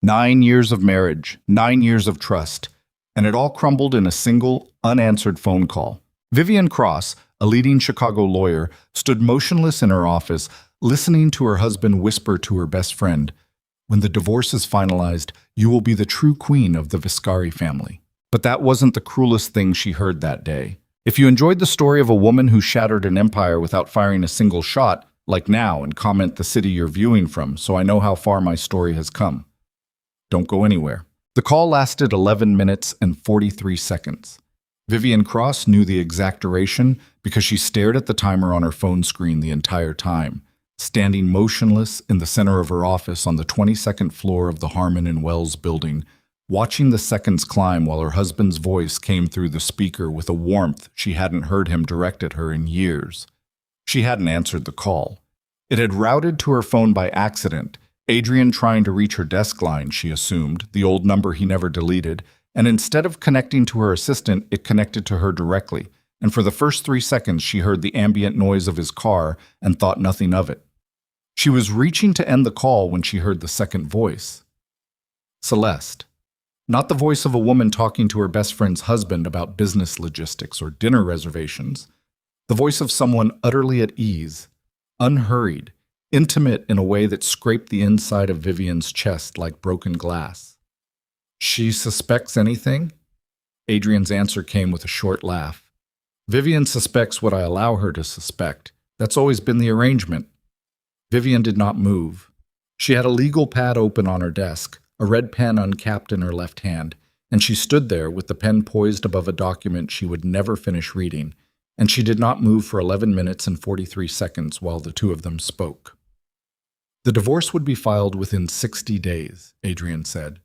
9 years of marriage, 9 years of trust, and it all crumbled in a single, unanswered phone call. Vivian Cross, a leading Chicago lawyer, stood motionless in her office, listening to her husband whisper to her best friend, "When the divorce is finalized, you will be the true queen of the Viscari family." But that wasn't the cruelest thing she heard that day. If you enjoyed the story of a woman who shattered an empire without firing a single shot, like now and comment the city you're viewing from so I know how far my story has come. Don't go anywhere. The call lasted 11 minutes and 43 seconds. Vivian Cross knew the exact duration because she stared at the timer on her phone screen the entire time, standing motionless in the center of her office on the 22nd floor of the Harmon and Wells building, watching the seconds climb while her husband's voice came through the speaker with a warmth she hadn't heard him direct at her in years. She hadn't answered the call. It had routed to her phone by accident, Adrian trying to reach her desk line, she assumed, the old number he never deleted, and instead of connecting to her assistant, it connected to her directly, and for the first 3 seconds she heard the ambient noise of his car and thought nothing of it. She was reaching to end the call when she heard the second voice. Celeste. Not the voice of a woman talking to her best friend's husband about business logistics or dinner reservations. The voice of someone utterly at ease, unhurried, intimate in a way that scraped the inside of Vivian's chest like broken glass. "She suspects anything?" Adrian's answer came with a short laugh. "Vivian suspects what I allow her to suspect. That's always been the arrangement." Vivian did not move. She had a legal pad open on her desk, a red pen uncapped in her left hand, and she stood there with the pen poised above a document she would never finish reading, and she did not move for 11 minutes and 43 seconds while the two of them spoke. The divorce would be filed within 60 days, Adrian said.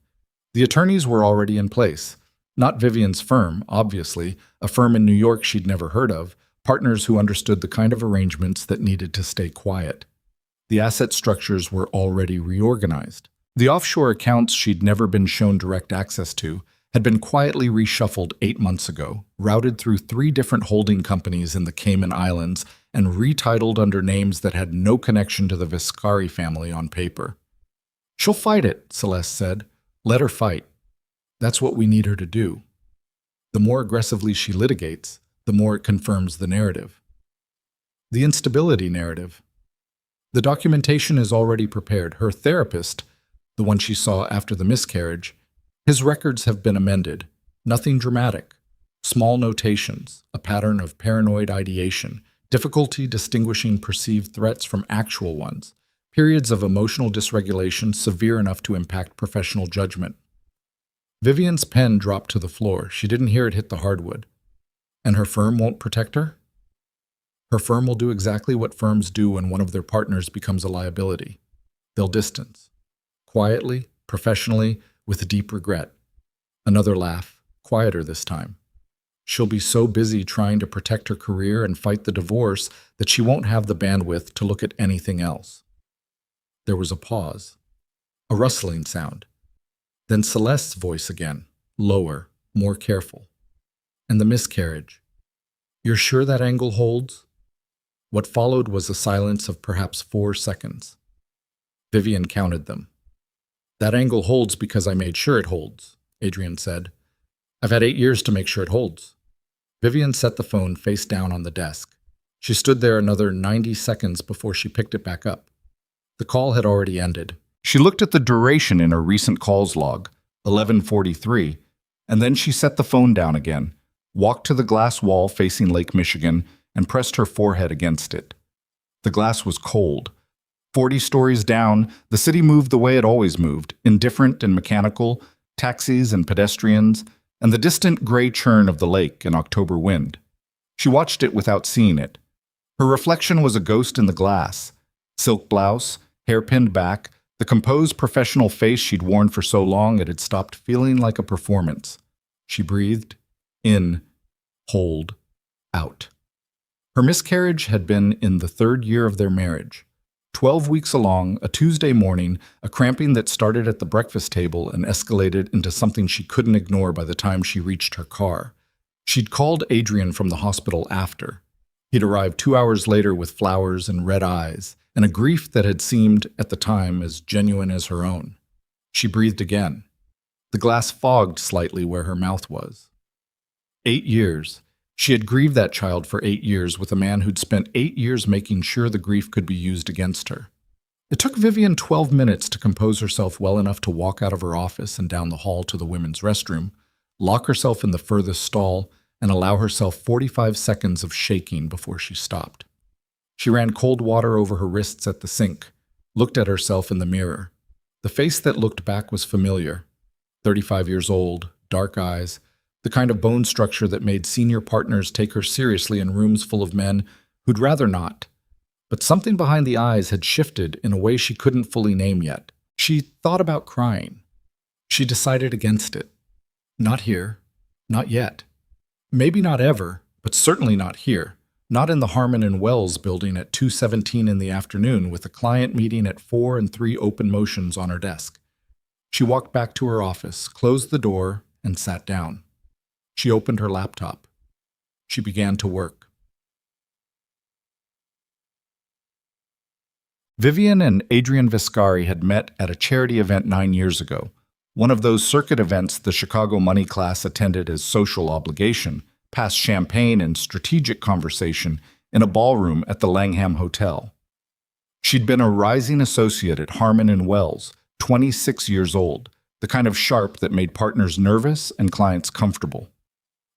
The attorneys were already in place. Not Vivian's firm, obviously, a firm in New York she'd never heard of, partners who understood the kind of arrangements that needed to stay quiet. The asset structures were already reorganized. The offshore accounts she'd never been shown direct access to had been quietly reshuffled 8 months ago, routed through 3 different holding companies in the Cayman Islands, and retitled under names that had no connection to the Viscari family on paper. "She'll fight it," Celeste said. "Let her fight. That's what we need her to do. The more aggressively she litigates, the more it confirms the narrative. The instability narrative. The documentation is already prepared. Her therapist, the one she saw after the miscarriage, his records have been amended. Nothing dramatic. Small notations, a pattern of paranoid ideation, difficulty distinguishing perceived threats from actual ones, periods of emotional dysregulation severe enough to impact professional judgment." Vivian's pen dropped to the floor. She didn't hear it hit the hardwood. "And her firm won't protect her?" "Her firm will do exactly what firms do when one of their partners becomes a liability. They'll distance. Quietly, professionally, with deep regret." Another laugh, quieter this time. "She'll be so busy trying to protect her career and fight the divorce that she won't have the bandwidth to look at anything else." There was a pause. A rustling sound. Then Celeste's voice again, lower, more careful. "And the miscarriage. You're sure that angle holds?" What followed was a silence of perhaps 4 seconds. Vivian counted them. "That angle holds because I made sure it holds," Adrian said. "I've had 8 years to make sure it holds." Vivian set the phone face down on the desk. She stood there another 90 seconds before she picked it back up. The call had already ended. She looked at the duration in her recent calls log, 11:43, and then she set the phone down again, walked to the glass wall facing Lake Michigan, and pressed her forehead against it. The glass was cold. 40 stories down, the city moved the way it always moved, indifferent and mechanical, taxis and pedestrians, and the distant gray churn of the lake in October wind. She watched it without seeing it. Her reflection was a ghost in the glass. Silk blouse, hair pinned back, the composed professional face she'd worn for so long it had stopped feeling like a performance. She breathed, in, hold, out. Her miscarriage had been in the 3rd year of their marriage. 12 weeks along, a Tuesday morning, a cramping that started at the breakfast table and escalated into something she couldn't ignore by the time she reached her car. She'd called Adrian from the hospital after. He'd arrived 2 hours later with flowers and red eyes, and a grief that had seemed, at the time, as genuine as her own. She breathed again. The glass fogged slightly where her mouth was. 8 years. She had grieved that child for 8 years with a man who'd spent 8 years making sure the grief could be used against her. It took Vivian 12 minutes to compose herself well enough to walk out of her office and down the hall to the women's restroom, lock herself in the furthest stall, and allow herself 45 seconds of shaking before she stopped. She ran cold water over her wrists at the sink, looked at herself in the mirror. The face that looked back was familiar. 35 years old, dark eyes, the kind of bone structure that made senior partners take her seriously in rooms full of men who'd rather not. But something behind the eyes had shifted in a way she couldn't fully name yet. She thought about crying. She decided against it. Not here. Not yet. Maybe not ever, but certainly not here. Not in the Harmon and Wells building at 2:17 in the afternoon with a client meeting at 4 and 3 open motions on her desk. She walked back to her office, closed the door, and sat down. She opened her laptop. She began to work. Vivian and Adrian Viscari had met at a charity event 9 years ago, one of those circuit events the Chicago money class attended as social obligation, past champagne and strategic conversation in a ballroom at the Langham Hotel. She'd been a rising associate at Harmon and Wells, 26 years old, the kind of sharp that made partners nervous and clients comfortable.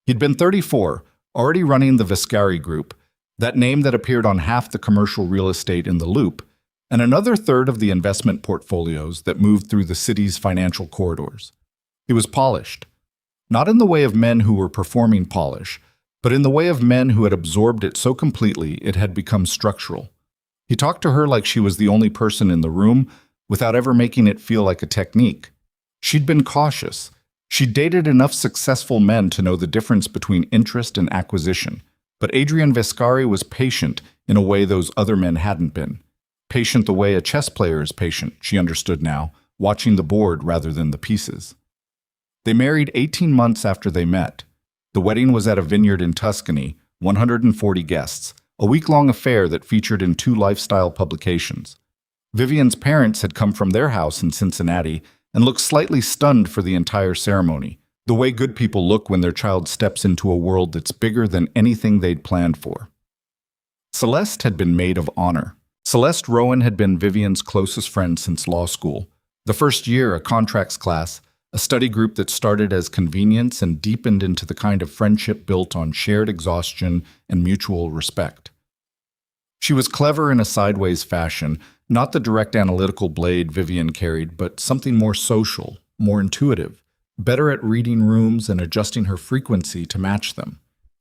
He'd been 34, already running the Viscari Group, that name that appeared on half the commercial real estate in the Loop, and another third of the investment portfolios that moved through the city's financial corridors. He was polished, not in the way of men who were performing polish, but in the way of men who had absorbed it so completely it had become structural. He talked to her like she was the only person in the room, without ever making it feel like a technique. She'd been cautious. She'd dated enough successful men to know the difference between interest and acquisition, but Adrian Viscari was patient in a way those other men hadn't been. Patient the way a chess player is patient, she understood now, watching the board rather than the pieces. They married 18 months after they met. The wedding was at a vineyard in Tuscany, 140 guests, a week-long affair that featured in 2 lifestyle publications. Vivian's parents had come from their house in Cincinnati and looked slightly stunned for the entire ceremony, the way good people look when their child steps into a world that's bigger than anything they'd planned for. Celeste had been maid of honor. Celeste Rowan had been Vivian's closest friend since law school. The first year, a contracts class, a study group that started as convenience and deepened into the kind of friendship built on shared exhaustion and mutual respect. She was clever in a sideways fashion, not the direct analytical blade Vivian carried, but something more social, more intuitive, better at reading rooms and adjusting her frequency to match them.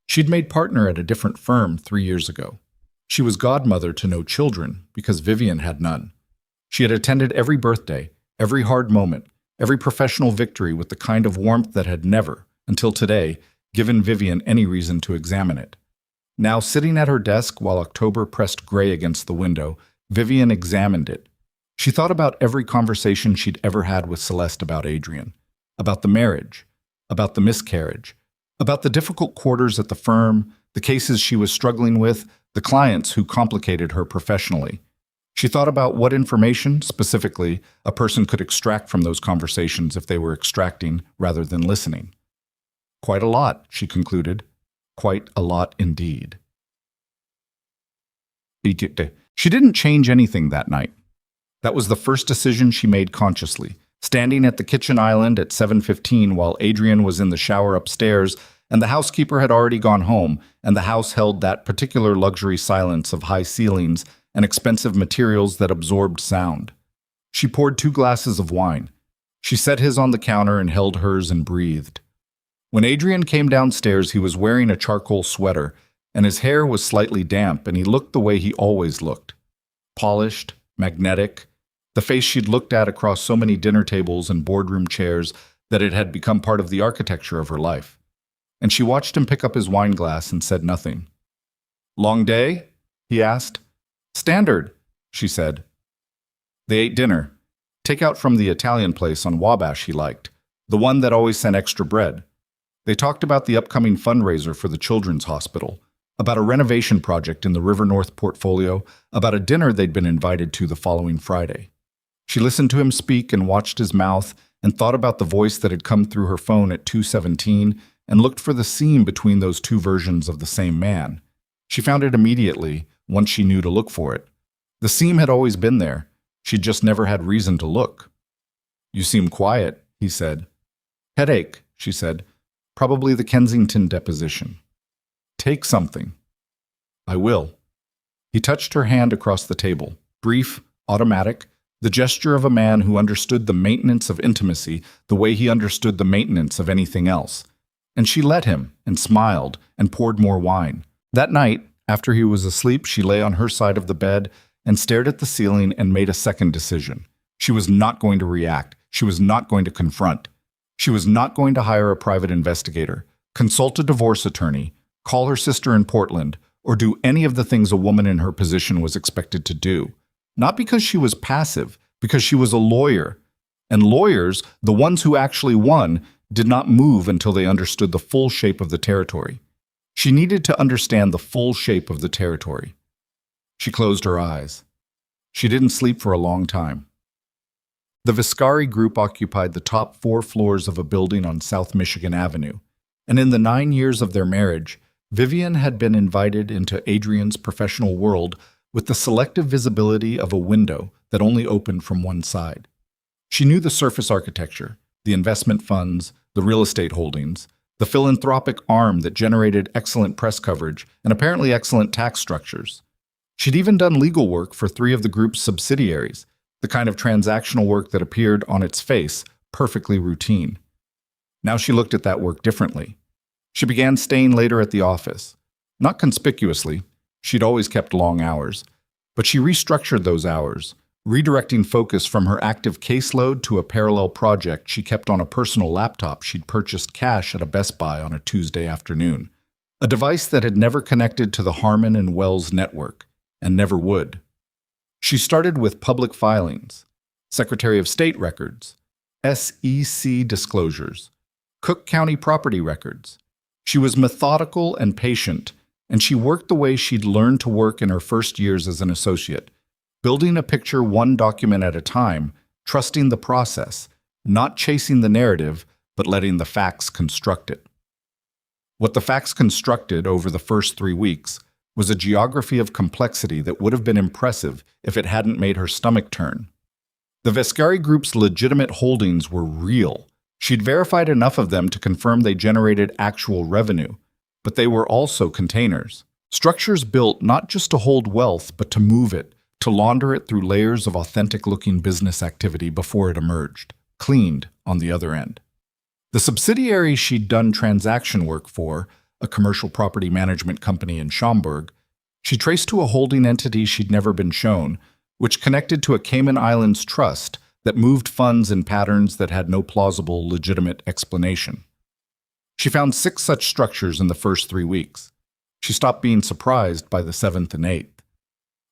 She'd made partner at a different firm 3 years ago. She was godmother to no children because Vivian had none. She had attended every birthday, every hard moment, every professional victory with the kind of warmth that had never, until today, given Vivian any reason to examine it. Now, sitting at her desk while October pressed gray against the window, Vivian examined it. She thought about every conversation she'd ever had with Celeste about Adrian, about the marriage, about the miscarriage, about the difficult quarters at the firm, the cases she was struggling with, the clients who complicated her professionally. She thought about what information, specifically, a person could extract from those conversations if they were extracting rather than listening. Quite a lot, she concluded. Quite a lot indeed. She didn't change anything that night. That was the first decision she made consciously, standing at the kitchen island at 7:15 while Adrian was in the shower upstairs and the housekeeper had already gone home, and the house held that particular luxury silence of high ceilings and expensive materials that absorbed sound. She poured 2 glasses of wine. She set his on the counter and held hers and breathed. When Adrian came downstairs, he was wearing a charcoal sweater, and his hair was slightly damp, and he looked the way he always looked. Polished, magnetic, the face she'd looked at across so many dinner tables and boardroom chairs that it had become part of the architecture of her life. And she watched him pick up his wine glass and said nothing. "Long day?" he asked. "Standard," she said. They ate dinner. Takeout from the Italian place on Wabash he liked, the one that always sent extra bread. They talked about the upcoming fundraiser for the Children's Hospital, about a renovation project in the River North portfolio, about a dinner they'd been invited to the following Friday. She listened to him speak and watched his mouth and thought about the voice that had come through her phone at 2:17 and looked for the seam between those two versions of the same man. She found it immediately, once she knew to look for it. The seam had always been there. She'd just never had reason to look. "You seem quiet," he said. "Headache," she said. "Probably the Kensington deposition." "Take something." "I will." He touched her hand across the table, brief, automatic, the gesture of a man who understood the maintenance of intimacy the way he understood the maintenance of anything else. And she let him, and smiled, and poured more wine. That night, after he was asleep, she lay on her side of the bed and stared at the ceiling and made a second decision. She was not going to react. She was not going to confront. She was not going to hire a private investigator, consult a divorce attorney, call her sister in Portland, or do any of the things a woman in her position was expected to do. Not because she was passive, because she was a lawyer. And lawyers, the ones who actually won, did not move until they understood the full shape of the territory. She needed to understand the full shape of the territory. She closed her eyes. She didn't sleep for a long time. The Viscari group occupied the top 4 floors of a building on South Michigan Avenue, and in the 9 years of their marriage, Vivian had been invited into Adrian's professional world with the selective visibility of a window that only opened from one side. She knew the surface architecture, the investment funds, the real estate holdings, the philanthropic arm that generated excellent press coverage and apparently excellent tax structures. She'd even done legal work for 3 of the group's subsidiaries, the kind of transactional work that appeared on its face perfectly routine. Now she looked at that work differently. She began staying later at the office. Not conspicuously, she'd always kept long hours, but she restructured those hours, redirecting focus from her active caseload to a parallel project she kept on a personal laptop she'd purchased cash at a Best Buy on a Tuesday afternoon, a device that had never connected to the Harmon and Wells network, and never would. She started with public filings, Secretary of State records, SEC disclosures, Cook County property records. She was methodical and patient, and she worked the way she'd learned to work in her first years as an associate, building a picture one document at a time, trusting the process, not chasing the narrative, but letting the facts construct it. What the facts constructed over the first 3 weeks was a geography of complexity that would have been impressive if it hadn't made her stomach turn. The Viscari Group's legitimate holdings were real. She'd verified enough of them to confirm they generated actual revenue, but they were also containers. Structures built not just to hold wealth, but to move it, to launder it through layers of authentic-looking business activity before it emerged, cleaned on the other end. The subsidiary she'd done transaction work for, a commercial property management company in Schaumburg, she traced to a holding entity she'd never been shown, which connected to a Cayman Islands trust that moved funds in patterns that had no plausible, legitimate explanation. She found 6 such structures in the first 3 weeks. She stopped being surprised by the 7th and 8th.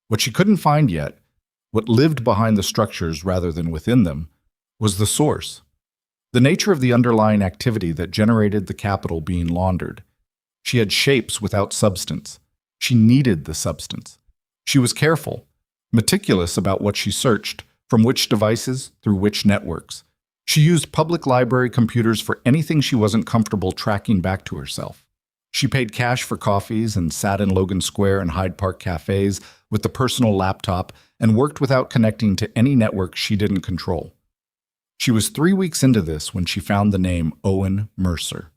What she couldn't find yet, what lived behind the structures rather than within them, was the source. The nature of the underlying activity that generated the capital being laundered. She had shapes without substance. She needed the substance. She was careful, meticulous about what she searched, from which devices, through which networks. She used public library computers for anything she wasn't comfortable tracking back to herself. She paid cash for coffees and sat in Logan Square and Hyde Park cafes with the personal laptop and worked without connecting to any network she didn't control. She was 3 weeks into this when she found the name Owen Mercer.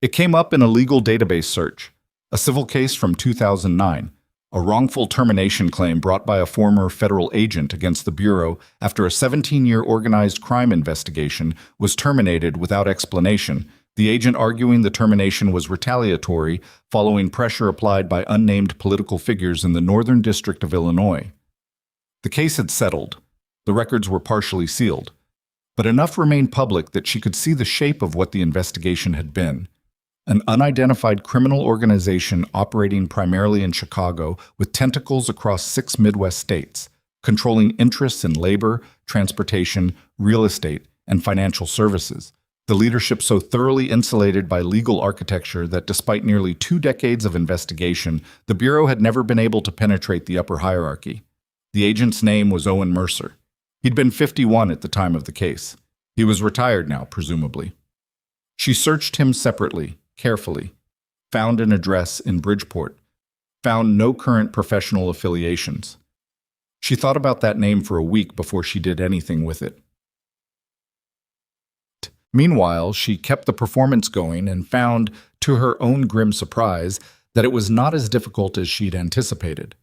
It came up in a legal database search, a civil case from 2009, a wrongful termination claim brought by a former federal agent against the Bureau after a 17-year organized crime investigation was terminated without explanation, the agent arguing the termination was retaliatory following pressure applied by unnamed political figures in the Northern District of Illinois. The case had settled. The records were partially sealed, but enough remained public that she could see the shape of what the investigation had been. An unidentified criminal organization operating primarily in Chicago with tentacles across 6 Midwest states, controlling interests in labor, transportation, real estate, and financial services. The leadership so thoroughly insulated by legal architecture that despite nearly 2 decades of investigation, the Bureau had never been able to penetrate the upper hierarchy. The agent's name was Owen Mercer. He'd been 51 at the time of the case. He was retired now, presumably. She searched him separately, carefully, found an address in Bridgeport, found no current professional affiliations. She thought about that name for a week before she did anything with it. Meanwhile, she kept the performance going and found, to her own grim surprise, that it was not as difficult as she'd anticipated.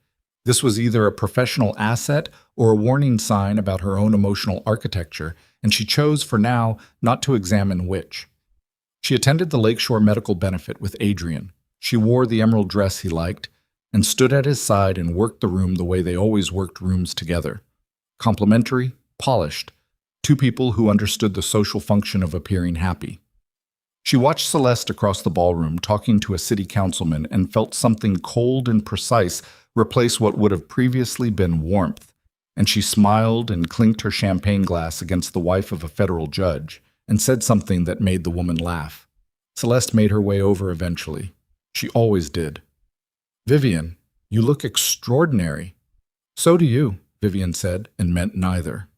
This was either a professional asset or a warning sign about her own emotional architecture, and she chose, for now, not to examine which. She attended the Lakeshore Medical Benefit with Adrian. She wore the emerald dress he liked, and stood at his side and worked the room the way they always worked rooms together. Complimentary, polished, two people who understood the social function of appearing happy. She watched Celeste across the ballroom talking to a city councilman and felt something cold and precise replace what would have previously been warmth, and she smiled and clinked her champagne glass against the wife of a federal judge and said something that made the woman laugh. Celeste made her way over eventually. She always did. "Vivian, you look extraordinary." "So do you," Vivian said, and meant neither.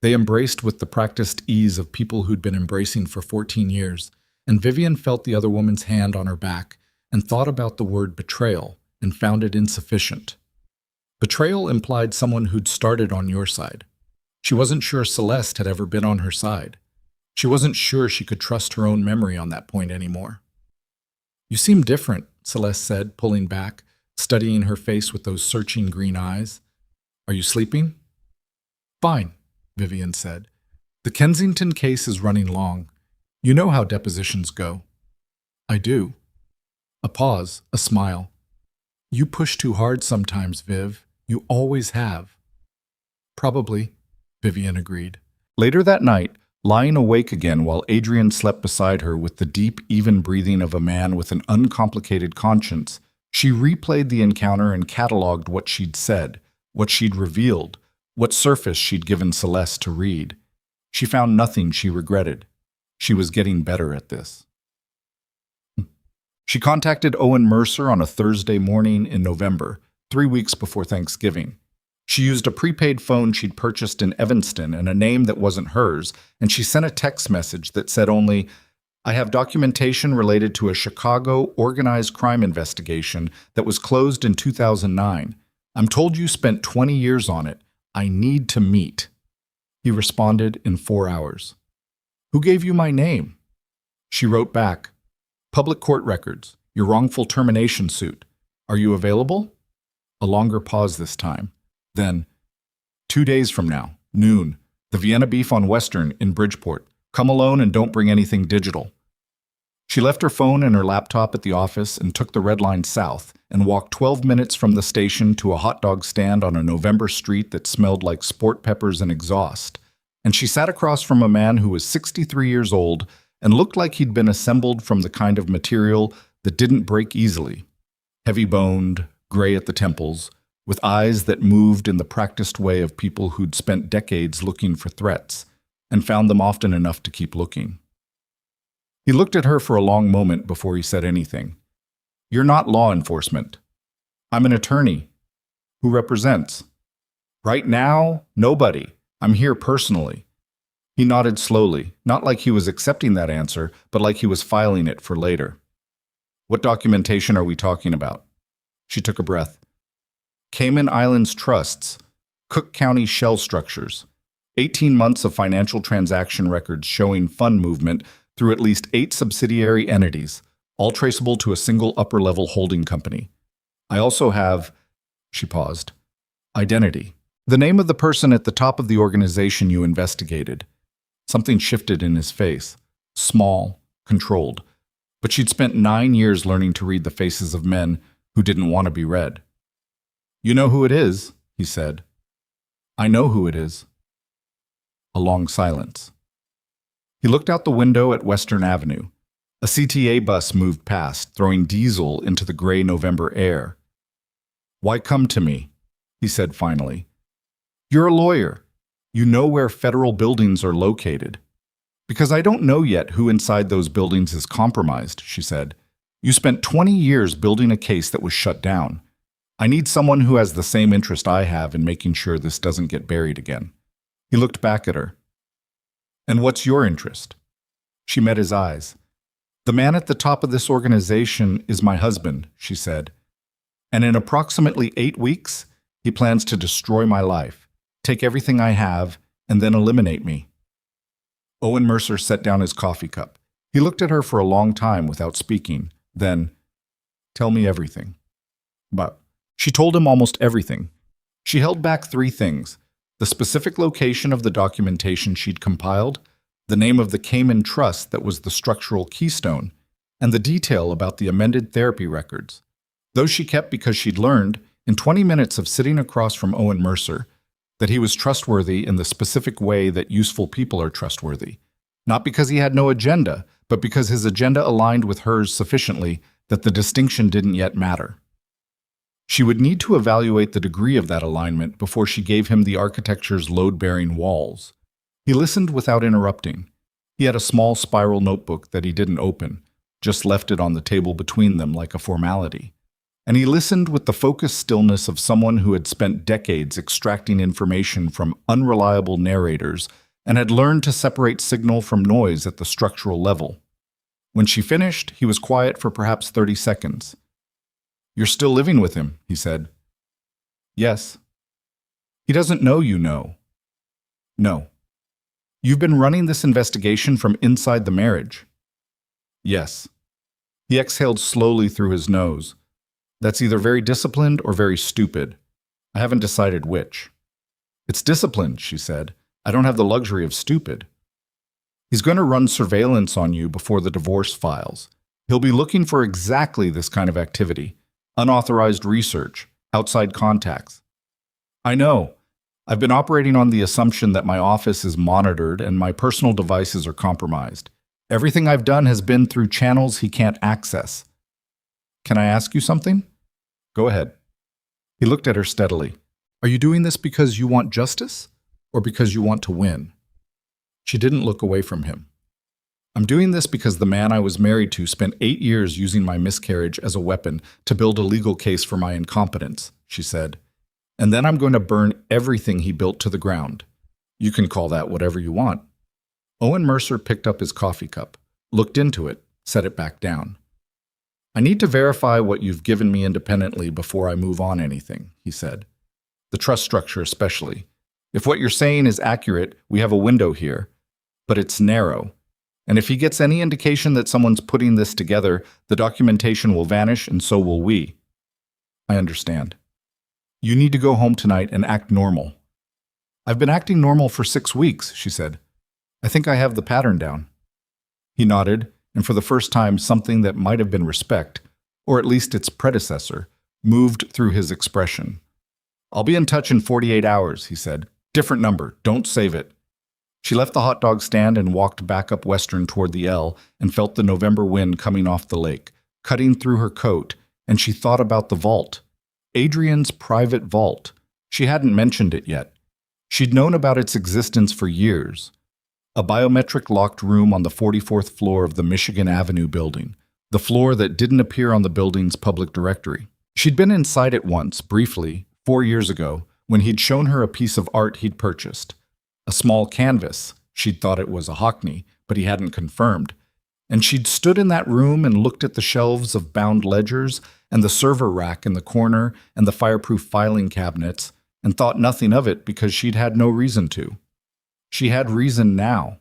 They embraced with the practiced ease of people who'd been embracing for 14 years, and Vivian felt the other woman's hand on her back and thought about the word betrayal and found it insufficient. Betrayal implied someone who'd started on your side. She wasn't sure Celeste had ever been on her side. She wasn't sure she could trust her own memory on that point anymore. "You seem different," Celeste said, pulling back, studying her face with those searching green eyes. "Are you sleeping?" "Fine," Vivian said. "The Kensington case is running long. You know how depositions go." "I do." A pause, a smile. "You push too hard sometimes, Viv. You always have." "Probably," Vivian agreed. Later that night, lying awake again while Adrian slept beside her with the deep, even breathing of a man with an uncomplicated conscience, she replayed the encounter and cataloged what she'd said, what she'd revealed, what surface she'd given Celeste to read. She found nothing she regretted. She was getting better at this. She contacted Owen Mercer on a Thursday morning in November, 3 weeks before Thanksgiving. She used a prepaid phone she'd purchased in Evanston and a name that wasn't hers, and she sent a text message that said only, "I have documentation related to a Chicago organized crime investigation that was closed in 2009. I'm told you spent 20 years on it. I need to meet." He responded in 4 hours. "Who gave you my name?" She wrote back, "Public court records, your wrongful termination suit. Are you available?" A longer pause this time. Then, 2 days from now, noon, the Vienna Beef on Western in Bridgeport. Come alone and don't bring anything digital." She left her phone and her laptop at the office and took the Red Line south and walked 12 minutes from the station to a hot dog stand on a November street that smelled like sport peppers and exhaust. And she sat across from a man who was 63 years old and looked like he'd been assembled from the kind of material that didn't break easily. Heavy-boned, gray at the temples, with eyes that moved in the practiced way of people who'd spent decades looking for threats and found them often enough to keep looking. He looked at her for a long moment before he said anything. "You're not law enforcement." "I'm an attorney." "Who represents?" "Right now, nobody. I'm here personally." He nodded slowly, not like he was accepting that answer, but like he was filing it for later. "What documentation are we talking about?" She took a breath. "Cayman Islands trusts, Cook County shell structures, 18 months of financial transaction records showing fund movement through at least 8 subsidiary entities, all traceable to a single upper-level holding company. I also have," she paused, "identity. The name of the person at the top of the organization you investigated." Something shifted in his face, small, controlled, but she'd spent 9 years learning to read the faces of men who didn't want to be read. "You know who it is," he said. "I know who it is." A long silence. He looked out the window at Western Avenue. A CTA bus moved past, throwing diesel into the gray November air. "Why come to me?" he said finally. "You're a lawyer. You know where federal buildings are located." Because I don't know yet who inside those buildings is compromised, she said. You spent 20 years building a case that was shut down. I need someone who has the same interest I have in making sure this doesn't get buried again. He looked back at her. And what's your interest? She met his eyes. The man at the top of this organization is my husband, she said. And in approximately 8 weeks, he plans to destroy my life, take everything I have, and then eliminate me. Owen Mercer set down his coffee cup. He looked at her for a long time without speaking. Then, tell me everything. But she told him almost everything. She held back 3 things: the specific location of the documentation she'd compiled, the name of the Cayman Trust that was the structural keystone, and the detail about the amended therapy records. Those she kept because she'd learned, in 20 minutes of sitting across from Owen Mercer, that he was trustworthy in the specific way that useful people are trustworthy. Not because he had no agenda, but because his agenda aligned with hers sufficiently that the distinction didn't yet matter. She would need to evaluate the degree of that alignment before she gave him the architecture's load-bearing walls. He listened without interrupting. He had a small spiral notebook that he didn't open, just left it on the table between them like a formality. And he listened with the focused stillness of someone who had spent decades extracting information from unreliable narrators and had learned to separate signal from noise at the structural level. When she finished, he was quiet for perhaps 30 seconds. You're still living with him, he said. Yes. He doesn't know you know. No. You've been running this investigation from inside the marriage. Yes. He exhaled slowly through his nose. That's either very disciplined or very stupid. I haven't decided which. It's disciplined, she said. I don't have the luxury of stupid. He's going to run surveillance on you before the divorce files. He'll be looking for exactly this kind of activity. Unauthorized research, outside contacts. I know. I've been operating on the assumption that my office is monitored and my personal devices are compromised. Everything I've done has been through channels he can't access. Can I ask you something? Go ahead. He looked at her steadily. Are you doing this because you want justice or because you want to win? She didn't look away from him. I'm doing this because the man I was married to spent 8 years using my miscarriage as a weapon to build a legal case for my incompetence, she said. And then I'm going to burn everything he built to the ground. You can call that whatever you want. Owen Mercer picked up his coffee cup, looked into it, set it back down. I need to verify what you've given me independently before I move on anything, he said. The trust structure especially. If what you're saying is accurate, we have a window here, but it's narrow. And if he gets any indication that someone's putting this together, the documentation will vanish and so will we. I understand. You need to go home tonight and act normal. I've been acting normal for 6 weeks, she said. I think I have the pattern down. He nodded, and for the first time something that might have been respect, or at least its predecessor, moved through his expression. I'll be in touch in 48 hours, he said. Different number, don't save it. She left the hot dog stand and walked back up Western toward the L and felt the November wind coming off the lake, cutting through her coat, and she thought about the vault. Adrian's private vault. She hadn't mentioned it yet. She'd known about its existence for years. A biometric locked room on the 44th floor of the Michigan Avenue building, the floor that didn't appear on the building's public directory. She'd been inside it once, briefly, 4 years ago, when he'd shown her a piece of art he'd purchased. A small canvas. She'd thought it was a Hockney, but he hadn't confirmed. And she'd stood in that room and looked at the shelves of bound ledgers and the server rack in the corner and the fireproof filing cabinets and thought nothing of it because she'd had no reason to. She had reason now.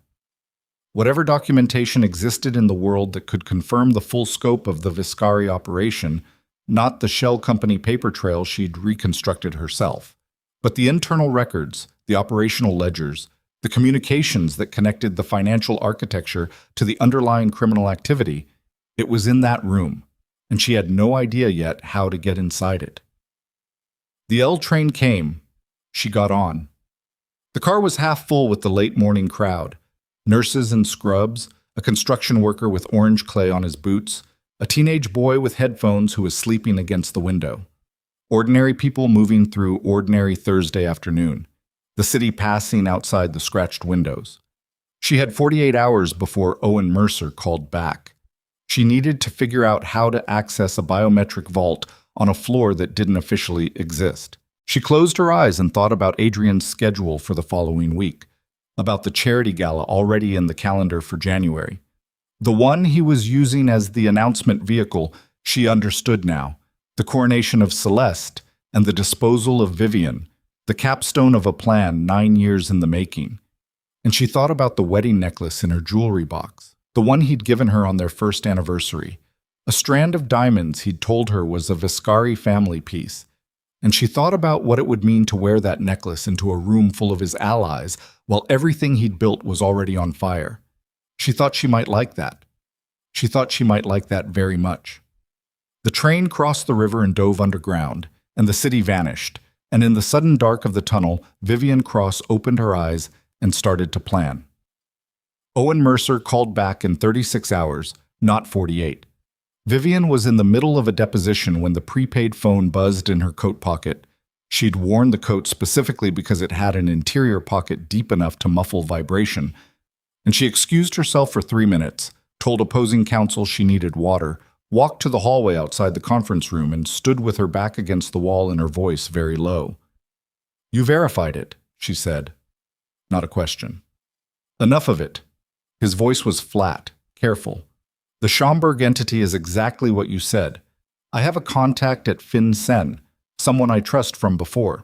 Whatever documentation existed in the world that could confirm the full scope of the Viscari operation, not the shell company paper trail she'd reconstructed herself, but the internal records, the operational ledgers, the communications that connected the financial architecture to the underlying criminal activity, it was in that room, and she had no idea yet how to get inside it. The L train came. She got on. The car was half full with the late morning crowd. Nurses in scrubs, a construction worker with orange clay on his boots, a teenage boy with headphones who was sleeping against the window. Ordinary people moving through ordinary Thursday afternoon, the city passing outside the scratched windows. She had 48 hours before Owen Mercer called back. She needed to figure out how to access a biometric vault on a floor that didn't officially exist. She closed her eyes and thought about Adrian's schedule for the following week, about the charity gala already in the calendar for January. The one he was using as the announcement vehicle, she understood now. The coronation of Celeste and the disposal of Vivian, the capstone of a plan 9 years in the making. And she thought about the wedding necklace in her jewelry box, the one he'd given her on their first anniversary, a strand of diamonds he'd told her was a Viscari family piece. And she thought about what it would mean to wear that necklace into a room full of his allies while everything he'd built was already on fire. She thought she might like that. She thought she might like that very much. The train crossed the river and dove underground, and the city vanished, and in the sudden dark of the tunnel, Vivian Cross opened her eyes and started to plan. Owen Mercer called back in 36 hours, not 48. Vivian was in the middle of a deposition when the prepaid phone buzzed in her coat pocket. She'd worn the coat specifically because it had an interior pocket deep enough to muffle vibration, and she excused herself for 3 minutes, told opposing counsel she needed water, walked to the hallway outside the conference room, and stood with her back against the wall and her voice very low. "You verified it," she said. Not a question. "Enough of it." His voice was flat, careful. "The Schomburg entity is exactly what you said. I have a contact at FinCEN, someone I trust from before."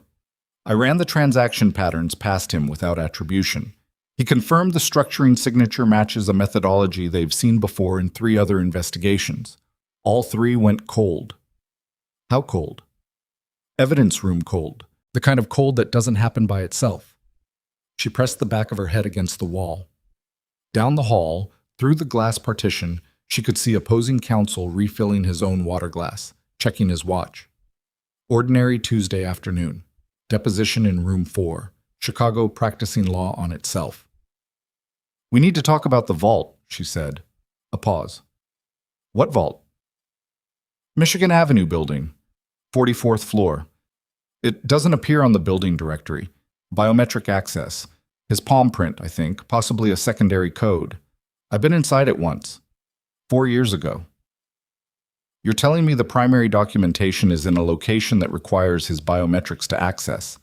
I ran the transaction patterns past him without attribution. He confirmed the structuring signature matches a methodology they've seen before in 3 other investigations. All 3 went cold. How cold? Evidence room cold. The kind of cold that doesn't happen by itself. She pressed the back of her head against the wall. Down the hall, through the glass partition, she could see opposing counsel refilling his own water glass, checking his watch. Ordinary Tuesday afternoon. Deposition in room 4. Chicago practicing law on itself. "We need to talk about the vault," she said. A pause. "What vault?" "Michigan Avenue building, 44th floor. It doesn't appear on the building directory. Biometric access. His palm print, I think, possibly a secondary code. I've been inside it once. 4 years ago." "You're telling me the primary documentation is in a location that requires his biometrics to access?"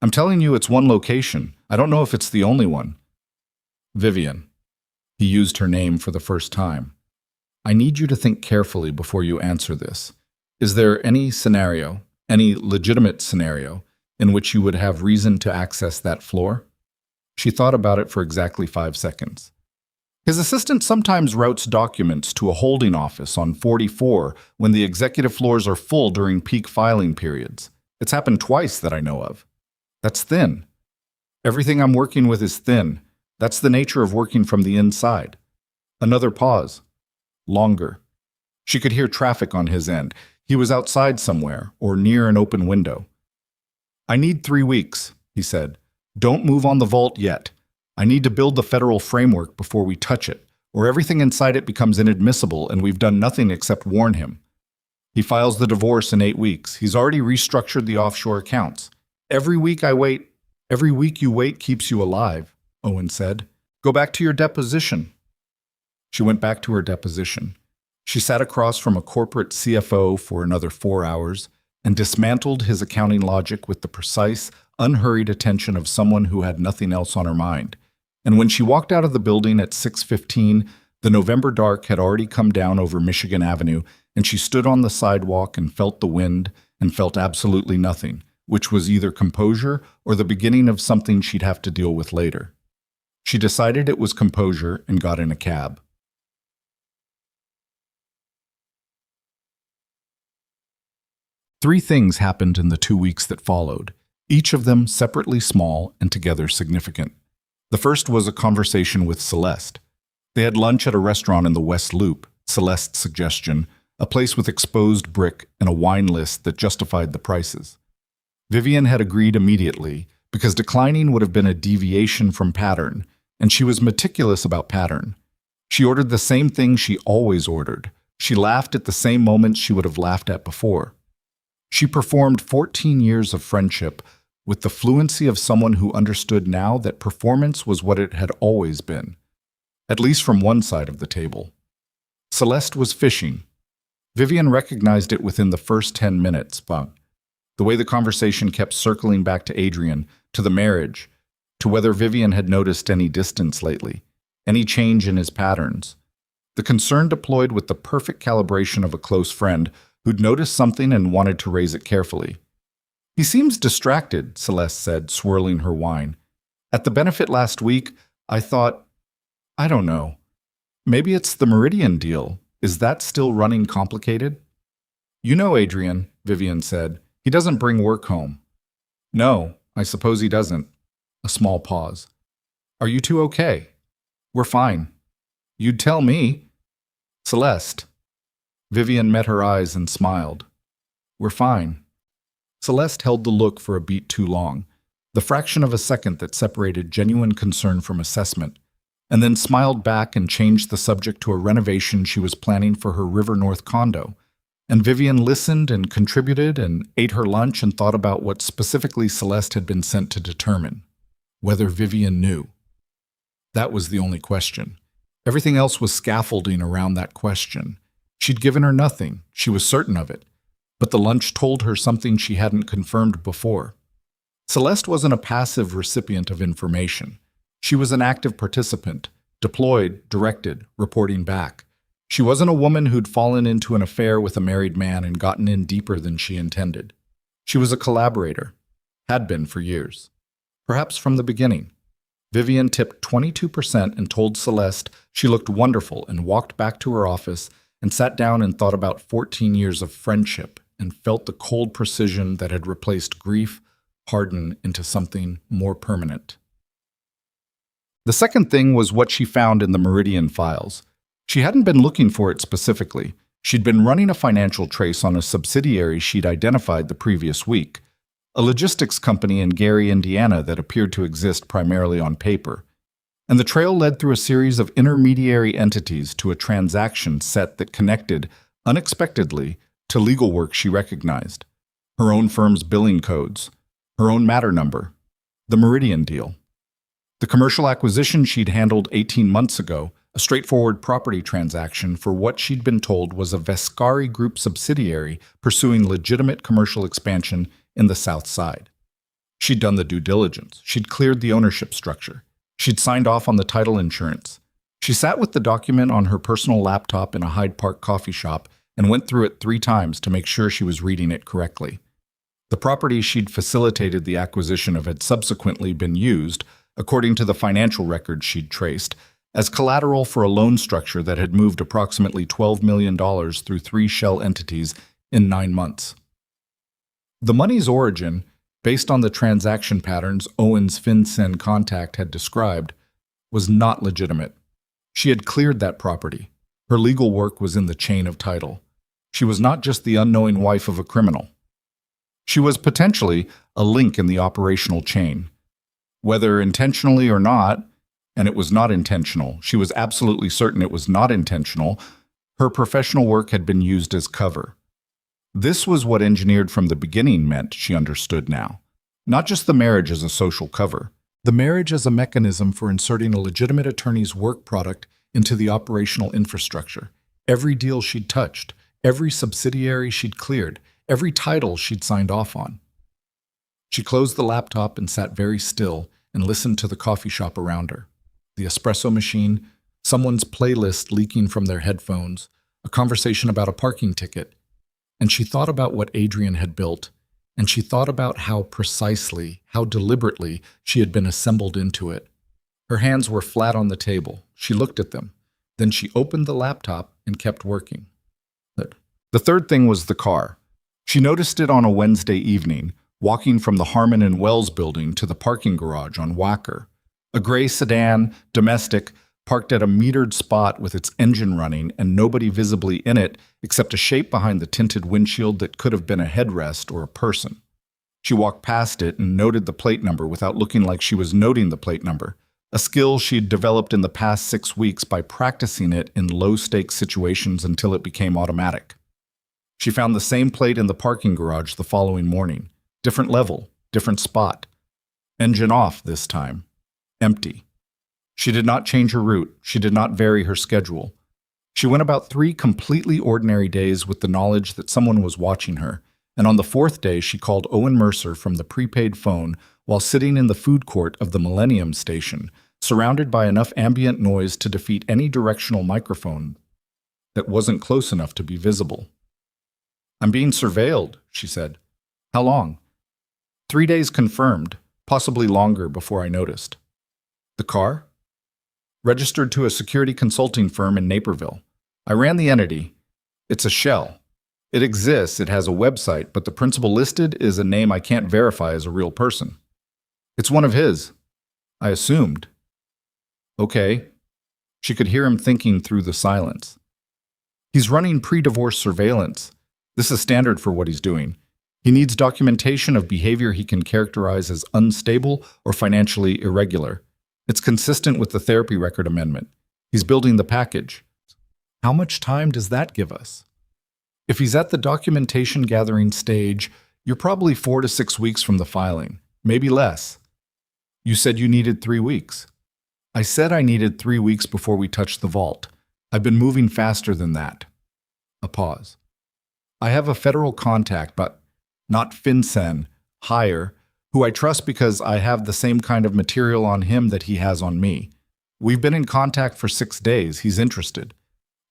"I'm telling you it's one location. I don't know if it's the only one." "Vivian." He used her name for the first time. "I need you to think carefully before you answer this. Is there any scenario, any legitimate scenario, in which you would have reason to access that floor?" She thought about it for exactly 5 seconds. "His assistant sometimes routes documents to a holding office on 44 when the executive floors are full during peak filing periods. It's happened twice that I know of. That's thin. Everything I'm working with is thin. That's the nature of working from the inside." Another pause. Longer. She could hear traffic on his end. He was outside somewhere, or near an open window. "I need 3 weeks, he said. "Don't move on the vault yet. I need to build the federal framework before we touch it, or everything inside it becomes inadmissible and we've done nothing except warn him. He files the divorce in 8 weeks. He's already restructured the offshore accounts. Every week you wait keeps you alive," Owen said. "Go back to your deposition." She went back to her deposition. She sat across from a corporate CFO for another 4 hours and dismantled his accounting logic with the precise, unhurried attention of someone who had nothing else on her mind. And when she walked out of the building at 6:15, the November dark had already come down over Michigan Avenue, and she stood on the sidewalk and felt the wind and felt absolutely nothing, which was either composure or the beginning of something she'd have to deal with later. She decided it was composure and got in a cab. Three things happened in the 2 weeks that followed, each of them separately small and together significant. The first was a conversation with Celeste. They had lunch at a restaurant in the West Loop, Celeste's suggestion, a place with exposed brick and a wine list that justified the prices. Vivian had agreed immediately, because declining would have been a deviation from pattern, and she was meticulous about pattern. She ordered the same thing she always ordered. She laughed at the same moments she would have laughed at before. She performed 14 years of friendship with the fluency of someone who understood now that performance was what it had always been, at least from one side of the table. Celeste was fishing. Vivian recognized it within the first 10 minutes, but the way the conversation kept circling back to Adrian, to the marriage, to whether Vivian had noticed any distance lately, any change in his patterns. The concern deployed with the perfect calibration of a close friend who'd noticed something and wanted to raise it carefully. "He seems distracted," Celeste said, swirling her wine. "At the benefit last week, I thought, I don't know. Maybe it's the Meridian deal. Is that still running complicated?" "You know Adrian," Vivian said. "He doesn't bring work home." "No, I suppose he doesn't." A small pause. "Are you two okay?" "We're fine." "You'd tell me." "Celeste." Vivian met her eyes and smiled. "We're fine." Celeste held the look for a beat too long, the fraction of a second that separated genuine concern from assessment, and then smiled back and changed the subject to a renovation she was planning for her River North condo. And Vivian listened and contributed and ate her lunch and thought about what specifically Celeste had been sent to determine. Whether Vivian knew. That was the only question. Everything else was scaffolding around that question. She'd given her nothing, she was certain of it, but the lunch told her something she hadn't confirmed before. Celeste wasn't a passive recipient of information. She was an active participant, deployed, directed, reporting back. She wasn't a woman who'd fallen into an affair with a married man and gotten in deeper than she intended. She was a collaborator, had been for years. Perhaps from the beginning. Vivian tipped 22% and told Celeste she looked wonderful and walked back to her office and sat down and thought about 14 years of friendship and felt the cold precision that had replaced grief, hardened into something more permanent. The second thing was what she found in the Meridian files. She hadn't been looking for it specifically. She'd been running a financial trace on a subsidiary she'd identified the previous week, a logistics company in Gary, Indiana that appeared to exist primarily on paper. And the trail led through a series of intermediary entities to a transaction set that connected, unexpectedly, to legal work she recognized. Her own firm's billing codes, her own matter number, the Meridian deal. The commercial acquisition she'd handled 18 months ago, a straightforward property transaction for what she'd been told was a Vescari Group subsidiary pursuing legitimate commercial expansion in the South Side. She'd done the due diligence. She'd cleared the ownership structure. She'd signed off on the title insurance. She sat with the document on her personal laptop in a Hyde Park coffee shop and went through it 3 times to make sure she was reading it correctly. The property she'd facilitated the acquisition of had subsequently been used, according to the financial records she'd traced, as collateral for a loan structure that had moved approximately $12 million through 3 shell entities in 9 months. The money's origin, based on the transaction patterns Owen's FinCEN contact had described, was not legitimate. She had cleared that property. Her legal work was in the chain of title. She was not just the unknowing wife of a criminal. She was potentially a link in the operational chain. Whether intentionally or not, and it was not intentional, she was absolutely certain it was not intentional, her professional work had been used as cover. This was what engineered from the beginning meant, she understood now. Not just the marriage as a social cover. The marriage as a mechanism for inserting a legitimate attorney's work product into the operational infrastructure. Every deal she'd touched, every subsidiary she'd cleared, every title she'd signed off on. She closed the laptop and sat very still and listened to the coffee shop around her. The espresso machine, someone's playlist leaking from their headphones, a conversation about a parking ticket. And she thought about what Adrian had built, and she thought about how precisely, how deliberately she had been assembled into it. Her hands were flat on the table. She looked at them. Then she opened the laptop and kept working. The third thing was the car. She noticed it on a Wednesday evening, walking from the Harmon and Wells building to the parking garage on Wacker. A gray sedan, domestic, parked at a metered spot with its engine running and nobody visibly in it except a shape behind the tinted windshield that could have been a headrest or a person. She walked past it and noted the plate number without looking like she was noting the plate number, a skill she'd developed in the past 6 weeks by practicing it in low-stakes situations until it became automatic. She found the same plate in the parking garage the following morning. Different level, different spot. Engine off this time. Empty. She did not change her route. She did not vary her schedule. She went about 3 completely ordinary days with the knowledge that someone was watching her, and on the 4th day she called Owen Mercer from the prepaid phone while sitting in the food court of the Millennium Station, surrounded by enough ambient noise to defeat any directional microphone that wasn't close enough to be visible. "I'm being surveilled," she said. "How long?" 3 days confirmed, possibly longer before I noticed. "The car?" "Registered to a security consulting firm in Naperville. I ran the entity. It's a shell. It exists, it has a website, but the principal listed is a name I can't verify as a real person." "It's one of his." I assumed. "Okay." She could hear him thinking through the silence. "He's running pre-divorce surveillance. This is standard for what he's doing. He needs documentation of behavior he can characterize as unstable or financially irregular. It's consistent with the therapy record amendment. He's building the package." How much time does that give us? If he's at the documentation gathering stage, you're probably 4 to 6 weeks from the filing, maybe less. You said you needed 3 weeks. I said I needed 3 weeks before we touched the vault. I've been moving faster than that. A pause. I have a federal contact, but not FinCEN, higher, who I trust because I have the same kind of material on him that he has on me. We've been in contact for 6 days. He's interested.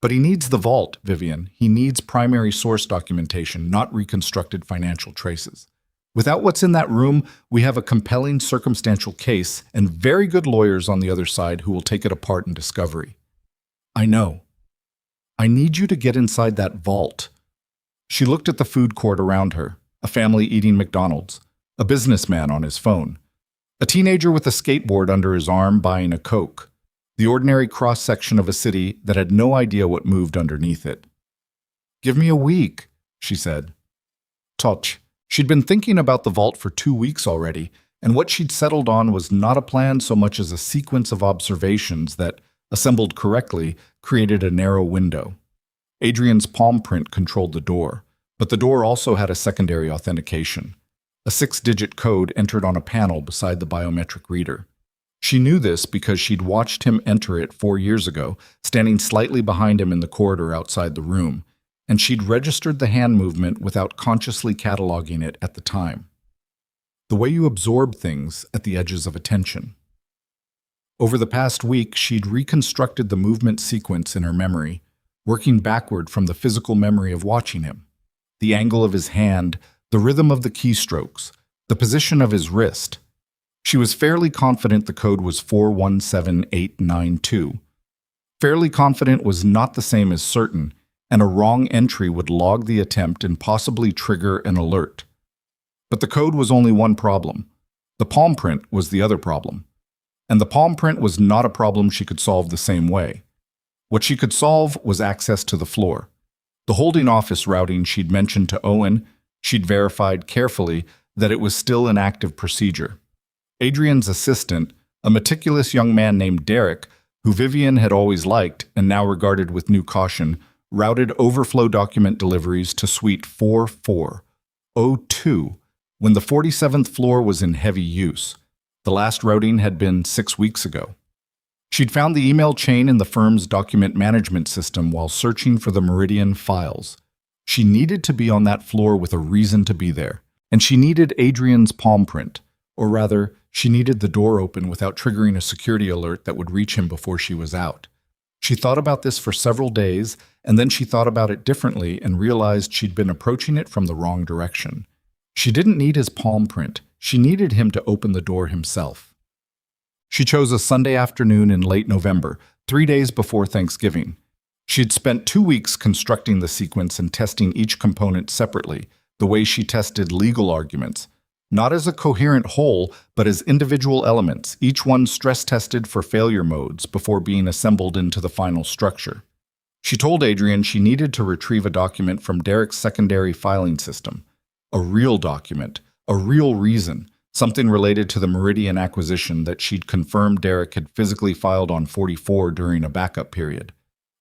But he needs the vault, Vivian. He needs primary source documentation, not reconstructed financial traces. Without what's in that room, we have a compelling circumstantial case and very good lawyers on the other side who will take it apart in discovery. I know. I need you to get inside that vault. She looked at the food court around her, a family eating McDonald's, a businessman on his phone, a teenager with a skateboard under his arm buying a Coke, the ordinary cross-section of a city that had no idea what moved underneath it. "Give me a week," she said. Touch. She'd been thinking about the vault for 2 weeks already, and what she'd settled on was not a plan so much as a sequence of observations that, assembled correctly, created a narrow window. Adrian's palm print controlled the door, but the door also had a secondary authentication, a 6-digit code entered on a panel beside the biometric reader. She knew this because she'd watched him enter it 4 years ago, standing slightly behind him in the corridor outside the room, and she'd registered the hand movement without consciously cataloging it at the time. The way you absorb things at the edges of attention. Over the past week, she'd reconstructed the movement sequence in her memory, working backward from the physical memory of watching him. The angle of his hand, the rhythm of the keystrokes, the position of his wrist. She was fairly confident the code was 417892. Fairly confident was not the same as certain, and a wrong entry would log the attempt and possibly trigger an alert. But the code was only one problem. The palm print was the other problem. And the palm print was not a problem she could solve the same way. What she could solve was access to the floor. The holding office routing she'd mentioned to Owen, she'd verified carefully that it was still an active procedure. Adrian's assistant, a meticulous young man named Derek, who Vivian had always liked and now regarded with new caution, routed overflow document deliveries to Suite 4402 when the 47th floor was in heavy use. The last routing had been 6 weeks ago. She'd found the email chain in the firm's document management system while searching for the Meridian files. She needed to be on that floor with a reason to be there, and she needed Adrian's palm print, or rather, she needed the door open without triggering a security alert that would reach him before she was out. She thought about this for several days, and then she thought about it differently and realized she'd been approaching it from the wrong direction. She didn't need his palm print. She needed him to open the door himself. She chose a Sunday afternoon in late November, 3 days before Thanksgiving. She'd spent 2 weeks constructing the sequence and testing each component separately, the way she tested legal arguments, not as a coherent whole, but as individual elements, each one stress-tested for failure modes before being assembled into the final structure. She told Adrian she needed to retrieve a document from Derek's secondary filing system. A real document, a real reason, something related to the Meridian acquisition that she'd confirmed Derek had physically filed on 44 during a backup period.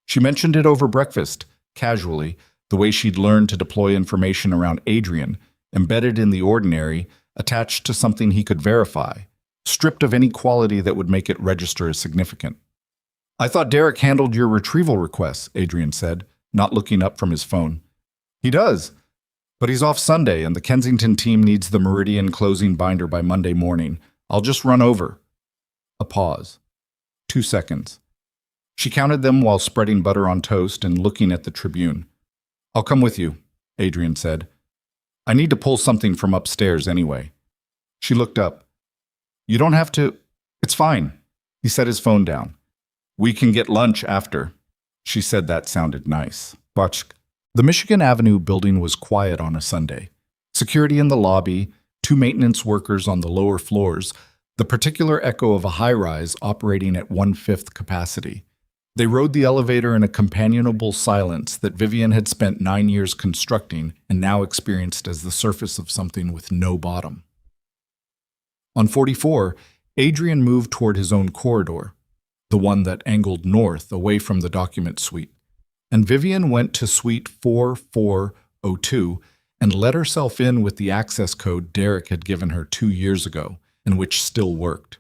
She mentioned it over breakfast, casually, the way she'd learned to deploy information around Adrian, embedded in the ordinary, attached to something he could verify, stripped of any quality that would make it register as significant. "I thought Derek handled your retrieval requests," Adrian said, not looking up from his phone. "He does, but he's off Sunday and the Kensington team needs the Meridian closing binder by Monday morning. I'll just run over." A pause. 2 seconds. She counted them while spreading butter on toast and looking at the Tribune. "I'll come with you," Adrian said. "I need to pull something from upstairs anyway." She looked up. "You don't have to." "It's fine." He set his phone down. "We can get lunch after." She said that sounded nice. Botchk. The Michigan Avenue building was quiet on a Sunday. Security in the lobby, 2 maintenance workers on the lower floors, the particular echo of a high-rise operating at 1/5 capacity. They rode the elevator in a companionable silence that Vivian had spent 9 years constructing and now experienced as the surface of something with no bottom. On 44, Adrian moved toward his own corridor, the one that angled north away from the document suite, and Vivian went to suite 4402 and let herself in with the access code Derek had given her 2 years ago, and which still worked.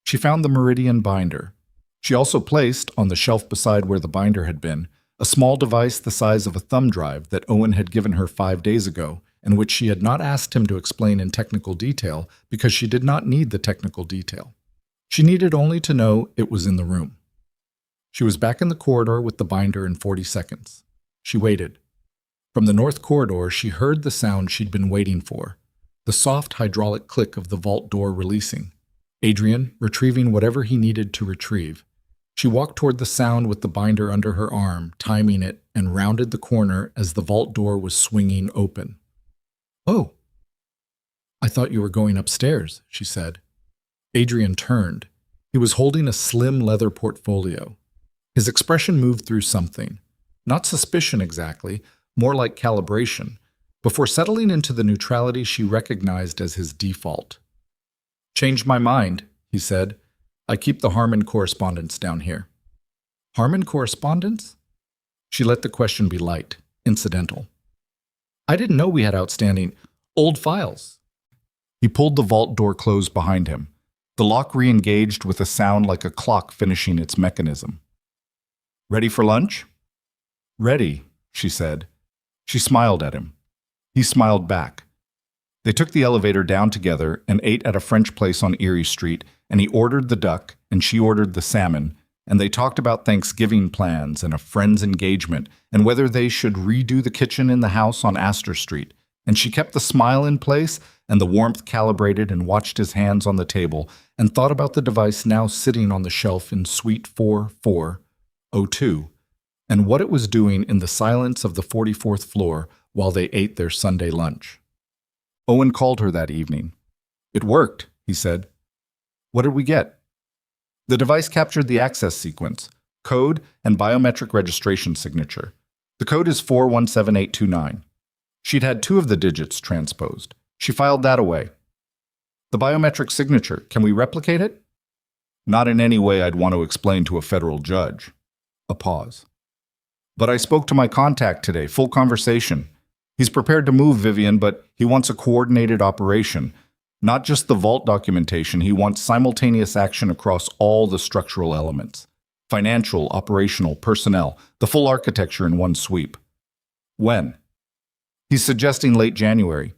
She found the Meridian binder. She also placed, on the shelf beside where the binder had been, a small device the size of a thumb drive that Owen had given her 5 days ago, and which she had not asked him to explain in technical detail because she did not need the technical detail. She needed only to know it was in the room. She was back in the corridor with the binder in 40 seconds. She waited. From the north corridor, she heard the sound she'd been waiting for, the soft hydraulic click of the vault door releasing. Adrian, retrieving whatever he needed to retrieve. She walked toward the sound with the binder under her arm, timing it, and rounded the corner as the vault door was swinging open. "Oh, I thought you were going upstairs," she said. Adrian turned. He was holding a slim leather portfolio. His expression moved through something. Not suspicion exactly, more like calibration, before settling into the neutrality she recognized as his default. "Changed my mind," he said. "I keep the Harmon correspondence down here." "Harmon correspondence?" She let the question be light, incidental. "I didn't know we had outstanding old files." He pulled the vault door closed behind him. The lock re-engaged with a sound like a clock finishing its mechanism. "Ready for lunch?" "Ready," she said. She smiled at him. He smiled back. They took the elevator down together and ate at a French place on Erie Street, and he ordered the duck and she ordered the salmon, and they talked about Thanksgiving plans and a friend's engagement and whether they should redo the kitchen in the house on Astor Street, and she kept the smile in place and the warmth calibrated and watched his hands on the table and thought about the device now sitting on the shelf in suite 4402 and what it was doing in the silence of the 44th floor while they ate their Sunday lunch. Owen called her that evening. "It worked," he said. "What did we get?" The device captured the access sequence, code, and biometric registration signature. The code is 417829. She'd had 2 of the digits transposed. She filed that away. "The biometric signature, can we replicate it?" "Not in any way I'd want to explain to a federal judge." A pause. "But I spoke to my contact today, full conversation. He's prepared to move, Vivian, but he wants a coordinated operation. Not just the vault documentation, he wants simultaneous action across all the structural elements. Financial, operational, personnel, the full architecture in one sweep." "When?" "He's suggesting late January.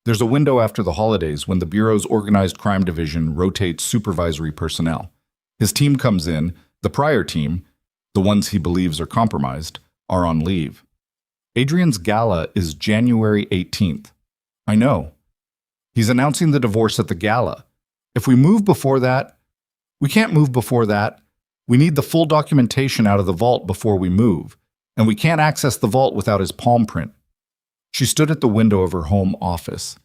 There's a window after the holidays when the Bureau's Organized Crime Division rotates supervisory personnel. His team comes in, the prior team, the ones he believes are compromised, are on leave. Adrian's gala is January 18th. I know. He's announcing the divorce at the gala. If we move before that, we can't move before that. We need the full documentation out of the vault before we move, and we can't access the vault without his palm print." She stood at the window of her home office.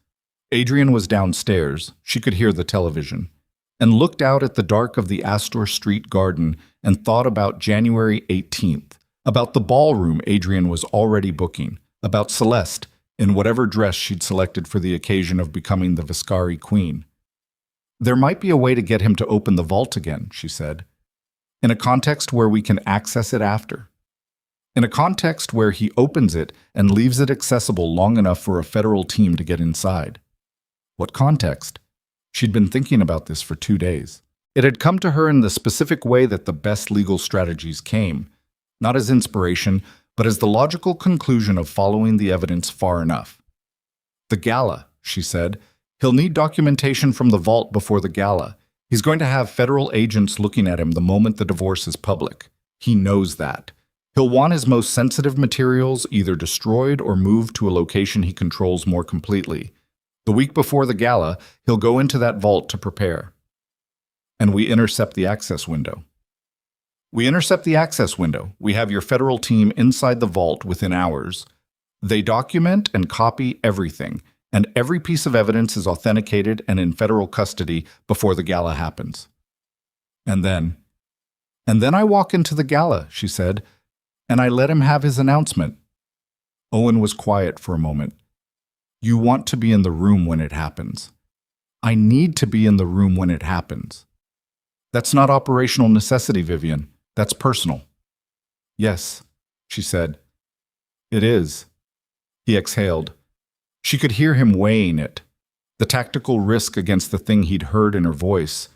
Adrian was downstairs, she could hear the television, and looked out at the dark of the Astor Street garden and thought about January 18th, about the ballroom Adrian was already booking, about Celeste, in whatever dress she'd selected for the occasion of becoming the Viscari Queen. "There might be a way to get him to open the vault again," she said, "in a context where we can access it after. In a context where he opens it and leaves it accessible long enough for a federal team to get inside." What context? She'd been thinking about this for 2 days. It had come to her in the specific way that the best legal strategies came, not as inspiration, but as the logical conclusion of following the evidence far enough. The gala, she said. He'll need documentation from the vault before the gala. He's going to have federal agents looking at him the moment the divorce is public. He knows that. He'll want his most sensitive materials either destroyed or moved to a location he controls more completely. The week before the gala, he'll go into that vault to prepare. And we intercept the access window. We have your federal team inside the vault within hours. They document and copy everything, and every piece of evidence is authenticated and in federal custody before the gala happens. And then I walk into the gala, she said, and I let him have his announcement. Owen was quiet for a moment. You want to be in the room when it happens. I need to be in the room when it happens. That's not operational necessity, Vivian. That's personal. Yes, she said. It is. He exhaled. She could hear him weighing it. The tactical risk against the thing he'd heard in her voice.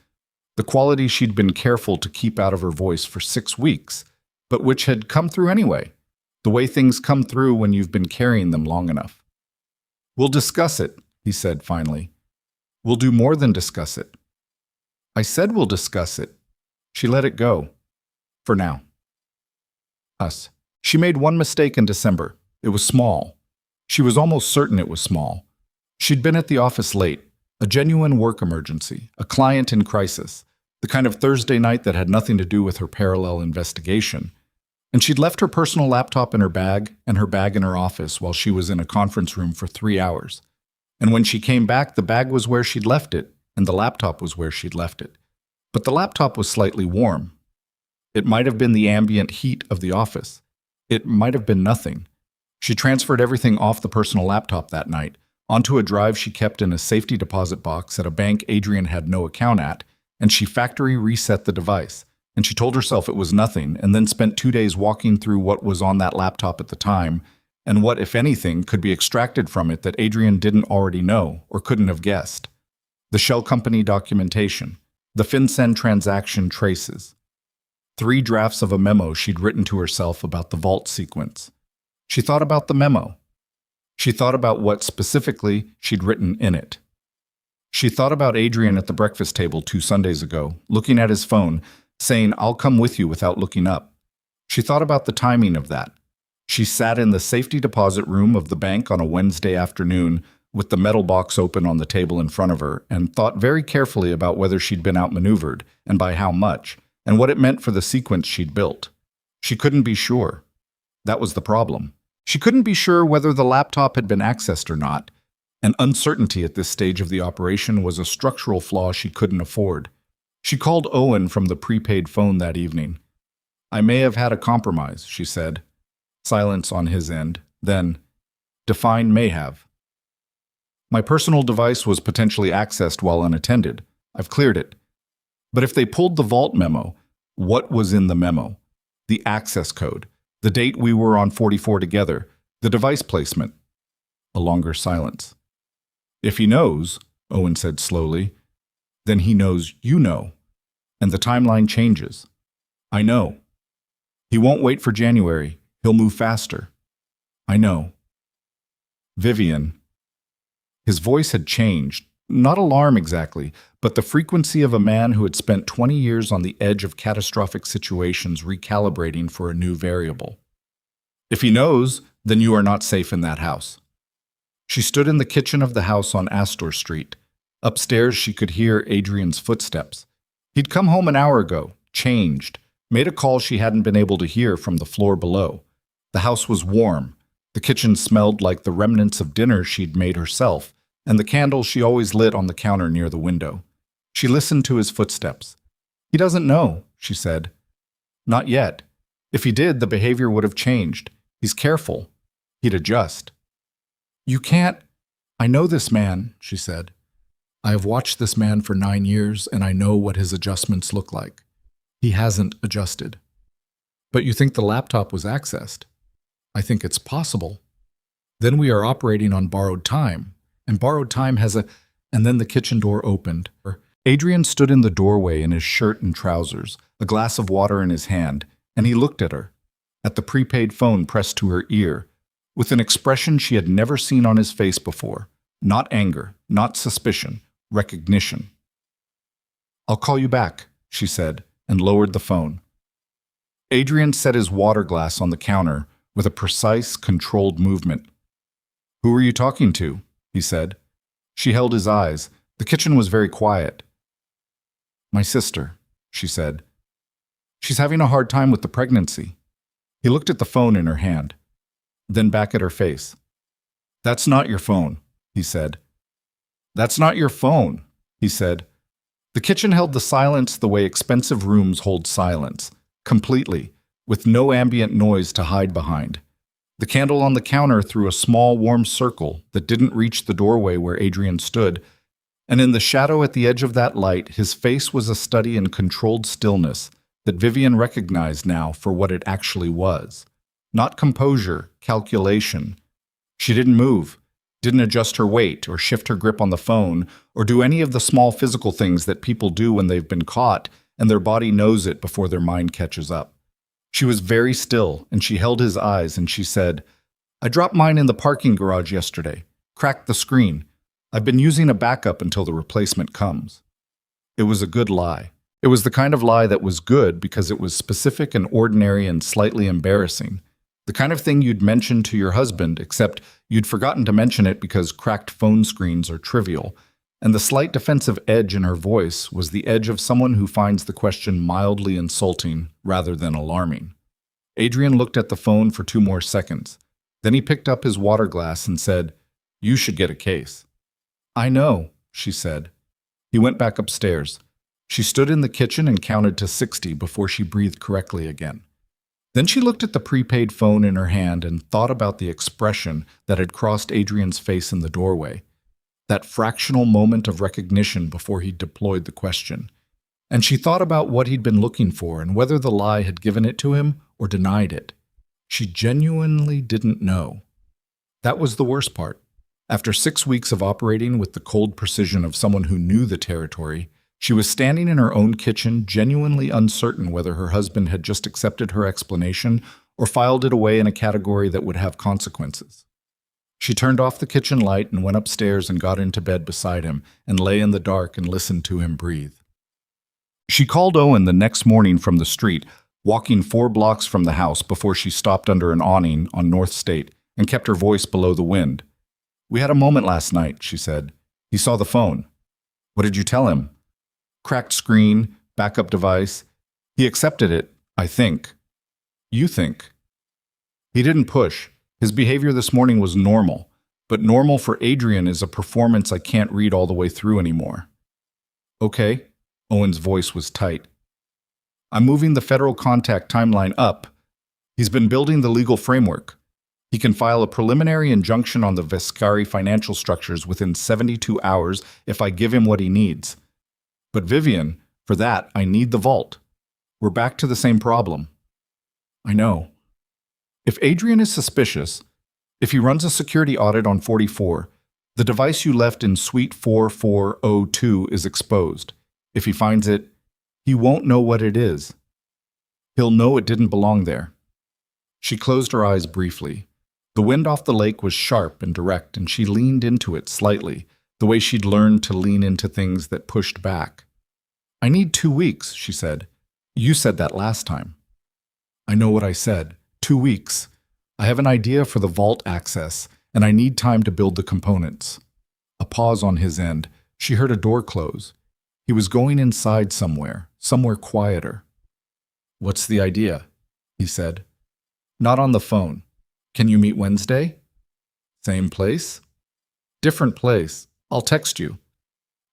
The quality she'd been careful to keep out of her voice for 6 weeks, but which had come through anyway. The way things come through when you've been carrying them long enough. We'll discuss it, he said finally. We'll do more than discuss it. I said we'll discuss it. She let it go. For now. Us. She made one mistake in December. It was small. She was almost certain it was small. She'd been at the office late, a genuine work emergency, a client in crisis, the kind of Thursday night that had nothing to do with her parallel investigation. And she'd left her personal laptop in her bag and her bag in her office while she was in a conference room for 3 hours. And when she came back, the bag was where she'd left it, and the laptop was where she'd left it. But the laptop was slightly warm. It might have been the ambient heat of the office. It might have been nothing. She transferred everything off the personal laptop that night, onto a drive she kept in a safety deposit box at a bank Adrian had no account at, and she factory reset the device. And she told herself it was nothing, and then spent 2 days walking through what was on that laptop at the time, and what, if anything, could be extracted from it that Adrian didn't already know or couldn't have guessed. The shell company documentation, the FinCEN transaction traces, 3 drafts of a memo she'd written to herself about the vault sequence. She thought about the memo. She thought about what specifically she'd written in it. She thought about Adrian at the breakfast table 2 Sundays ago, looking at his phone, saying, "I'll come with you," without looking up. She thought about the timing of that. She sat in the safety deposit room of the bank on a Wednesday afternoon with the metal box open on the table in front of her, and thought very carefully about whether she'd been outmaneuvered, and by how much, and what it meant for the sequence she'd built. She couldn't be sure. That was the problem. She couldn't be sure whether the laptop had been accessed or not, and uncertainty at this stage of the operation was a structural flaw she couldn't afford. She called Owen from the prepaid phone that evening. "I may have had a compromise," she said. Silence on his end. Then, "Define may have." "My personal device was potentially accessed while unattended. I've cleared it. But if they pulled the vault memo, what was in the memo? The access code, the date we were on 44 together, the device placement." A longer silence. "If he knows," Owen said slowly, "then he knows you know, and the timeline changes. I know. He won't wait for January. He'll move faster. I know. Vivian." His voice had changed. Not alarm exactly, but the frequency of a man who had spent 20 years on the edge of catastrophic situations recalibrating for a new variable. "If he knows, then you are not safe in that house." She stood in the kitchen of the house on Astor Street. Upstairs, she could hear Adrian's footsteps. He'd come home an hour ago, changed, made a call she hadn't been able to hear from the floor below. The house was warm. The kitchen smelled like the remnants of dinner she'd made herself, and the candle she always lit on the counter near the window. She listened to his footsteps. "He doesn't know," she said. "Not yet. If he did, the behavior would have changed. He's careful. He'd adjust." "You can't—" "I know this man," she said. "I have watched this man for 9 years, and I know what his adjustments look like. He hasn't adjusted." "But you think the laptop was accessed?" "I think it's possible. Then we are operating on borrowed time, and borrowed time has And then the kitchen door opened. Adrian stood in the doorway in his shirt and trousers, a glass of water in his hand, and he looked at her, at the prepaid phone pressed to her ear, with an expression she had never seen on his face before. Not anger, not suspicion, recognition. "I'll call you back," she said, and lowered the phone. Adrian set his water glass on the counter with a precise, controlled movement. "Who are you talking to?" he said. She held his eyes. The kitchen was very quiet. "My sister," she said. "She's having a hard time with the pregnancy." He looked at the phone in her hand, then back at her face. "That's not your phone," he said. "That's not your phone," he said. The kitchen held the silence the way expensive rooms hold silence, completely, with no ambient noise to hide behind. The candle on the counter threw a small, warm circle that didn't reach the doorway where Adrian stood, and in the shadow at the edge of that light, his face was a study in controlled stillness that Vivian recognized now for what it actually was. Not composure, calculation. She didn't move, didn't adjust her weight or shift her grip on the phone, or do any of the small physical things that people do when they've been caught and their body knows it before their mind catches up. She was very still, and she held his eyes, and she said, "I dropped mine in the parking garage yesterday. Cracked the screen. I've been using a backup until the replacement comes." It was a good lie. It was the kind of lie that was good because it was specific and ordinary and slightly embarrassing. The kind of thing you'd mention to your husband, except you'd forgotten to mention it because cracked phone screens are trivial. And the slight defensive edge in her voice was the edge of someone who finds the question mildly insulting rather than alarming. Adrian looked at the phone for 2 more seconds. Then he picked up his water glass and said, "You should get a case." "I know," she said. He went back upstairs. She stood in the kitchen and counted to 60 before she breathed correctly again. Then she looked at the prepaid phone in her hand and thought about the expression that had crossed Adrian's face in the doorway. That fractional moment of recognition before he deployed the question. And she thought about what he'd been looking for and whether the lie had given it to him or denied it. She genuinely didn't know. That was the worst part. After 6 weeks of operating with the cold precision of someone who knew the territory, she was standing in her own kitchen, genuinely uncertain whether her husband had just accepted her explanation or filed it away in a category that would have consequences. She turned off the kitchen light and went upstairs and got into bed beside him and lay in the dark and listened to him breathe. She called Owen the next morning from the street, walking 4 blocks from the house before she stopped under an awning on North State and kept her voice below the wind. "We had a moment last night," she said. "He saw the phone." "What did you tell him?" "Cracked screen, backup device. He accepted it, I think." "You think?" "He didn't push. His behavior this morning was normal, but normal for Adrian is a performance I can't read all the way through anymore." "Okay." Owen's voice was tight. "I'm moving the federal contact timeline up. He's been building the legal framework. He can file a preliminary injunction on the Vescari financial structures within 72 hours if I give him what he needs. But Vivian, for that, I need the vault. We're back to the same problem." "I know." "If Adrian is suspicious, if he runs a security audit on 44, the device you left in suite 4402 is exposed. If he finds it, he won't know what it is. He'll know it didn't belong there." She closed her eyes briefly. The wind off the lake was sharp and direct, and she leaned into it slightly, the way she'd learned to lean into things that pushed back. "I need 2 weeks," she said. "You said that last time." "I know what I said. 2 weeks. I have an idea for the vault access, and I need time to build the components." A pause on his end. She heard a door close. He was going inside somewhere quieter. "What's the idea?" he said. "Not on the phone. Can you meet Wednesday?" "Same place?" "Different place. I'll text you."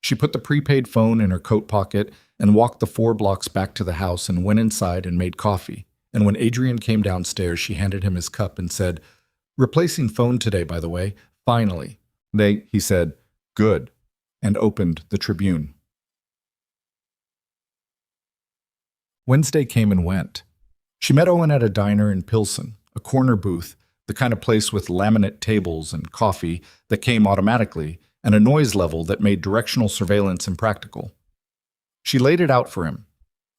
She put the prepaid phone in her coat pocket and walked the 4 blocks back to the house and went inside and made coffee. And when Adrian came downstairs, she handed him his cup and said, "Replacing phone today, by the way. Finally." He said, "Good," and opened the Tribune. Wednesday came and went. She met Owen at a diner in Pilsen, a corner booth, the kind of place with laminate tables and coffee that came automatically, and a noise level that made directional surveillance impractical. She laid it out for him.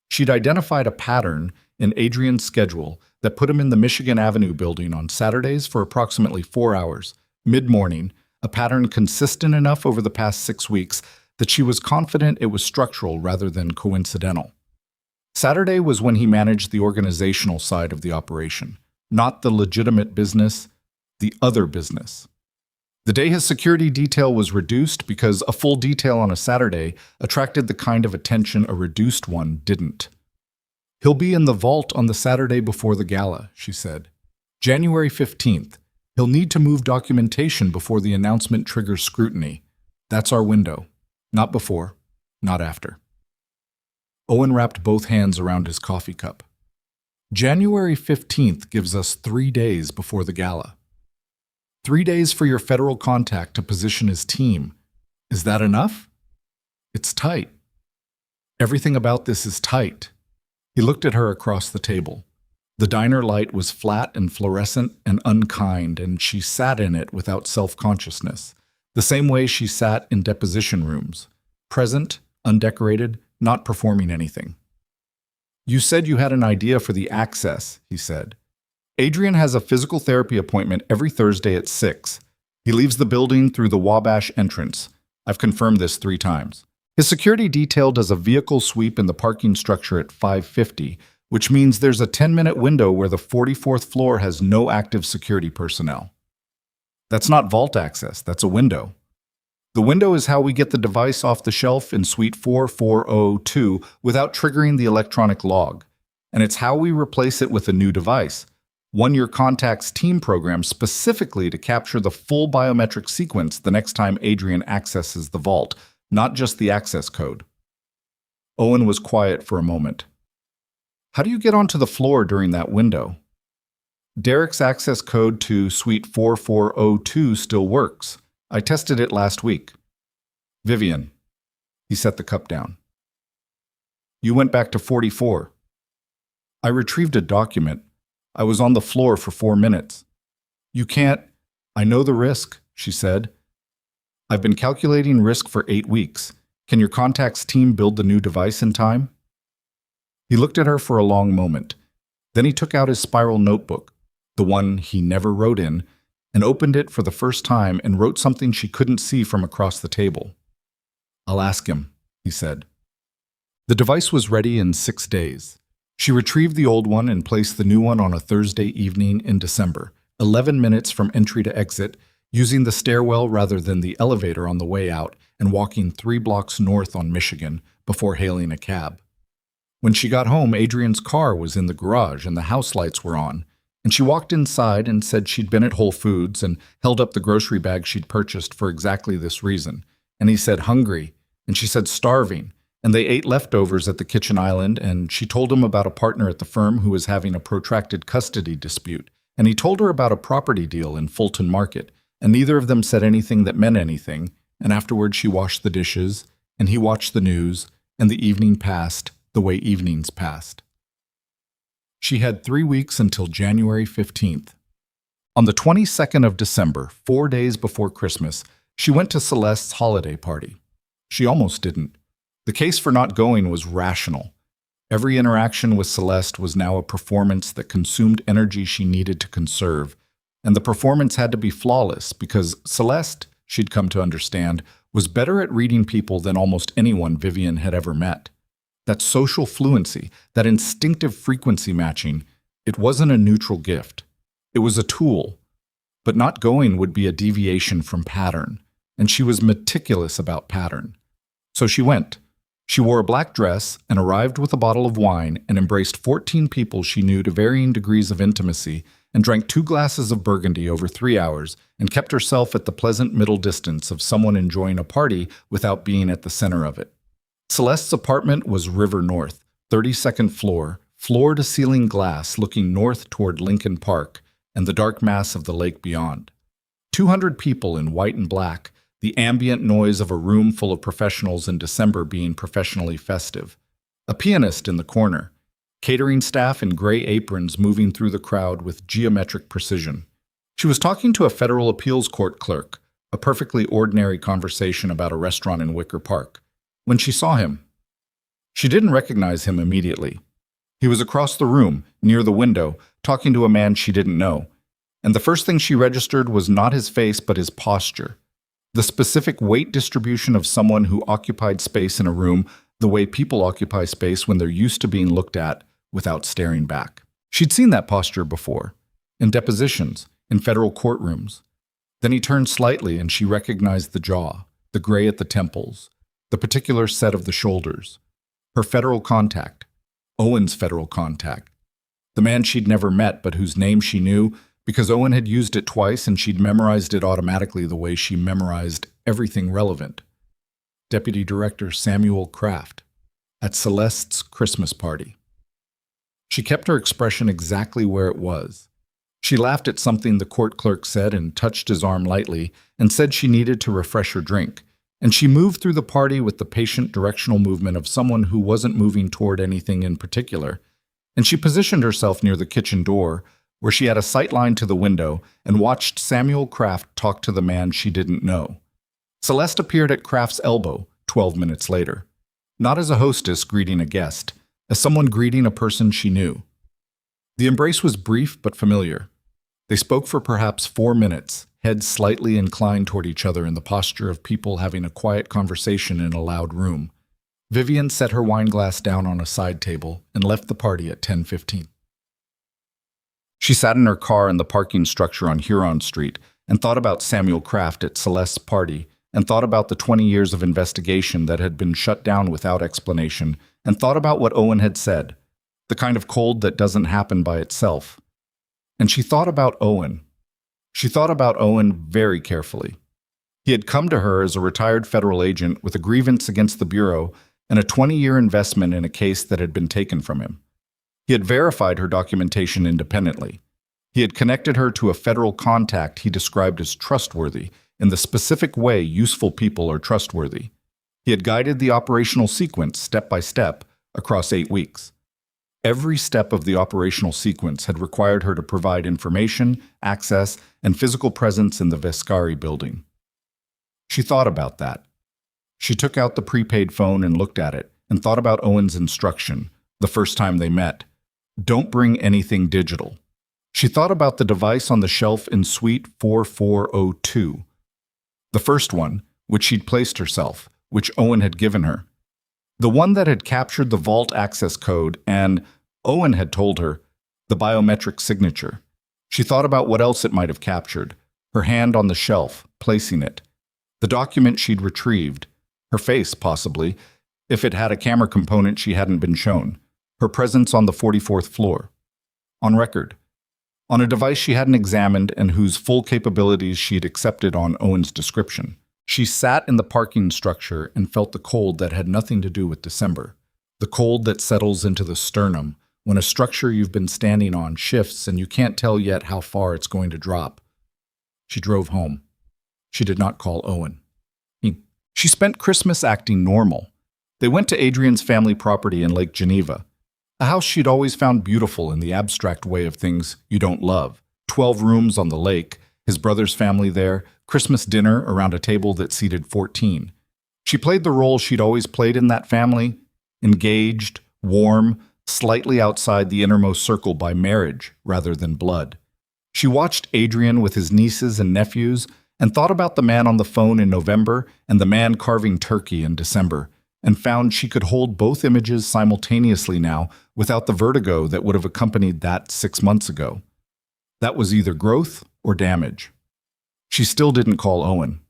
She'd identified a pattern in Adrian's schedule that put him in the Michigan Avenue building on Saturdays for approximately 4 hours, mid-morning, a pattern consistent enough over the past 6 weeks that she was confident it was structural rather than coincidental. Saturday was when he managed the organizational side of the operation, not the legitimate business, the other business. The day his security detail was reduced because a full detail on a Saturday attracted the kind of attention a reduced one didn't. "He'll be in the vault on the Saturday before the gala," she said. "January 15th. He'll need to move documentation before the announcement triggers scrutiny. That's our window. Not before, not after." Owen wrapped both hands around his coffee cup. "January 15th gives us 3 days before the gala. 3 days for your federal contact to position his team. Is that enough? It's tight. Everything about this is tight." He looked at her across the table. The diner light was flat and fluorescent and unkind, and she sat in it without self-consciousness, the same way she sat in deposition rooms, present, undecorated, not performing anything. "You said you had an idea for the access," he said. "Adrian has a physical therapy appointment every Thursday at 6. He leaves the building through the Wabash entrance. I've confirmed this 3 times. His security detail does a vehicle sweep in the parking structure at 5:50, which means there's a 10-minute window where the 44th floor has no active security personnel. That's not vault access, that's a window. The window is how we get the device off the shelf in Suite 4402 without triggering the electronic log. And it's how we replace it with a new device, one your contact's team program specifically to capture the full biometric sequence the next time Adrian accesses the vault, not just the access code." Owen was quiet for a moment. "How do you get onto the floor during that window?" "Derek's access code to Suite 4402 still works. I tested it last week." "Vivian." He set the cup down. "You went back to 44. I retrieved a document. I was on the floor for 4 minutes. You can't—" "I know the risk," she said. "I've been calculating risk for 8 weeks. Can your contact's team build the new device in time?" He looked at her for a long moment. Then he took out his spiral notebook, the one he never wrote in, and opened it for the first time and wrote something she couldn't see from across the table. "I'll ask him," he said. The device was ready in 6 days. She retrieved the old one and placed the new one on a Thursday evening in December, 11 minutes from entry to exit, using the stairwell rather than the elevator on the way out and walking 3 blocks north on Michigan before hailing a cab. When she got home, Adrian's car was in the garage and the house lights were on, and she walked inside and said she'd been at Whole Foods and held up the grocery bag she'd purchased for exactly this reason. And he said hungry, and she said starving, and they ate leftovers at the kitchen island, and she told him about a partner at the firm who was having a protracted custody dispute, and he told her about a property deal in Fulton Market, and neither of them said anything that meant anything, and afterward she washed the dishes, and he watched the news, and the evening passed the way evenings passed. She had 3 weeks until January 15th. On the 22nd of December, 4 days before Christmas, she went to Celeste's holiday party. She almost didn't. The case for not going was rational. Every interaction with Celeste was now a performance that consumed energy she needed to conserve, and the performance had to be flawless because Celeste, she'd come to understand, was better at reading people than almost anyone Vivian had ever met. That social fluency, that instinctive frequency matching, it wasn't a neutral gift. It was a tool. But not going would be a deviation from pattern, and she was meticulous about pattern. So she went. She wore a black dress and arrived with a bottle of wine and embraced 14 people she knew to varying degrees of intimacy and drank 2 glasses of Burgundy over 3 hours and kept herself at the pleasant middle distance of someone enjoying a party without being at the center of it. Celeste's apartment was River North, 32nd floor, floor-to-ceiling glass looking north toward Lincoln Park and the dark mass of the lake beyond. 200 people in white and black, the ambient noise of a room full of professionals in December being professionally festive. A pianist in the corner. Catering staff in gray aprons moving through the crowd with geometric precision. She was talking to a federal appeals court clerk, a perfectly ordinary conversation about a restaurant in Wicker Park. When she saw him, she didn't recognize him immediately. He was across the room, near the window, talking to a man she didn't know. And the first thing she registered was not his face but his posture. The specific weight distribution of someone who occupied space in a room the way people occupy space when they're used to being looked at without staring back. She'd seen that posture before, in depositions, in federal courtrooms. Then he turned slightly and she recognized the jaw, the gray at the temples, the particular set of the shoulders. Her federal contact, Owen's federal contact. The man she'd never met but whose name she knew because Owen had used it twice and she'd memorized it automatically the way she memorized everything relevant. Deputy Director Samuel Kraft, at Celeste's Christmas party. She kept her expression exactly where it was. She laughed at something the court clerk said and touched his arm lightly and said she needed to refresh her drink. And she moved through the party with the patient directional movement of someone who wasn't moving toward anything in particular. And she positioned herself near the kitchen door, where she had a sight line to the window, and watched Samuel Kraft talk to the man she didn't know. Celeste appeared at Kraft's elbow 12 minutes later, not as a hostess greeting a guest, as someone greeting a person she knew. The embrace was brief but familiar. They spoke for perhaps 4 minutes, heads slightly inclined toward each other in the posture of people having a quiet conversation in a loud room. Vivian set her wine glass down on a side table and left the party at 10:15. She sat in her car in the parking structure on Huron Street and thought about Samuel Kraft at Celeste's party and thought about the 20 years of investigation that had been shut down without explanation and thought about what Owen had said, the kind of cold that doesn't happen by itself. And she thought about Owen. She thought about Owen very carefully. He had come to her as a retired federal agent with a grievance against the Bureau and a 20-year investment in a case that had been taken from him. He had verified her documentation independently. He had connected her to a federal contact he described as trustworthy in the specific way useful people are trustworthy. He had guided the operational sequence step by step across 8 weeks. Every step of the operational sequence had required her to provide information, access, and physical presence in the Vescari building. She thought about that. She took out the prepaid phone and looked at it, and thought about Owen's instruction, the first time they met. Don't bring anything digital. She thought about the device on the shelf in Suite 4402. The first one, which she'd placed herself, which Owen had given her. The one that had captured the vault access code and, Owen had told her, the biometric signature. She thought about what else it might have captured, her hand on the shelf, placing it. The document she'd retrieved, her face possibly, if it had a camera component she hadn't been shown, her presence on the 44th floor. On record. On a device she hadn't examined and whose full capabilities she'd accepted on Owen's description. She sat in the parking structure and felt the cold that had nothing to do with December, the cold that settles into the sternum when a structure you've been standing on shifts and you can't tell yet how far it's going to drop. She drove home. She did not call Owen. She spent Christmas acting normal. They went to Adrian's family property in Lake Geneva, a house she'd always found beautiful in the abstract way of things you don't love. 12 rooms on the lake, his brother's family there, Christmas dinner around a table that seated 14. She played the role she'd always played in that family, engaged, warm, slightly outside the innermost circle by marriage rather than blood. She watched Adrian with his nieces and nephews and thought about the man on the phone in November and the man carving turkey in December, and found she could hold both images simultaneously now without the vertigo that would have accompanied that 6 months ago. That was either growth or damage. She still didn't call Owen.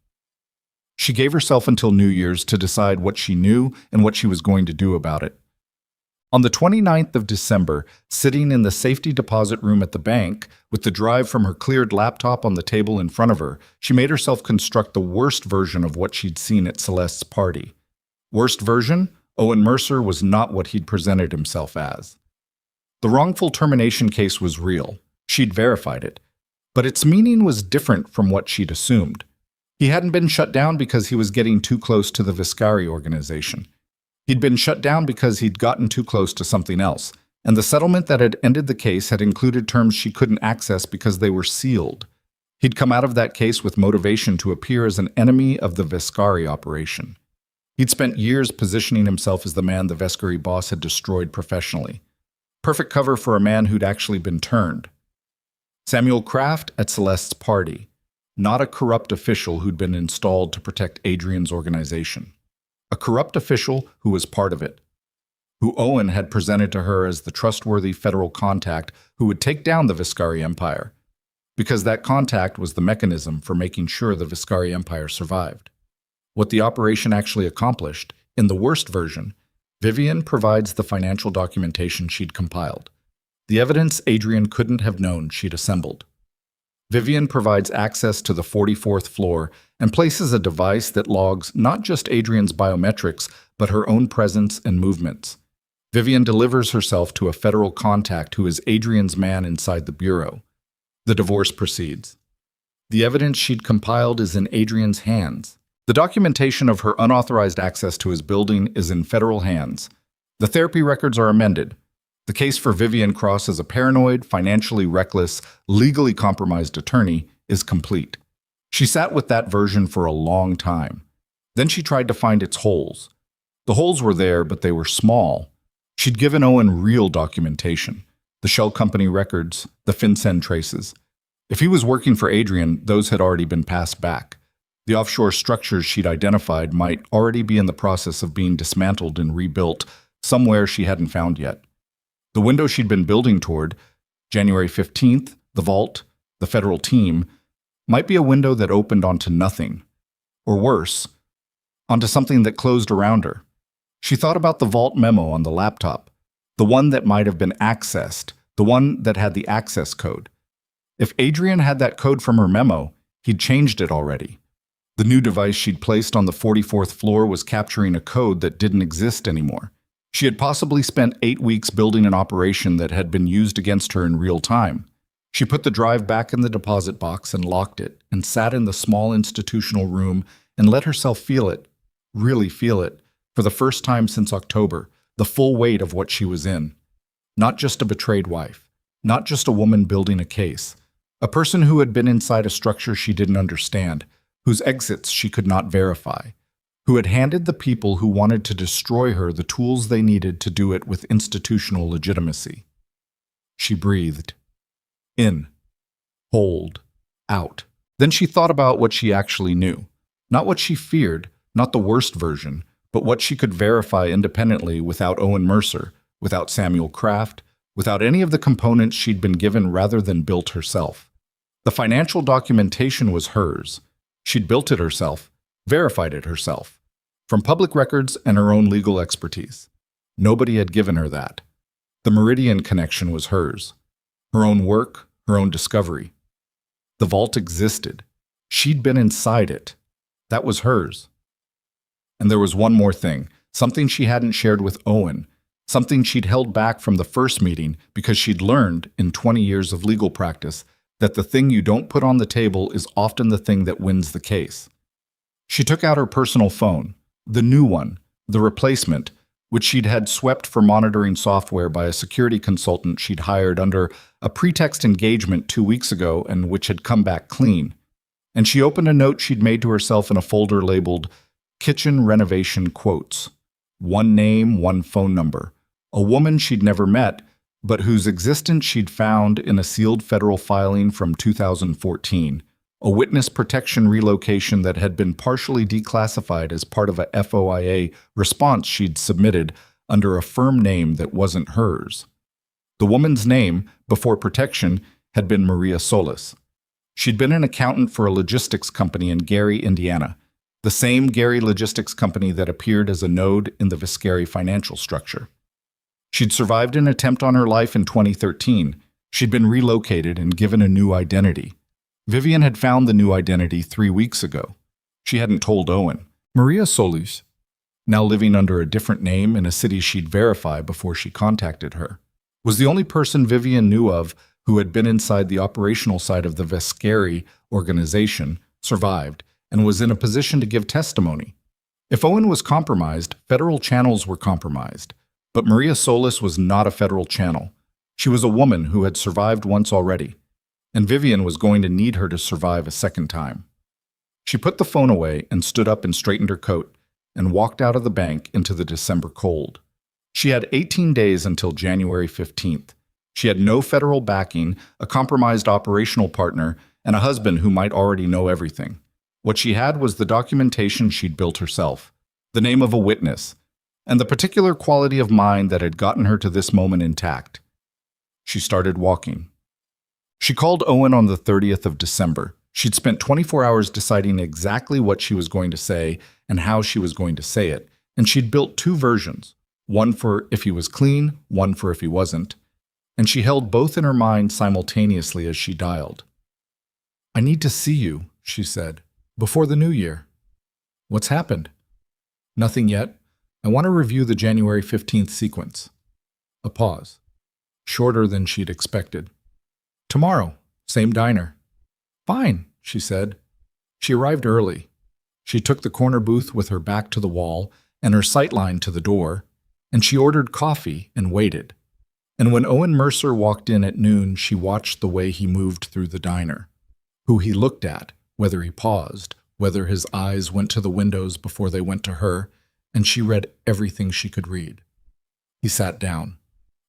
She gave herself until New Year's to decide what she knew and what she was going to do about it. On the 29th of December, sitting in the safety deposit room at the bank, with the drive from her cleared laptop on the table in front of her, she made herself construct the worst version of what she'd seen at Celeste's party. Worst version? Owen Mercer was not what he'd presented himself as. The wrongful termination case was real. She'd verified it. But its meaning was different from what she'd assumed. He hadn't been shut down because he was getting too close to the Viscari organization. He'd been shut down because he'd gotten too close to something else, and the settlement that had ended the case had included terms she couldn't access because they were sealed. He'd come out of that case with motivation to appear as an enemy of the Vescari operation. He'd spent years positioning himself as the man the Vescari boss had destroyed professionally. Perfect cover for a man who'd actually been turned. Samuel Kraft at Celeste's party, not a corrupt official who'd been installed to protect Adrian's organization. A corrupt official who was part of it, who Owen had presented to her as the trustworthy federal contact who would take down the Vescari Empire, because that contact was the mechanism for making sure the Vescari Empire survived. What the operation actually accomplished, in the worst version, Vivian provides the financial documentation she'd compiled, the evidence Adrian couldn't have known she'd assembled. Vivian provides access to the 44th floor and places a device that logs not just Adrian's biometrics, but her own presence and movements. Vivian delivers herself to a federal contact who is Adrian's man inside the bureau. The divorce proceeds. The evidence she'd compiled is in Adrian's hands. The documentation of her unauthorized access to his building is in federal hands. The therapy records are amended. The case for Vivian Cross as a paranoid, financially reckless, legally compromised attorney is complete. She sat with that version for a long time. Then she tried to find its holes. The holes were there, but they were small. She'd given Owen real documentation, the shell company records, the FinCEN traces. If he was working for Adrian, those had already been passed back. The offshore structures she'd identified might already be in the process of being dismantled and rebuilt somewhere she hadn't found yet. The window she'd been building toward, January 15th, the vault, the federal team, might be a window that opened onto nothing. Or worse, onto something that closed around her. She thought about the vault memo on the laptop, the one that might have been accessed, the one that had the access code. If Adrian had that code from her memo, he'd changed it already. The new device she'd placed on the 44th floor was capturing a code that didn't exist anymore. She had possibly spent 8 weeks building an operation that had been used against her in real time. She put the drive back in the deposit box and locked it, and sat in the small institutional room and let herself feel it, really feel it, for the first time since October, the full weight of what she was in. Not just a betrayed wife, not just a woman building a case, a person who had been inside a structure she didn't understand, whose exits she could not verify, who had handed the people who wanted to destroy her the tools they needed to do it with institutional legitimacy. She breathed. In. Hold. Out. Then she thought about what she actually knew. Not what she feared, not the worst version, but what she could verify independently without Owen Mercer, without Samuel Kraft, without any of the components she'd been given rather than built herself. The financial documentation was hers. She'd built it herself, verified it herself, from public records and her own legal expertise. Nobody had given her that. The Meridian connection was hers. Her own work, her own discovery. The vault existed. She'd been inside it. That was hers. And there was one more thing, something she hadn't shared with Owen, something she'd held back from the first meeting because she'd learned in 20 years of legal practice that the thing you don't put on the table is often the thing that wins the case. She took out her personal phone, the new one, the replacement, which she'd had swept for monitoring software by a security consultant she'd hired under a pretext engagement 2 weeks ago and which had come back clean. And she opened a note she'd made to herself in a folder labeled Kitchen Renovation Quotes. One name, one phone number. A woman she'd never met, but whose existence she'd found in a sealed federal filing from 2014, a witness protection relocation that had been partially declassified as part of a FOIA response she'd submitted under a firm name that wasn't hers. The woman's name, before protection, had been Maria Solis. She'd been an accountant for a logistics company in Gary, Indiana, the same Gary logistics company that appeared as a node in the Vescari financial structure. She'd survived an attempt on her life in 2013. She'd been relocated and given a new identity. Vivian had found the new identity 3 weeks ago. She hadn't told Owen. Maria Solis, now living under a different name in a city she'd verified before she contacted her, was the only person Vivian knew of who had been inside the operational side of the Vescari organization, survived, and was in a position to give testimony. If Owen was compromised, federal channels were compromised. But Maria Solis was not a federal channel. She was a woman who had survived once already. and Vivian was going to need her to survive a second time. She put the phone away and stood up and straightened her coat and walked out of the bank into the December cold. She had 18 days until January 15th. She had no federal backing, a compromised operational partner, and a husband who might already know everything. What she had was the documentation she'd built herself, the name of a witness, and the particular quality of mind that had gotten her to this moment intact. She started walking. She called Owen on the 30th of December. She'd spent 24 hours deciding exactly what she was going to say and how she was going to say it, and she'd built two versions, one for if he was clean, one for if he wasn't, and she held both in her mind simultaneously as she dialed. "I need to see you," she said, "before the new year." "What's happened?" "Nothing yet. I want to review the January 15th sequence." A pause, shorter than she'd expected. "Tomorrow, same diner." "Fine," she said. She arrived early. She took the corner booth with her back to the wall and her sightline to the door, and she ordered coffee and waited. And when Owen Mercer walked in at noon, she watched the way he moved through the diner, who he looked at, whether he paused, whether his eyes went to the windows before they went to her, and she read everything she could read. He sat down.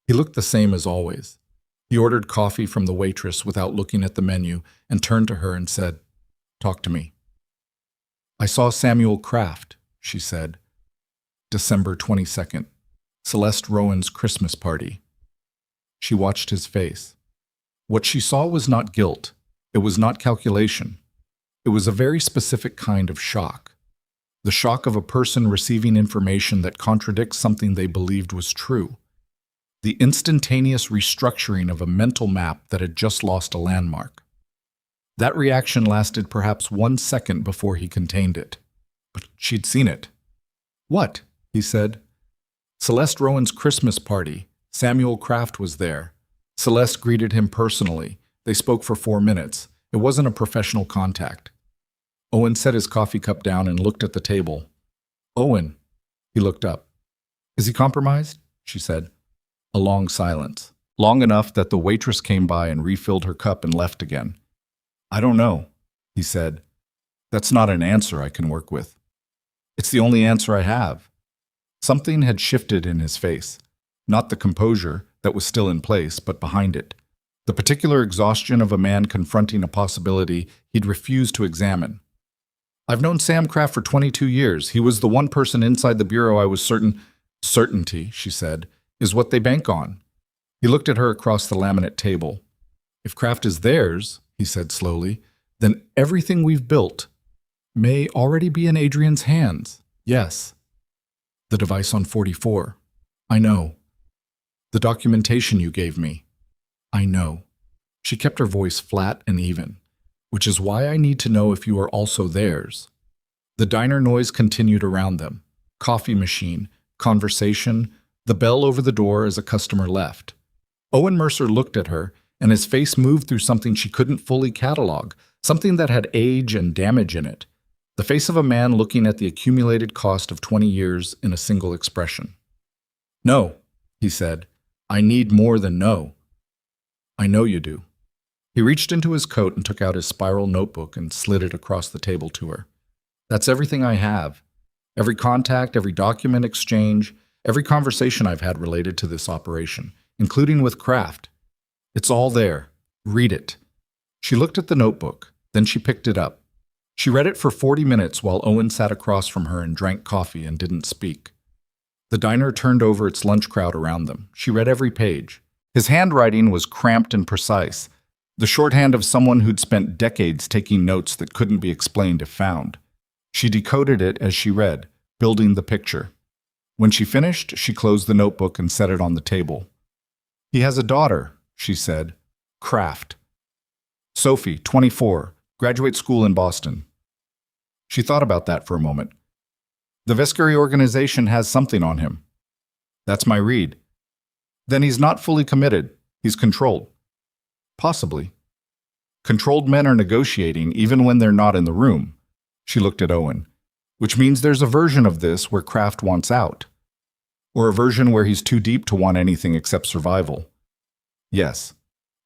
He looked the same as always. He ordered coffee from the waitress without looking at the menu and turned to her and said, "Talk to me." "I saw Samuel Kraft," she said. December 22nd, Celeste Rowan's Christmas party. She watched his face. What she saw was not guilt. It was not calculation. It was a very specific kind of shock. The shock of a person receiving information that contradicts something they believed was true. The instantaneous restructuring of a mental map that had just lost a landmark. That reaction lasted perhaps 1 second before he contained it. But she'd seen it. "What?" he said. "Celeste Rowan's Christmas party. Samuel Kraft was there." Celeste greeted him personally. They spoke for 4 minutes. It wasn't a professional contact. Owen set his coffee cup down and looked at the table. "Owen." He looked up. "Is he compromised?" she said. A long silence, long enough that the waitress came by and refilled her cup and left again. "I don't know," he said. "That's not an answer I can work with. It's the only answer I have." Something had shifted in his face, not the composure that was still in place, but behind it. The particular exhaustion of a man confronting a possibility he'd refused to examine. "I've known Sam Kraft for 22 years. He was the one person inside the bureau I was certain—" "Certainty," she said, "is what they bank on." He looked at her across the laminate table. "If Kraft is theirs," he said slowly, "then everything we've built may already be in Adrian's hands." "Yes." "The device on 44. I know. The documentation you gave me. I know." She kept her voice flat and even. "Which is why I need to know if you are also theirs." The diner noise continued around them. Coffee machine, conversation, the bell over the door as a customer left. Owen Mercer looked at her, and his face moved through something she couldn't fully catalog, something that had age and damage in it. The face of a man looking at the accumulated cost of 20 years in a single expression. "No," he said. "I need more than no." "I know you do." He reached into his coat and took out his spiral notebook and slid it across the table to her. "That's everything I have. Every contact, every document exchange, every conversation I've had related to this operation, including with Kraft. It's all there. Read it." She looked at the notebook, then she picked it up. She read it for 40 minutes while Owen sat across from her and drank coffee and didn't speak. The diner turned over its lunch crowd around them. She read every page. His handwriting was cramped and precise, the shorthand of someone who'd spent decades taking notes that couldn't be explained if found. She decoded it as she read, building the picture. When she finished, she closed the notebook and set it on the table. "He has a daughter," she said. "Kraft. Sophie, 24, graduate school in Boston." She thought about that for a moment. "The Vescary organization has something on him." "That's my read." "Then he's not fully committed. He's controlled." "Possibly." "Controlled men are negotiating even when they're not in the room." She looked at Owen. "Which means there's a version of this where Kraft wants out. Or a version where he's too deep to want anything except survival." "Yes."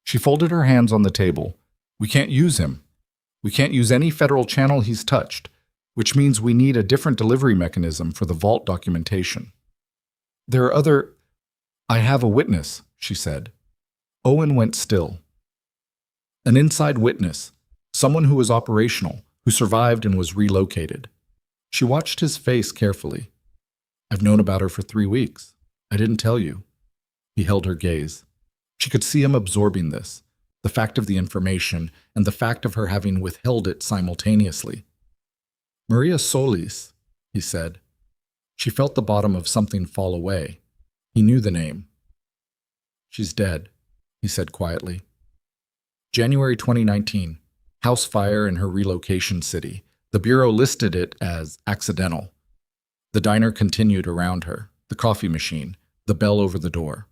She folded her hands on the table. We can't use him. We can't use any federal channel he's touched, which means we need a different delivery mechanism for the vault documentation. There are other... I have a witness, she said. Owen went still. An inside witness, someone who was operational, who survived and was relocated. She watched his face carefully. I've known about her for 3 weeks. I didn't tell you. He held her gaze. She could see him absorbing this, the fact of the information and the fact of her having withheld it simultaneously. Maria Solis, he said. She felt the bottom of something fall away. He knew the name. She's dead, he said quietly. January 2019, house fire in her relocation city. The bureau listed it as accidental. The diner continued around her, the coffee machine, the bell over the door.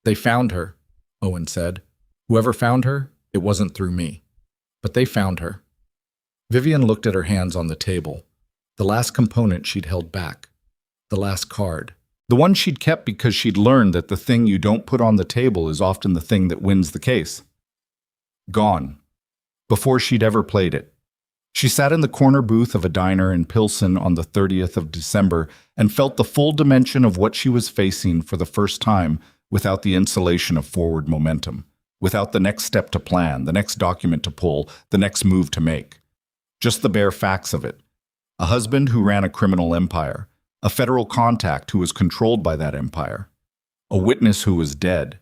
They found her, Owen said. Whoever found her, it wasn't through me. But they found her. Vivian looked at her hands on the table, the last component she'd held back, the last card. The one she'd kept because she'd learned that the thing you don't put on the table is often the thing that wins the case. Gone. Before she'd ever played it. She sat in the corner booth of a diner in Pilsen on the 30th of December and felt the full dimension of what she was facing for the first time without the insulation of forward momentum, without the next step to plan, the next document to pull, the next move to make. Just the bare facts of it. A husband who ran a criminal empire, a federal contact who was controlled by that empire, a witness who was dead,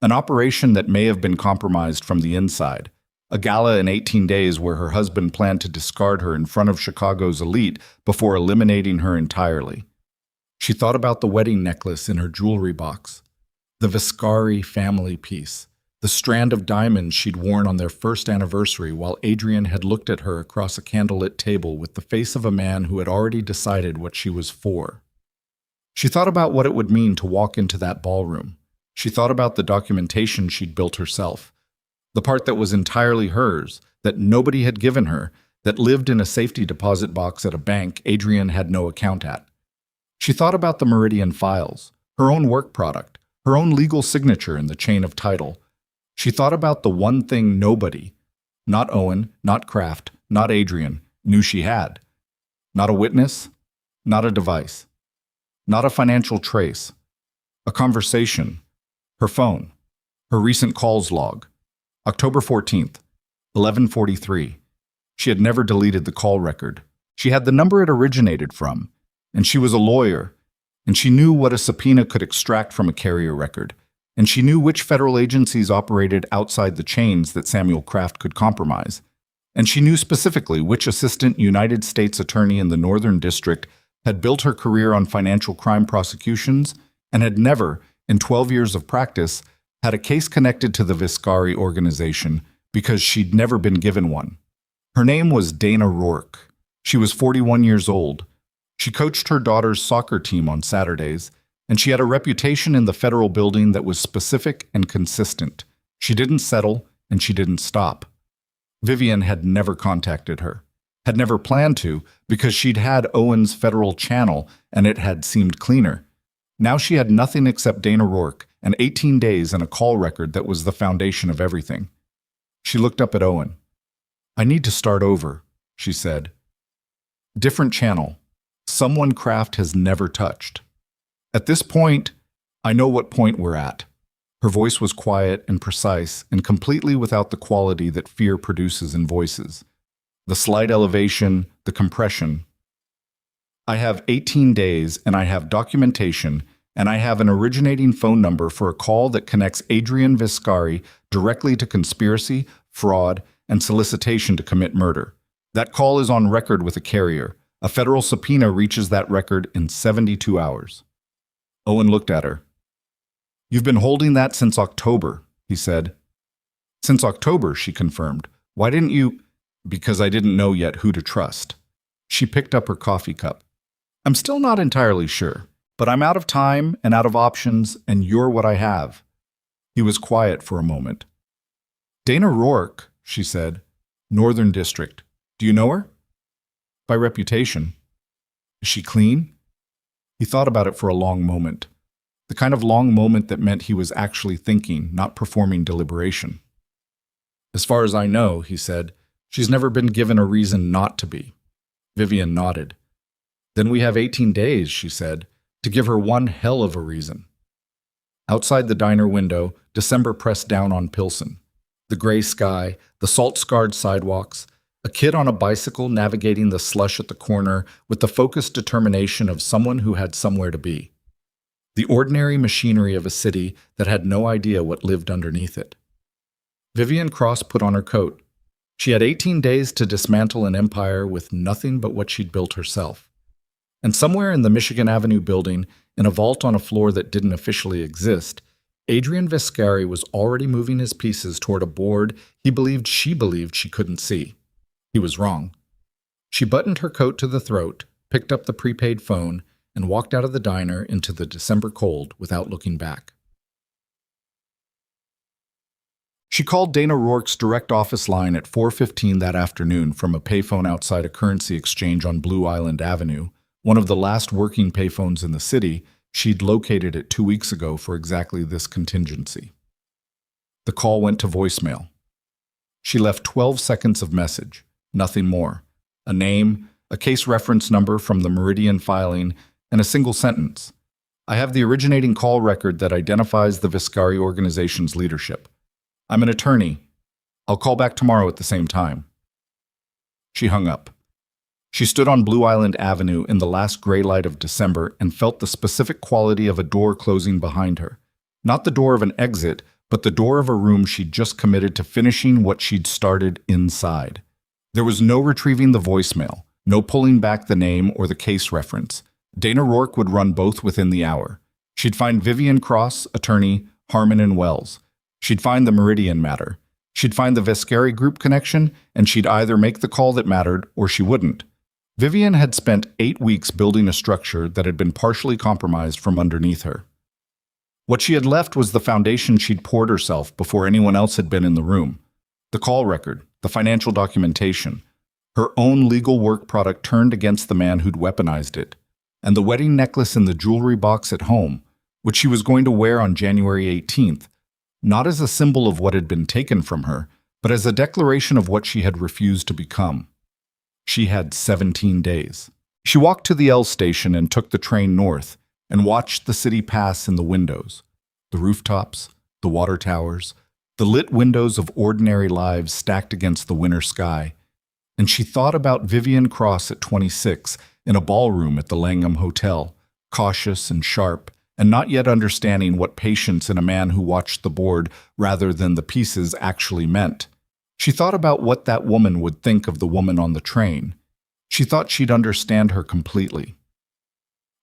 an operation that may have been compromised from the inside, a gala in 18 days where her husband planned to discard her in front of Chicago's elite before eliminating her entirely. She thought about the wedding necklace in her jewelry box, the Viscari family piece, the strand of diamonds she'd worn on their first anniversary while Adrian had looked at her across a candlelit table with the face of a man who had already decided what she was for. She thought about what it would mean to walk into that ballroom. She thought about the documentation she'd built herself, the part that was entirely hers, that nobody had given her, that lived in a safety deposit box at a bank Adrian had no account at. She thought about the Meridian files, her own work product, her own legal signature in the chain of title. She thought about the one thing nobody, not Owen, not Kraft, not Adrian, knew she had. Not a witness, not a device, not a financial trace, a conversation, her phone, her recent calls log. October 14th, 11:43. She had never deleted the call record. She had the number it originated from, and she was a lawyer, and she knew what a subpoena could extract from a carrier record, and she knew which federal agencies operated outside the chains that Samuel Kraft could compromise, and she knew specifically which assistant United States attorney in the Northern District had built her career on financial crime prosecutions and had never, in 12 years of practice, had a case connected to the Viscari organization because she'd never been given one. Her name was Dana Rourke. She was 41 years old. She coached her daughter's soccer team on Saturdays, and she had a reputation in the federal building that was specific and consistent. She didn't settle, and she didn't stop. Vivian had never contacted her, had never planned to, because she'd had Owen's federal channel, and it had seemed cleaner. Now she had nothing except Dana Rourke, and 18 days and a call record that was the foundation of everything. She looked up at Owen. I need to start over, she said. Different channel. Someone Kraft has never touched. At this point, I know what point we're at. Her voice was quiet and precise and completely without the quality that fear produces in voices. The slight elevation, the compression. I have 18 days and I have documentation and I have an originating phone number for a call that connects Adrian Viscari directly to conspiracy, fraud, and solicitation to commit murder. That call is on record with a carrier. A federal subpoena reaches that record in 72 hours. Owen looked at her. You've been holding that since October, he said. Since October, she confirmed. Why didn't you? Because I didn't know yet who to trust. She picked up her coffee cup. I'm still not entirely sure. But I'm out of time and out of options, and you're what I have. He was quiet for a moment. Dana Rourke, she said. Northern District. Do you know her? By reputation. Is she clean? He thought about it for a long moment. The kind of long moment that meant he was actually thinking, not performing deliberation. As far as I know, he said, she's never been given a reason not to be. Vivian nodded. Then we have 18 days, she said, to give her one hell of a reason. Outside the diner window, December pressed down on Pilsen. The gray sky, the salt-scarred sidewalks, a kid on a bicycle navigating the slush at the corner with the focused determination of someone who had somewhere to be. The ordinary machinery of a city that had no idea what lived underneath it. Vivian Cross put on her coat. She had 18 days to dismantle an empire with nothing but what she'd built herself. And somewhere in the Michigan Avenue building, in a vault on a floor that didn't officially exist, Adrian Viscari was already moving his pieces toward a board he believed she couldn't see. He was wrong. She buttoned her coat to the throat, picked up the prepaid phone, and walked out of the diner into the December cold without looking back. She called Dana Rourke's direct office line at 4:15 that afternoon from a payphone outside a currency exchange on Blue Island Avenue, one of the last working payphones in the city. She'd located it 2 weeks ago for exactly this contingency. The call went to voicemail. She left 12 seconds of message, nothing more. A name, a case reference number from the Meridian filing, and a single sentence. I have the originating call record that identifies the Viscari organization's leadership. I'm an attorney. I'll call back tomorrow at the same time. She hung up. She stood on Blue Island Avenue in the last gray light of December and felt the specific quality of a door closing behind her. Not the door of an exit, but the door of a room she'd just committed to finishing what she'd started inside. There was no retrieving the voicemail, no pulling back the name or the case reference. Dana Rourke would run both within the hour. She'd find Vivian Cross, attorney, Harmon and Wells. She'd find the Meridian matter. She'd find the Viscari group connection, and she'd either make the call that mattered or she wouldn't. Vivian had spent 8 weeks building a structure that had been partially compromised from underneath her. What she had left was the foundation she'd poured herself before anyone else had been in the room. The call record, the financial documentation, her own legal work product turned against the man who'd weaponized it, and the wedding necklace in the jewelry box at home, which she was going to wear on January 18th, not as a symbol of what had been taken from her, but as a declaration of what she had refused to become. She had 17 days. She walked to the L station and took the train north and watched the city pass in the windows, the rooftops, the water towers, the lit windows of ordinary lives stacked against the winter sky. And she thought about Vivian Cross at 26 in a ballroom at the Langham Hotel, cautious and sharp, and not yet understanding what patience in a man who watched the board rather than the pieces actually meant. She thought about what that woman would think of the woman on the train. She thought she'd understand her completely.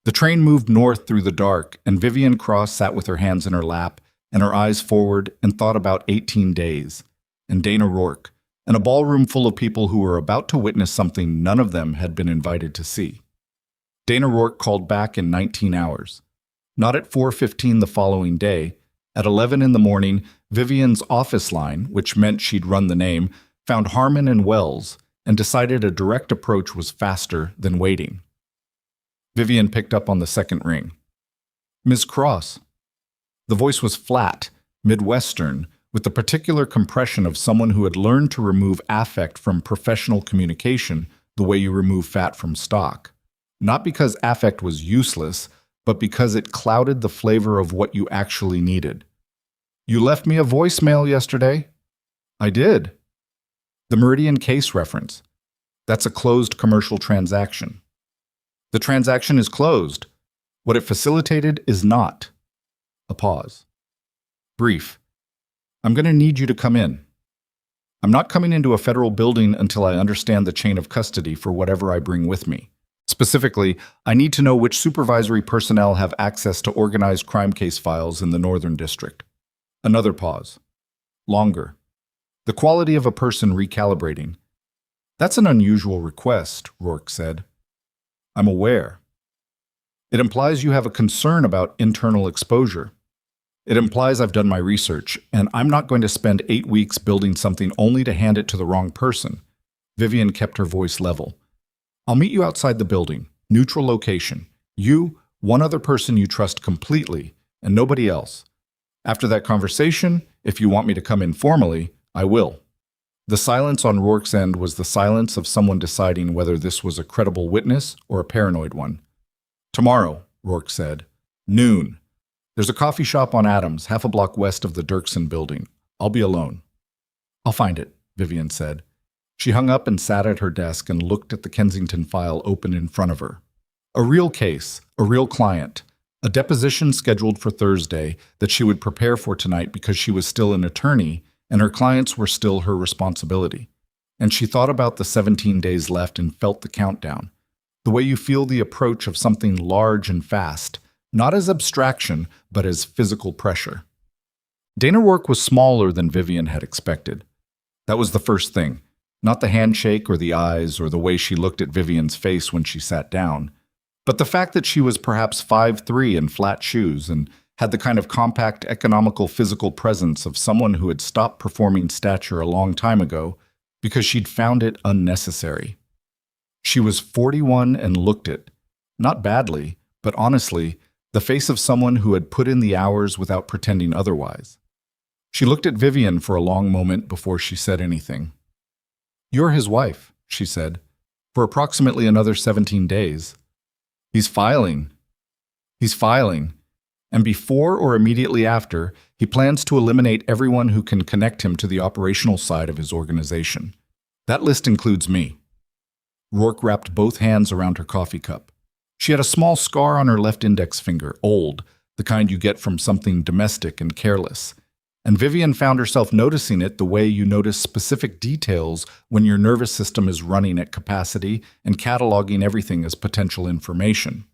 The train moved north through the dark, and Vivian Cross sat with her hands in her lap and her eyes forward and thought about 18 days, and Dana Rourke, and a ballroom full of people who were about to witness something none of them had been invited to see. Dana Rourke called back in 19 hours. Not at 4:15 the following day. At 11 in the morning, Vivian's office line, which meant she'd run the name, found Harmon and Wells and decided a direct approach was faster than waiting. Vivian picked up on the second ring. Ms. Cross. The voice was flat, Midwestern, with the particular compression of someone who had learned to remove affect from professional communication the way you remove fat from stock. Not because affect was useless, but because it clouded the flavor of what you actually needed. You left me a voicemail yesterday. I did. The Meridian case reference. That's a closed commercial transaction. The transaction is closed. What it facilitated is not. A pause. Brief. I'm going to need you to come in. I'm not coming into a federal building until I understand the chain of custody for whatever I bring with me. Specifically, I need to know which supervisory personnel have access to organized crime case files in the Northern District. Another pause. Longer. The quality of a person recalibrating. That's an unusual request, Rourke said. I'm aware. It implies you have a concern about internal exposure. It implies I've done my research, and I'm not going to spend 8 weeks building something only to hand it to the wrong person. Vivian kept her voice level. I'll meet you outside the building, neutral location. You, one other person you trust completely, and nobody else. After that conversation, if you want me to come in formally, I will. The silence on Rourke's end was the silence of someone deciding whether this was a credible witness or a paranoid one. "Tomorrow," Rourke said. "Noon. There's a coffee shop on Adams, half a block west of the Dirksen building. I'll be alone." "I'll find it," Vivian said. She hung up and sat at her desk and looked at the Kensington file open in front of her. A real case, a real client, a deposition scheduled for Thursday that she would prepare for tonight because she was still an attorney and her clients were still her responsibility. And she thought about the 17 days left and felt the countdown, the way you feel the approach of something large and fast, not as abstraction, but as physical pressure. Dana Rourke was smaller than Vivian had expected. That was the first thing, not the handshake or the eyes or the way she looked at Vivian's face when she sat down, but the fact that she was perhaps 5'3" in flat shoes and had the kind of compact, economical, physical presence of someone who had stopped performing stature a long time ago because she'd found it unnecessary. She was 41 and looked it, not badly, but honestly, the face of someone who had put in the hours without pretending otherwise. She looked at Vivian for a long moment before she said anything. "You're his wife," she said, "for approximately another 17 days. He's filing. And before or immediately after, he plans to eliminate everyone who can connect him to the operational side of his organization. That list includes me." Rourke wrapped both hands around her coffee cup. She had a small scar on her left index finger, old, the kind you get from something domestic and careless. And Vivian found herself noticing it the way you notice specific details when your nervous system is running at capacity and cataloging everything as potential information.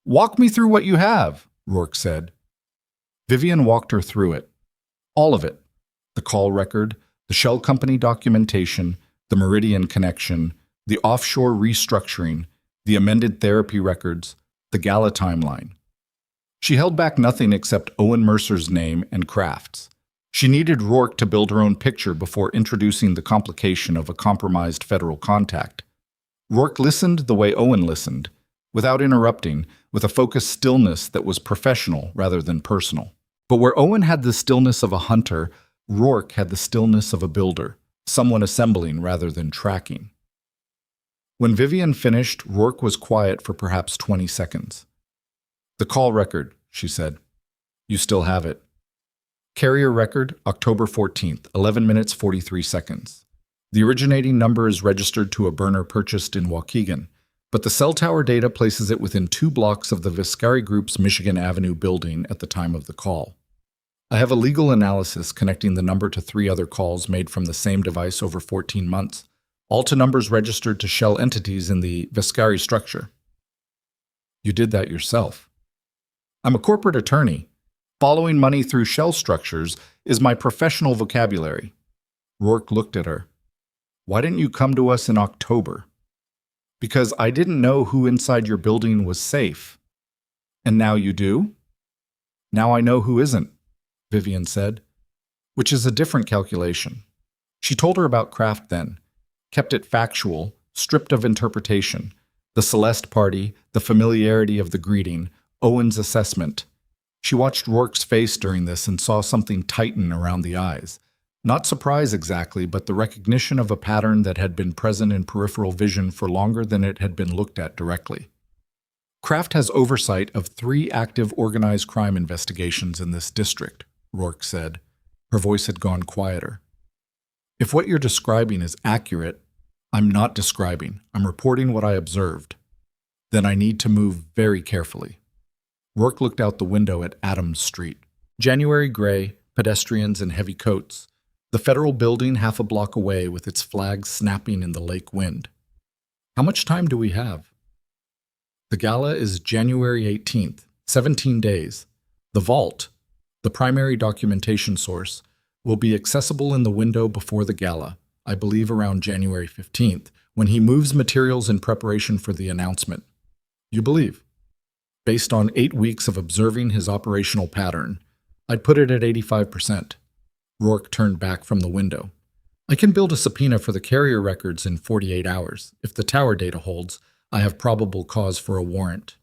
"Walk me through what you have," Rourke said. Vivian walked her through it. All of it. The call record, the shell company documentation, the Meridian connection, the offshore restructuring, the amended therapy records, the gala timeline. She held back nothing except Owen Mercer's name and Kraft's. She needed Rourke to build her own picture before introducing the complication of a compromised federal contact. Rourke listened the way Owen listened, without interrupting, with a focused stillness that was professional rather than personal. But where Owen had the stillness of a hunter, Rourke had the stillness of a builder, someone assembling rather than tracking. When Vivian finished, Rourke was quiet for perhaps 20 seconds. "The call record," she said. "You still have it. Carrier record, October 14th, 11 minutes 43 seconds. The originating number is registered to a burner purchased in Waukegan, but the cell tower data places it within 2 blocks of the Viscari Group's Michigan Avenue building at the time of the call. I have a legal analysis connecting the number to 3 other calls made from the same device over 14 months, all to numbers registered to shell entities in the Viscari structure." "You did that yourself." "I'm a corporate attorney. Following money through shell structures is my professional vocabulary." Rourke looked at her. "Why didn't you come to us in October?" "Because I didn't know who inside your building was safe." "And now you do?" "Now I know who isn't," Vivian said, which is a different calculation. She told her about Kraft then, kept it factual, stripped of interpretation, the Celeste party, the familiarity of the greeting, Owen's assessment. She watched Rourke's face during this and saw something tighten around the eyes. Not surprise exactly, but the recognition of a pattern that had been present in peripheral vision for longer than it had been looked at directly. "Kraft has oversight of 3 active organized crime investigations in this district," Rourke said. Her voice had gone quieter. "If what you're describing is accurate, I'm not describing. I'm reporting what I observed. Then I need to move very carefully." Rourke looked out the window at Adams Street. January gray, pedestrians in heavy coats. The federal building half a block away with its flags snapping in the lake wind. "How much time do we have?" "The gala is January 18th, 17 days. The vault, the primary documentation source, will be accessible in the window before the gala, I believe around January 15th, when he moves materials in preparation for the announcement." "You believe?" "Based on 8 weeks of observing his operational pattern, I'd put it at 85%. Rourke turned back from the window. "I can build a subpoena for the carrier records in 48 hours. If the tower data holds, I have probable cause for a warrant.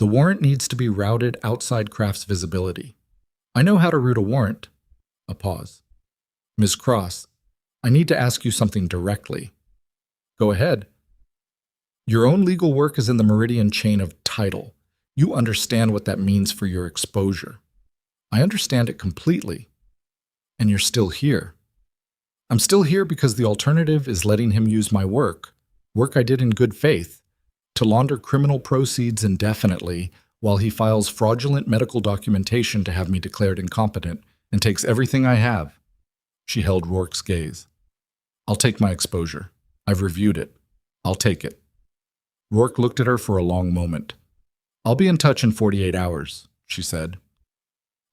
The warrant needs to be routed outside Kraft's visibility. I know how to route a warrant." A pause. "Ms. Cross, I need to ask you something directly. Go ahead. Your own legal work is in the meridian chain of title. You understand what that means for your exposure. I understand it completely. And you're still here. I'm still here because the alternative is letting him use my work I did in good faith, to launder criminal proceeds indefinitely while he files fraudulent medical documentation to have me declared incompetent and takes everything I have. She held Rourke's gaze. I'll take my exposure. I've reviewed it. I'll take it. Rourke looked at her for a long moment. I'll be in touch in 48 hours, she said.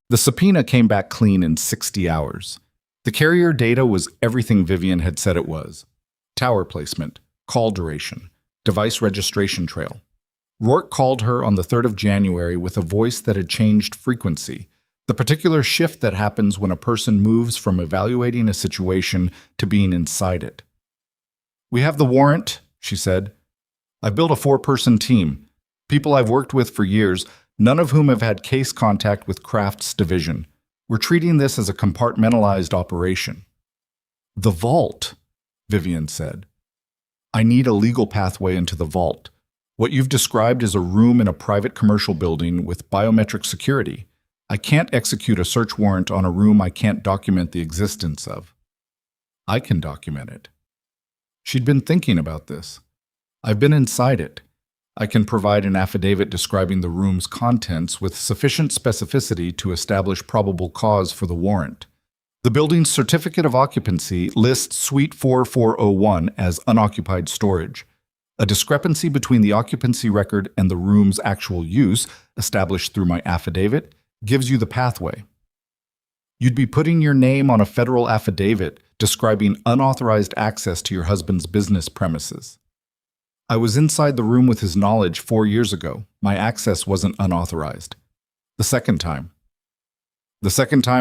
The subpoena came back clean in 60 hours. The carrier data was everything Vivian had said it was. Tower placement, call duration, device registration trail. Rourke called her on the 3rd of January with a voice that had changed frequency, the particular shift that happens when a person moves from evaluating a situation to being inside it. We have the warrant, she said. I've built a 4-person team, people I've worked with for years, none of whom have had case contact with Kraft's division. We're treating this as a compartmentalized operation. The vault, Vivian said. I need a legal pathway into the vault. What you've described is a room in a private commercial building with biometric security. I can't execute a search warrant on a room I can't document the existence of. I can document it. She'd been thinking about this. I've been inside it. I can provide an affidavit describing the room's contents with sufficient specificity to establish probable cause for the warrant. The building's certificate of occupancy lists Suite 4401 as unoccupied storage. A discrepancy between the occupancy record and the room's actual use, established through my affidavit, gives you the pathway. You'd be putting your name on a federal affidavit describing unauthorized access to your husband's business premises. I was inside the room with his knowledge 4 years ago. My access wasn't unauthorized. The second time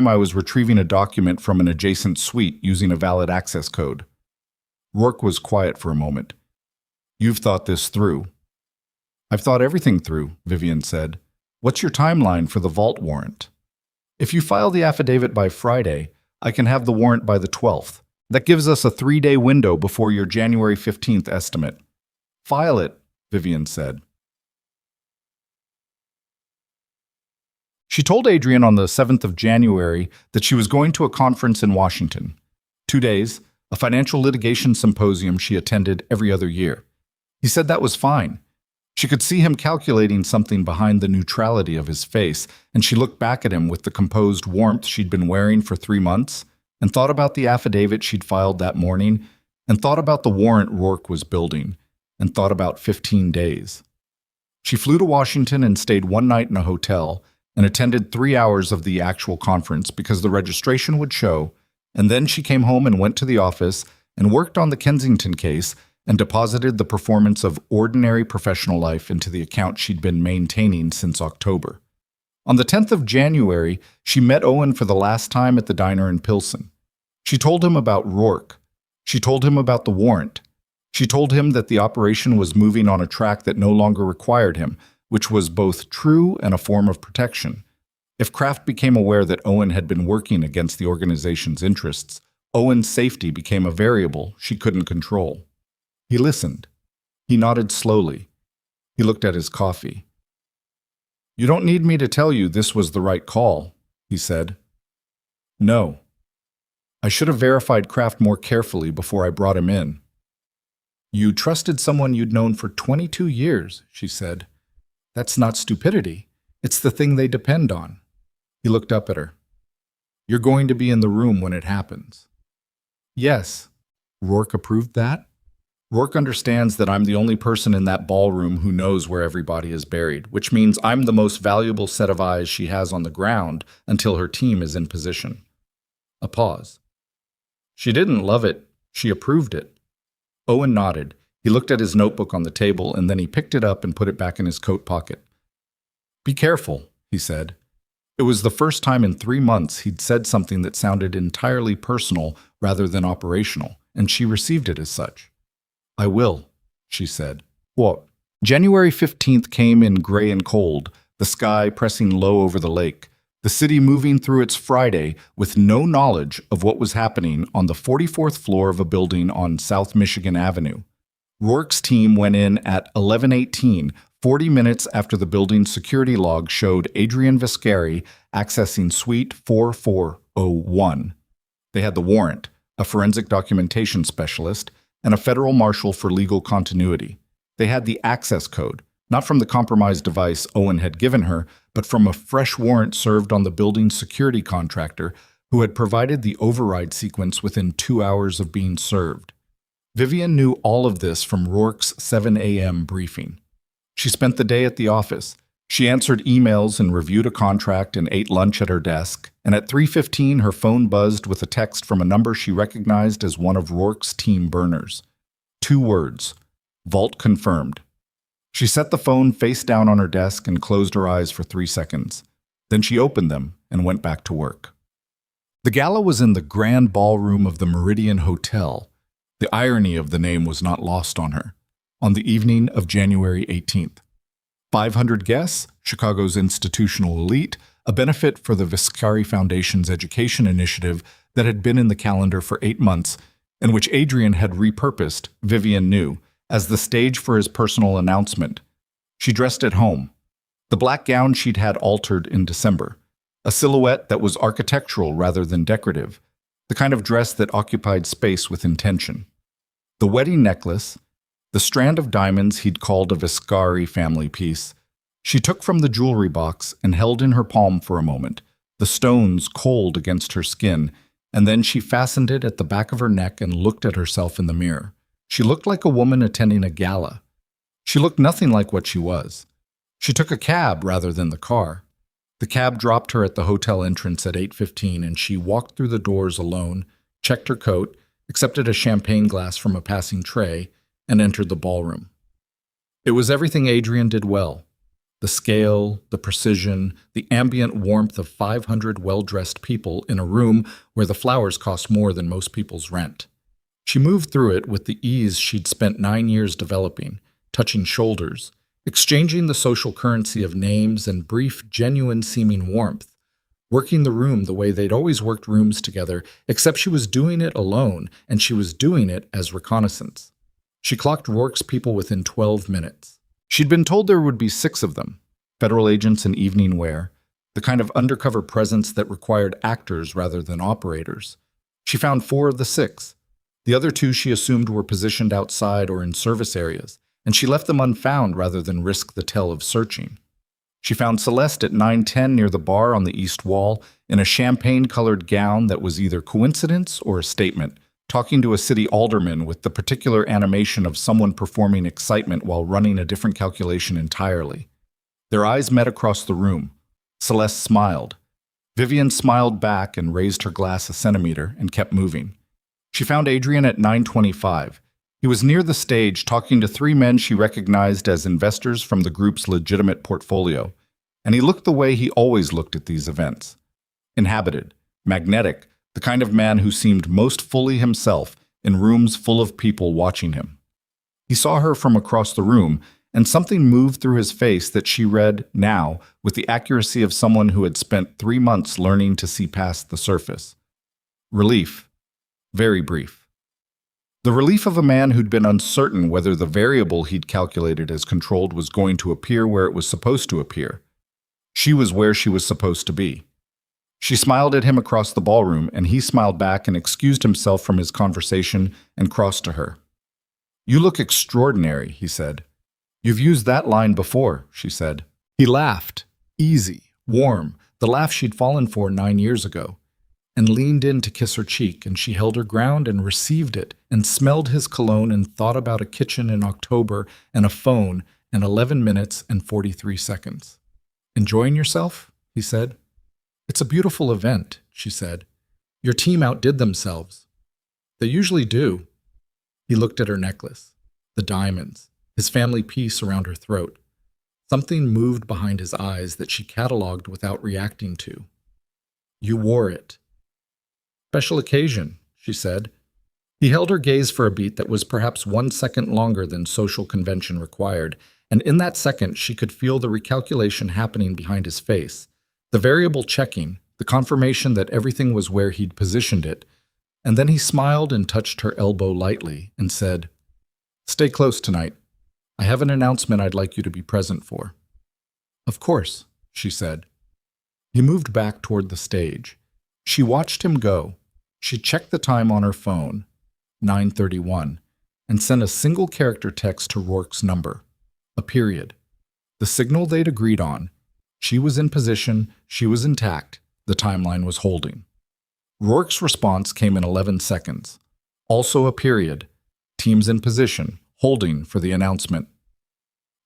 I was retrieving a document from an adjacent suite using a valid access code. Rourke was quiet for a moment. You've thought this through. I've thought everything through, Vivian said. What's your timeline for the vault warrant? If you file the affidavit by Friday, I can have the warrant by the 12th. That gives us a 3-day window before your January 15th estimate. File it, Vivian said. She told Adrian on the 7th of January that she was going to a conference in Washington. 2 days, a financial litigation symposium she attended every other year. He said that was fine. She could see him calculating something behind the neutrality of his face, and she looked back at him with the composed warmth she'd been wearing for 3 months, and thought about the affidavit she'd filed that morning, and thought about the warrant Rourke was building, and thought about 15 days. She flew to Washington and stayed 1 night in a hotel, and attended 3 hours of the actual conference because the registration would show, and then she came home and went to the office and worked on the Kensington case and deposited the performance of ordinary professional life into the account she'd been maintaining since October. On the 10th of January, she met Owen for the last time at the diner in Pilsen. She told him about Rourke. She told him about the warrant. She told him that the operation was moving on a track that no longer required him, which was both true and a form of protection. If Kraft became aware that Owen had been working against the organization's interests, Owen's safety became a variable she couldn't control. He listened. He nodded slowly. He looked at his coffee. You don't need me to tell you this was the right call, he said. No. I should have verified Kraft more carefully before I brought him in. You trusted someone you'd known for 22 years, she said. That's not stupidity. It's the thing they depend on. He looked up at her. You're going to be in the room when it happens. Yes. Rourke approved that? Rourke understands that I'm the only person in that ballroom who knows where everybody is buried, which means I'm the most valuable set of eyes she has on the ground until her team is in position. A pause. She didn't love it. She approved it. Owen nodded. He looked at his notebook on the table, and then he picked it up and put it back in his coat pocket. Be careful, he said. It was the first time in 3 months he'd said something that sounded entirely personal rather than operational, and she received it as such. I will, she said. What? January 15th came in gray and cold, the sky pressing low over the lake. the city moving through its Friday with no knowledge of what was happening on the 44th floor of a building on South Michigan Avenue. Rourke's team went in at 11:18, 40 minutes after the building's security log showed Adrian Viscari accessing Suite 4401. They had the warrant, a forensic documentation specialist, and a federal marshal for legal continuity. They had the access code, not from the compromised device Owen had given her, but from a fresh warrant served on the building's security contractor who had provided the override sequence within 2 hours of being served. Vivian knew all of this from Rourke's 7 a.m. briefing. She spent the day at the office. She answered emails and reviewed a contract and ate lunch at her desk, and at 3:15 her phone buzzed with a text from a number she recognized as one of Rourke's team burners. 2 words, Vault confirmed. She set the phone face down on her desk and closed her eyes for 3 seconds. Then she opened them and went back to work. The gala was in the grand ballroom of the Meridian Hotel. The irony of the name was not lost on her. On the evening of January 18th. 500 guests, Chicago's institutional elite, a benefit for the Viscari Foundation's education initiative that had been in the calendar for 8 months, and which Adrian had repurposed, Vivian knew, as the stage for his personal announcement. She dressed at home. The black gown she'd had altered in December, a silhouette that was architectural rather than decorative, the kind of dress that occupied space with intention. The wedding necklace, the strand of diamonds he'd called a Viscari family piece, she took from the jewelry box and held in her palm for a moment, the stones cold against her skin, and then she fastened it at the back of her neck and looked at herself in the mirror. She looked like a woman attending a gala. She looked nothing like what she was. She took a cab rather than the car. The cab dropped her at the hotel entrance at 8:15, and she walked through the doors alone, checked her coat, accepted a champagne glass from a passing tray, and entered the ballroom. It was everything Adrian did well. The scale, the precision, the ambient warmth of 500 well-dressed people in a room where the flowers cost more than most people's rent. She moved through it with the ease she'd spent 9 years developing, touching shoulders, exchanging the social currency of names and brief, genuine-seeming warmth, working the room the way they'd always worked rooms together, except she was doing it alone, and she was doing it as reconnaissance. She clocked Rourke's people within 12 minutes. She'd been told there would be 6 of them, federal agents in evening wear, the kind of undercover presence that required actors rather than operators. She found 4 of the 6. The other 2 she assumed were positioned outside or in service areas, and she left them unfound rather than risk the tell of searching. She found Celeste at 9:10 near the bar on the east wall in a champagne-colored gown that was either coincidence or a statement, talking to a city alderman with the particular animation of someone performing excitement while running a different calculation entirely. Their eyes met across the room. Celeste smiled. Vivian smiled back and raised her glass a centimeter and kept moving. She found Adrian at 9:25. He was near the stage talking to 3 men she recognized as investors from the group's legitimate portfolio, and he looked the way he always looked at these events. Inhabited, magnetic, the kind of man who seemed most fully himself in rooms full of people watching him. He saw her from across the room, and something moved through his face that she read now with the accuracy of someone who had spent 3 months learning to see past the surface. Relief. Very brief. The relief of a man who'd been uncertain whether the variable he'd calculated as controlled was going to appear where it was supposed to appear. She was where she was supposed to be. She smiled at him across the ballroom, and he smiled back and excused himself from his conversation and crossed to her. "You look extraordinary," he said. "You've used that line before," she said. He laughed, easy, warm, the laugh she'd fallen for 9 years ago, and leaned in to kiss her cheek, and she held her ground and received it, and smelled his cologne and thought about a kitchen in October and a phone and 11 minutes and 43 seconds. "Enjoying yourself?" he said. "It's a beautiful event," she said. "Your team outdid themselves." "They usually do." He looked at her necklace, the diamonds, his family piece around her throat. Something moved behind his eyes that she catalogued without reacting to. "You wore it." "Special occasion," she said. He held her gaze for a beat that was perhaps 1 second longer than social convention required, and in that second she could feel the recalculation happening behind his face, The variable checking, the confirmation that everything was where he'd positioned it, and then he smiled and touched her elbow lightly and said, "Stay close tonight. I have an announcement I'd like you to be present for." "Of course," she said. He moved back toward the stage. She watched him go. She checked the time on her phone, 9:31, and sent a single character text to Rourke's number, a period. The signal they'd agreed on. She was in position, she was intact, the timeline was holding. Rourke's response came in 11 seconds. Also a period. Teams in position, holding for the announcement.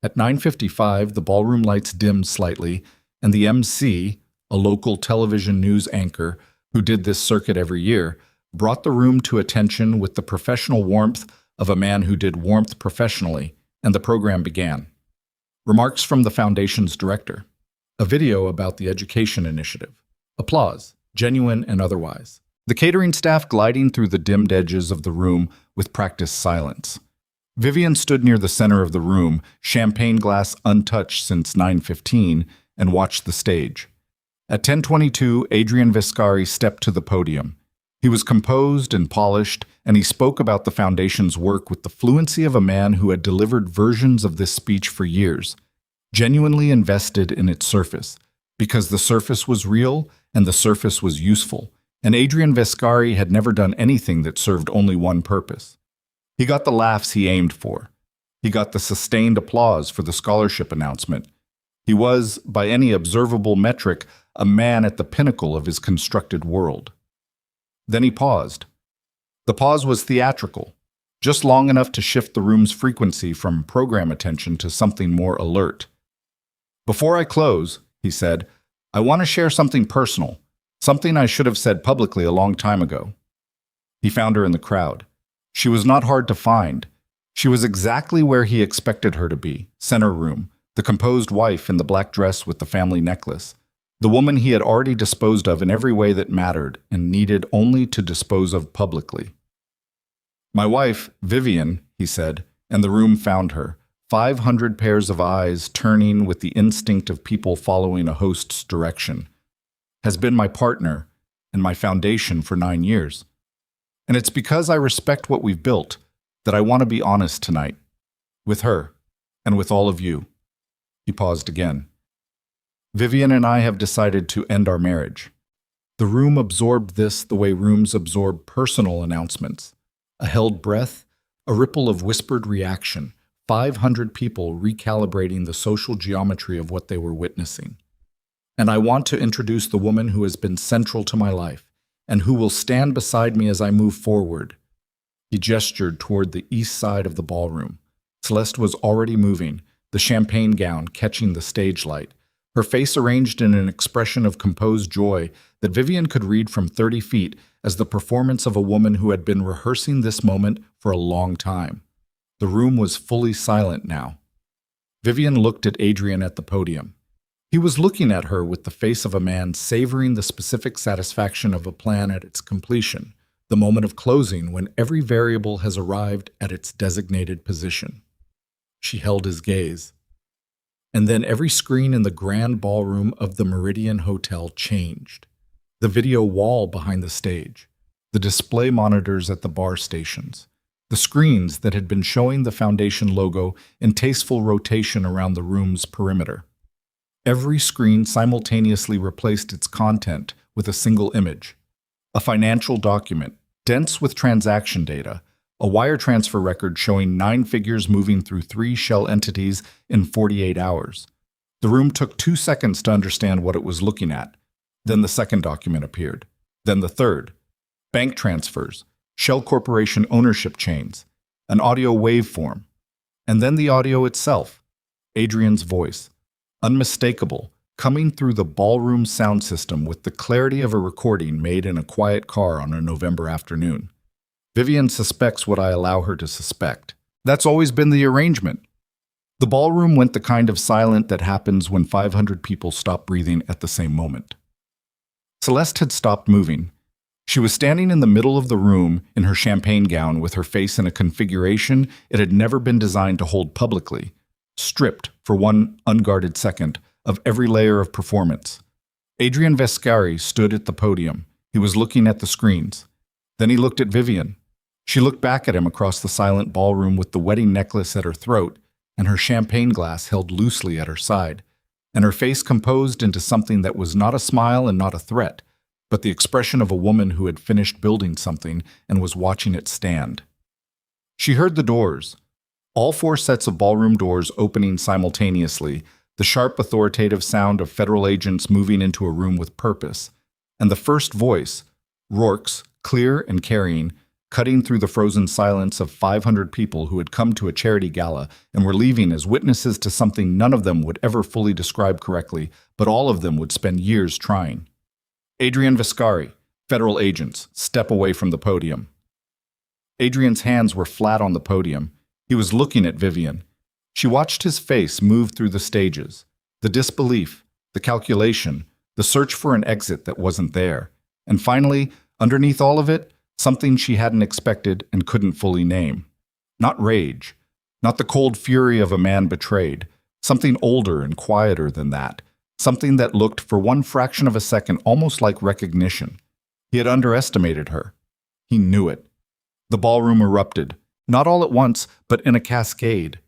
At 9:55, the ballroom lights dimmed slightly, and the MC, a local television news anchor who did this circuit every year, brought the room to attention with the professional warmth of a man who did warmth professionally, and the program began. Remarks from the Foundation's director. A video about the education initiative. Applause, genuine and otherwise. The catering staff gliding through the dimmed edges of the room with practiced silence. Vivian stood near the center of the room, champagne glass untouched since 9:15, and watched the stage. At 10:22, Adrian Viscari stepped to the podium. He was composed and polished, and he spoke about the Foundation's work with the fluency of a man who had delivered versions of this speech for years, genuinely invested in its surface, because the surface was real and the surface was useful, and Adrian Viscari had never done anything that served only one purpose. He got the laughs he aimed for. He got the sustained applause for the scholarship announcement. He was, by any observable metric, a man at the pinnacle of his constructed world. Then he paused. The pause was theatrical, just long enough to shift the room's frequency from program attention to something more alert. "Before I close," he said, "I want to share something personal, something I should have said publicly a long time ago." He found her in the crowd. She was not hard to find. She was exactly where he expected her to be, center room, the composed wife in the black dress with the family necklace, the woman he had already disposed of in every way that mattered and needed only to dispose of publicly. "My wife, Vivian," he said, and the room found her, 500 pairs of eyes turning with the instinct of people following a host's direction, "has been my partner and my foundation for 9 years. And it's because I respect what we've built that I want to be honest tonight, with her and with all of you." He paused again. "Vivian and I have decided to end our marriage." The room absorbed this the way rooms absorb personal announcements. A held breath, a ripple of whispered reaction, 500 people recalibrating the social geometry of what they were witnessing. "And I want to introduce the woman who has been central to my life, and who will stand beside me as I move forward." He gestured toward the east side of the ballroom. Celeste was already moving, the champagne gown catching the stage light, her face arranged in an expression of composed joy that Vivian could read from 30 feet as the performance of a woman who had been rehearsing this moment for a long time. The room was fully silent now. Vivian looked at Adrian at the podium. He was looking at her with the face of a man savoring the specific satisfaction of a plan at its completion, the moment of closing when every variable has arrived at its designated position. She held his gaze. And then every screen in the grand ballroom of the Meridian Hotel changed. The video wall behind the stage, the display monitors at the bar stations, the screens that had been showing the Foundation logo in tasteful rotation around the room's perimeter. Every screen simultaneously replaced its content with a single image. A financial document, dense with transaction data, a wire transfer record showing 9 figures moving through 3 shell entities in 48 hours. The room took 2 seconds to understand what it was looking at. Then the second document appeared. Then the third. Bank transfers, Shell Corporation ownership chains, an audio waveform. And then the audio itself. Adrian's voice. Unmistakable, coming through the ballroom sound system with the clarity of a recording made in a quiet car on a November afternoon. Vivian suspects what I allow her to suspect. That's always been the arrangement. The ballroom went the kind of silent that happens when 500 people stop breathing at the same moment. Celeste had stopped moving. She was standing in the middle of the room in her champagne gown with her face in a configuration it had never been designed to hold publicly, stripped for one unguarded second of every layer of performance. Adrian Vescari stood at the podium. He was looking at the screens. Then he looked at Vivian. She looked back at him across the silent ballroom with the wedding necklace at her throat and her champagne glass held loosely at her side, and her face composed into something that was not a smile and not a threat, but the expression of a woman who had finished building something and was watching it stand. She heard the doors, all four sets of ballroom doors opening simultaneously, the sharp authoritative sound of federal agents moving into a room with purpose, and the first voice, Rourke's, clear and carrying, cutting through the frozen silence of 500 people who had come to a charity gala and were leaving as witnesses to something none of them would ever fully describe correctly, but all of them would spend years trying. Adrian Vescari, federal agents, step away from the podium. Adrian's hands were flat on the podium. He was looking at Vivian. She watched his face move through the stages, the disbelief, the calculation, the search for an exit that wasn't there, and finally, underneath all of it, something she hadn't expected and couldn't fully name. Not rage, not the cold fury of a man betrayed, something older and quieter than that, something that looked for one fraction of a second almost like recognition. He had underestimated her. He knew it. The ballroom erupted, not all at once, but in a cascade.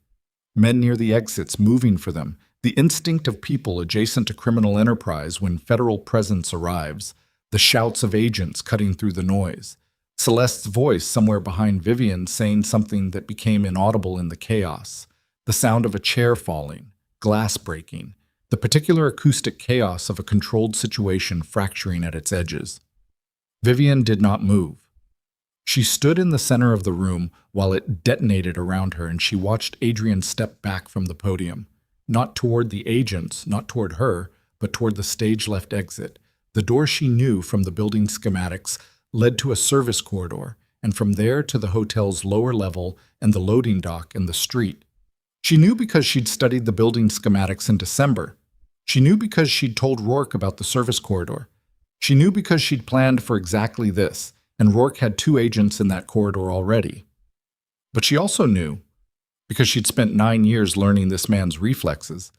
Men near the exits moving for them, the instinct of people adjacent to criminal enterprise when federal presence arrives, the shouts of agents cutting through the noise, Celeste's voice somewhere behind Vivian saying something that became inaudible in the chaos, the sound of a chair falling, glass breaking, the particular acoustic chaos of a controlled situation fracturing at its edges. Vivian did not move. She stood in the center of the room while it detonated around her, and she watched Adrian step back from the podium, not toward the agents, not toward her, but toward the stage-left exit. The door she knew from the building schematics led to a service corridor, and from there to the hotel's lower level and the loading dock and the street. She knew because she'd studied the building schematics in December. She knew because she'd told Rourke about the service corridor. She knew because she'd planned for exactly this, and Rourke had 2 agents in that corridor already. But she also knew, because she'd spent 9 years learning this man's reflexes,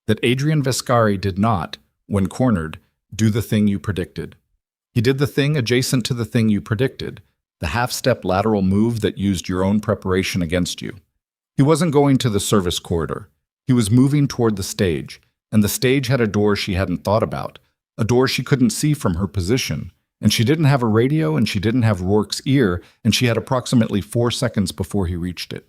that Adrian Vescari did not, when cornered, do the thing you predicted. He did the thing adjacent to the thing you predicted, the half-step lateral move that used your own preparation against you. He wasn't going to the service corridor. He was moving toward the stage, and the stage had a door she hadn't thought about, a door she couldn't see from her position, and she didn't have a radio and she didn't have Rourke's ear, and she had approximately 4 seconds before he reached it.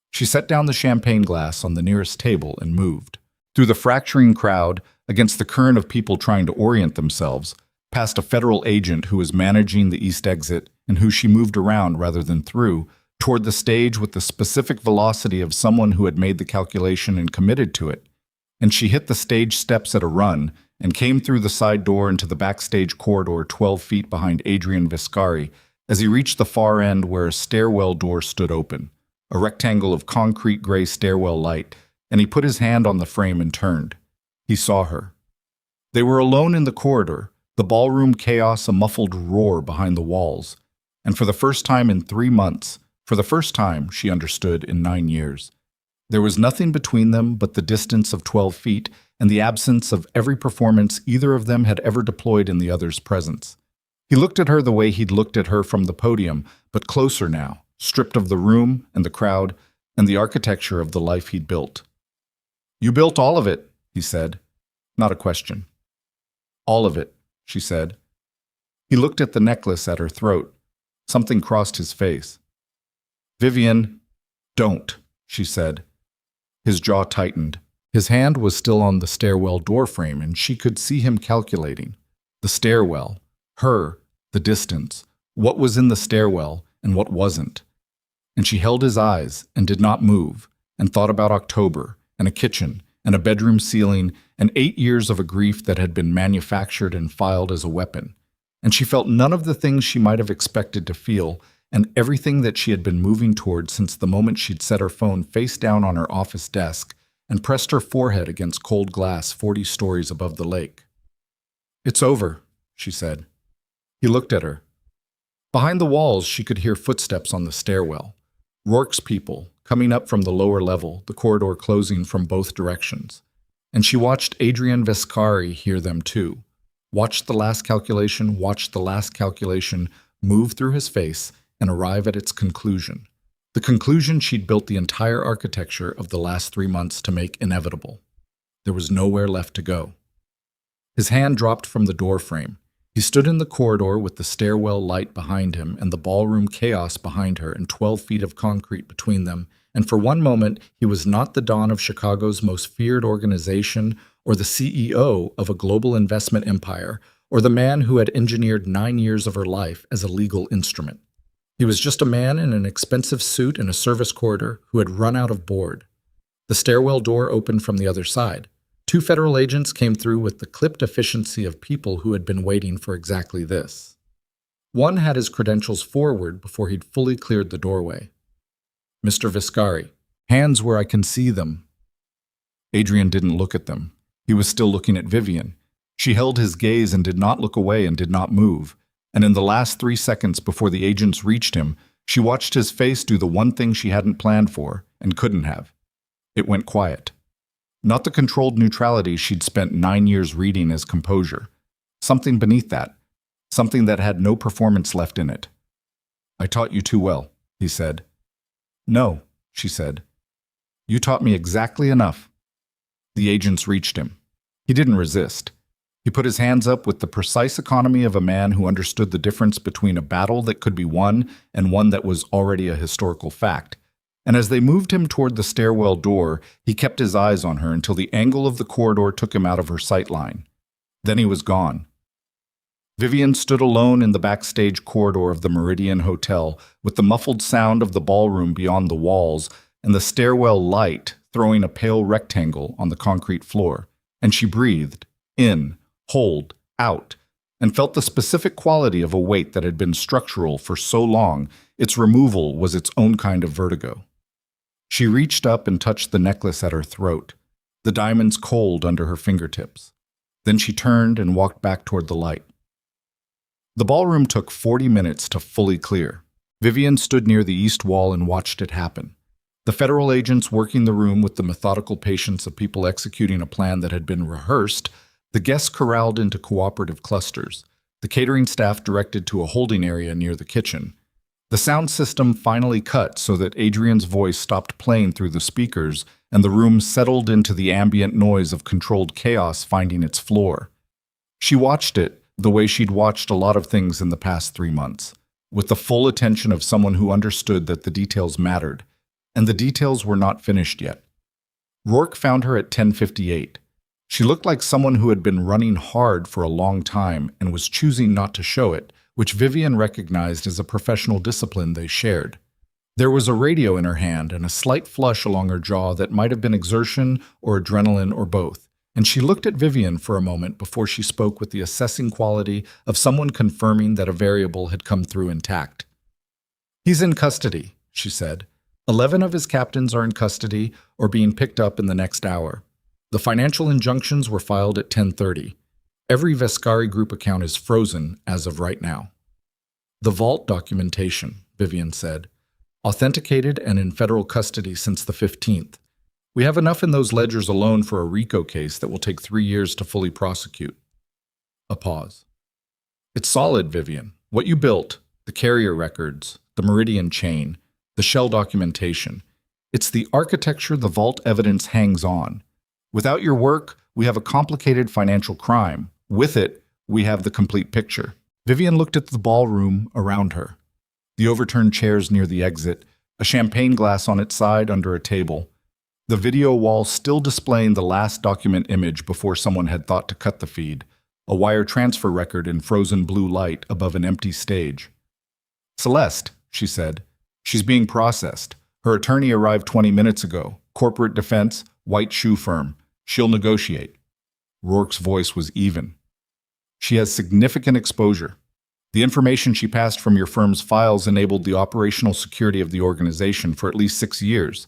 She set down the champagne glass on the nearest table and moved. Through the fracturing crowd, against the current of people trying to orient themselves, past a federal agent who was managing the east exit and who she moved around rather than through, toward the stage with the specific velocity of someone who had made the calculation and committed to it. And she hit the stage steps at a run and came through the side door into the backstage corridor 12 feet behind Adrian Vescari as he reached the far end where a stairwell door stood open, a rectangle of concrete gray stairwell light, and he put his hand on the frame and turned. He saw her. They were alone in the corridor, the ballroom chaos a muffled roar behind the walls, and for the first time in 3 months, for the first time, she understood, in 9 years, there was nothing between them but the distance of 12 feet and the absence of every performance either of them had ever deployed in the other's presence. He looked at her the way he'd looked at her from the podium, but closer now, stripped of the room and the crowd and the architecture of the life he'd built. "You built all of it," he said. Not a question. "All of it," she said. He looked at the necklace at her throat. Something crossed his face. "Vivian, don't," she said. His jaw tightened. His hand was still on the stairwell doorframe, and she could see him calculating. The stairwell, her, the distance, what was in the stairwell and what wasn't. And she held his eyes and did not move, and thought about October, and a kitchen, and a bedroom ceiling, and 8 years of a grief that had been manufactured and filed as a weapon. And she felt none of the things she might have expected to feel, and everything that she had been moving toward since the moment she'd set her phone face down on her office desk and pressed her forehead against cold glass 40 stories above the lake. "It's over," she said. He looked at her. Behind the walls, she could hear footsteps on the stairwell. Rourke's people, coming up from the lower level, the corridor closing from both directions. And she watched Adrian Vescari hear them too. watched the last calculation move through his face and arrive at its conclusion. The conclusion she'd built the entire architecture of the last 3 months to make inevitable. There was nowhere left to go. His hand dropped from the door frame. He stood in the corridor with the stairwell light behind him and the ballroom chaos behind her and 12 feet of concrete between them, and for one moment he was not the Don of Chicago's most feared organization or the CEO of a global investment empire or the man who had engineered 9 years of her life as a legal instrument. He was just a man in an expensive suit in a service corridor who had run out of board. The stairwell door opened from the other side. 2 federal agents came through with the clipped efficiency of people who had been waiting for exactly this. One had his credentials forward before he'd fully cleared the doorway. Mr. Viscari, hands where I can see them. Adrian didn't look at them. He was still looking at Vivian. She held his gaze and did not look away and did not move. And in the last 3 seconds before the agents reached him, she watched his face do the one thing she hadn't planned for and couldn't have. It went quiet. Not the controlled neutrality she'd spent 9 years reading as composure. Something beneath that. Something that had no performance left in it. I taught you too well, he said. No, she said. You taught me exactly enough. The agents reached him. He didn't resist. He put his hands up with the precise economy of a man who understood the difference between a battle that could be won and one that was already a historical fact. And as they moved him toward the stairwell door, he kept his eyes on her until the angle of the corridor took him out of her sight line. Then he was gone. Vivian stood alone in the backstage corridor of the Meridian Hotel, with the muffled sound of the ballroom beyond the walls and the stairwell light throwing a pale rectangle on the concrete floor. And she breathed, in, hold, out, and felt the specific quality of a weight that had been structural for so long, its removal was its own kind of vertigo. She reached up and touched the necklace at her throat, the diamonds cold under her fingertips. Then she turned and walked back toward the light. The ballroom took 40 minutes to fully clear. Vivian stood near the east wall and watched it happen. The federal agents working the room with the methodical patience of people executing a plan that had been rehearsed, the guests corralled into cooperative clusters, the catering staff directed to a holding area near the kitchen. The sound system finally cut so that Adrian's voice stopped playing through the speakers and the room settled into the ambient noise of controlled chaos finding its floor. She watched it the way she'd watched a lot of things in the past 3 months, with the full attention of someone who understood that the details mattered, and the details were not finished yet. Rourke found her at 10:58. She looked like someone who had been running hard for a long time and was choosing not to show it, which Vivian recognized as a professional discipline they shared. There was a radio in her hand and a slight flush along her jaw that might have been exertion or adrenaline or both, and she looked at Vivian for a moment before she spoke with the assessing quality of someone confirming that a variable had come through intact. He's in custody, she said. 11 of his captains are in custody or being picked up in the next hour. The financial injunctions were filed at 10:30. Every Viscari Group account is frozen as of right now. The vault documentation, Vivian said, authenticated and in federal custody since the 15th. We have enough in those ledgers alone for a RICO case that will take 3 years to fully prosecute. A pause. It's solid, Vivian. What you built, the carrier records, the Meridian chain, the shell documentation. It's the architecture the vault evidence hangs on. Without your work, we have a complicated financial crime. With it, we have the complete picture. Vivian looked at the ballroom around her. The overturned chairs near the exit, a champagne glass on its side under a table. The video wall still displaying the last document image before someone had thought to cut the feed. A wire transfer record in frozen blue light above an empty stage. Celeste, she said. She's being processed. Her attorney arrived 20 minutes ago. Corporate defense, white shoe firm. She'll negotiate. Rourke's voice was even. She has significant exposure. The information she passed from your firm's files enabled the operational security of the organization for at least 6 years.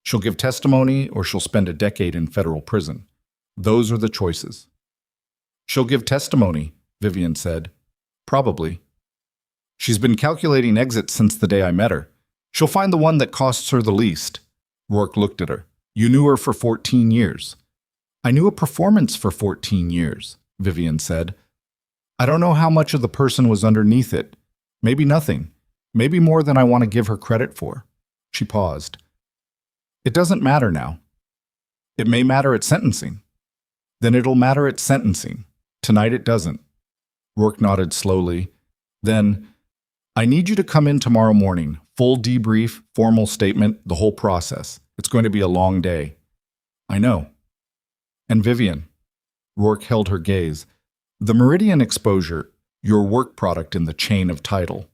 She'll give testimony or she'll spend a decade in federal prison. Those are the choices. She'll give testimony, Vivian said. Probably. She's been calculating exits since the day I met her. She'll find the one that costs her the least. Rourke looked at her. You knew her for 14 years. I knew a performance for 14 years, Vivian said. I don't know how much of the person was underneath it. Maybe nothing. Maybe more than I want to give her credit for. She paused. It doesn't matter now. It may matter at sentencing. Then it'll matter at sentencing. Tonight it doesn't. Rourke nodded slowly. Then, I need you to come in tomorrow morning. Full debrief, formal statement, the whole process. It's going to be a long day. I know. And Vivian. Rourke held her gaze. The Meridian exposure, your work product in the chain of title.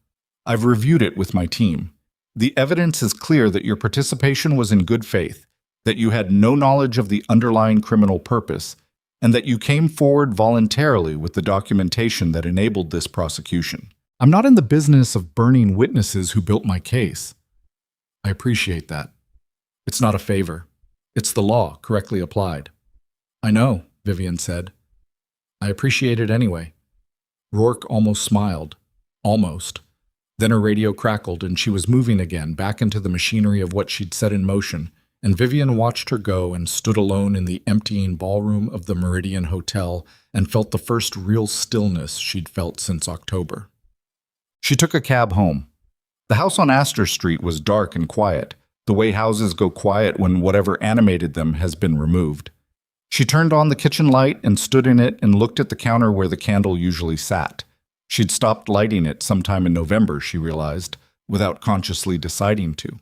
I've reviewed it with my team. The evidence is clear that your participation was in good faith, that you had no knowledge of the underlying criminal purpose, and that you came forward voluntarily with the documentation that enabled this prosecution. I'm not in the business of burning witnesses who built my case. I appreciate that. It's not a favor. It's the law, correctly applied. I know, Vivian said. I appreciate it anyway. Rourke almost smiled. Almost. Then her radio crackled and she was moving again back into the machinery of what she'd set in motion, and Vivian watched her go and stood alone in the emptying ballroom of the Meridian Hotel and felt the first real stillness she'd felt since October. She took a cab home. The house on Astor Street was dark and quiet, the way houses go quiet when whatever animated them has been removed. She turned on the kitchen light and stood in it and looked at the counter where the candle usually sat. She'd stopped lighting it sometime in November, she realized, without consciously deciding to.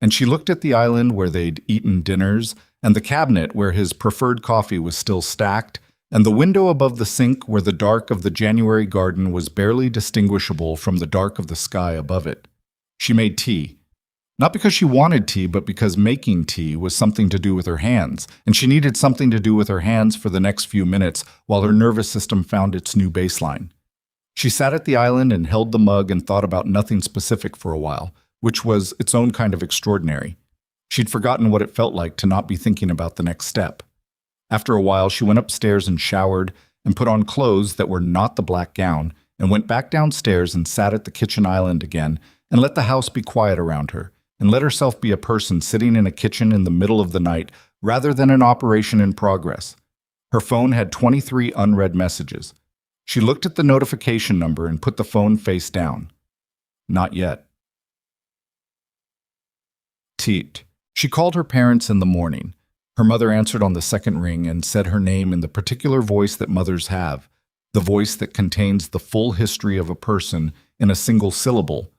And she looked at the island where they'd eaten dinners, and the cabinet where his preferred coffee was still stacked, and the window above the sink where the dark of the January garden was barely distinguishable from the dark of the sky above it. She made tea. Not because she wanted tea, but because making tea was something to do with her hands, and she needed something to do with her hands for the next few minutes while her nervous system found its new baseline. She sat at the island and held the mug and thought about nothing specific for a while, which was its own kind of extraordinary. She'd forgotten what it felt like to not be thinking about the next step. After a while, she went upstairs and showered and put on clothes that were not the black gown and went back downstairs and sat at the kitchen island again and let the house be quiet around her and let herself be a person sitting in a kitchen in the middle of the night rather than an operation in progress. Her phone had 23 unread messages. She looked at the notification number and put the phone face down. Not yet. Teat. She called her parents in the morning. Her mother answered on the second ring and said her name in the particular voice that mothers have, the voice that contains the full history of a person in a single syllable.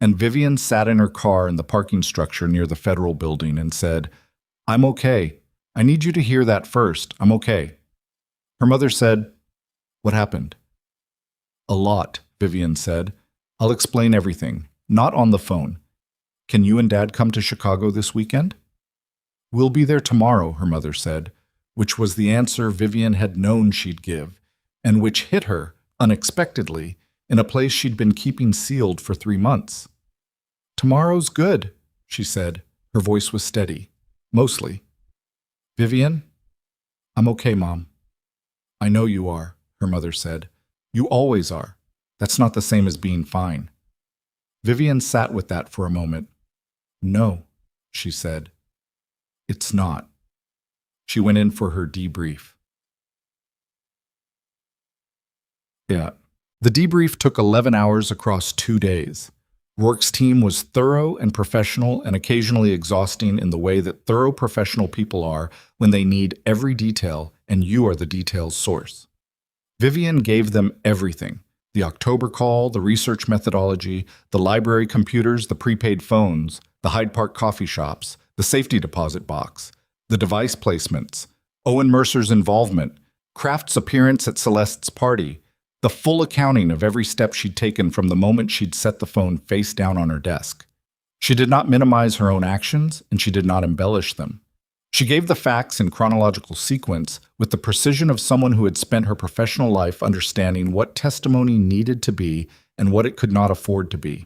And Vivian sat in her car in the parking structure near the federal building and said, I'm okay. I need you to hear that first. I'm okay. Her mother said, What happened? A lot, Vivian said. I'll explain everything. Not on the phone. Can you and Dad come to Chicago this weekend? We'll be there tomorrow, her mother said, which was the answer Vivian had known she'd give, and which hit her, unexpectedly, in a place she'd been keeping sealed for 3 months. Tomorrow's good, she said. Her voice was steady. Mostly. Vivian? I'm okay, Mom. I know you are, her mother said. You always are. That's not the same as being fine. Vivian sat with that for a moment. No, she said. It's not. She went in for her debrief. Yeah. The debrief took 11 hours across 2 days. Rourke's team was thorough and professional and occasionally exhausting in the way that thorough professional people are when they need every detail and you are the detail's source. Vivian gave them everything. The October call, the research methodology, the library computers, the prepaid phones, the Hyde Park coffee shops, the safety deposit box, the device placements, Owen Mercer's involvement, Kraft's appearance at Celeste's party, the full accounting of every step she'd taken from the moment she'd set the phone face down on her desk. She did not minimize her own actions, and she did not embellish them. She gave the facts in chronological sequence with the precision of someone who had spent her professional life understanding what testimony needed to be and what it could not afford to be.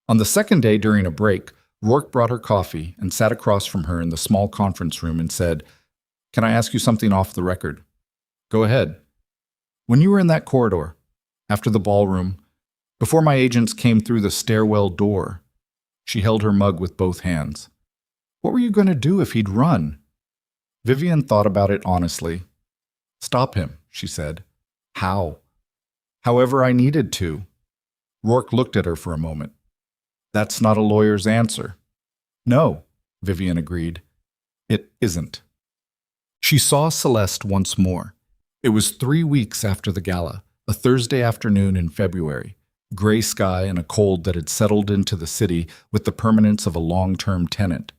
On the second day during a break, Rourke brought her coffee and sat across from her in the small conference room and said, Can I ask you something off the record? Go ahead. When you were in that corridor, after the ballroom, before my agents came through the stairwell door, she held her mug with both hands. What were you going to do if he'd run? Vivian thought about it honestly. Stop him, she said. How? However I needed to. Rourke looked at her for a moment. That's not a lawyer's answer. No, Vivian agreed. It isn't. She saw Celeste once more. It was 3 weeks after the gala, a Thursday afternoon in February, gray sky and a cold that had settled into the city with the permanence of a long-term tenant.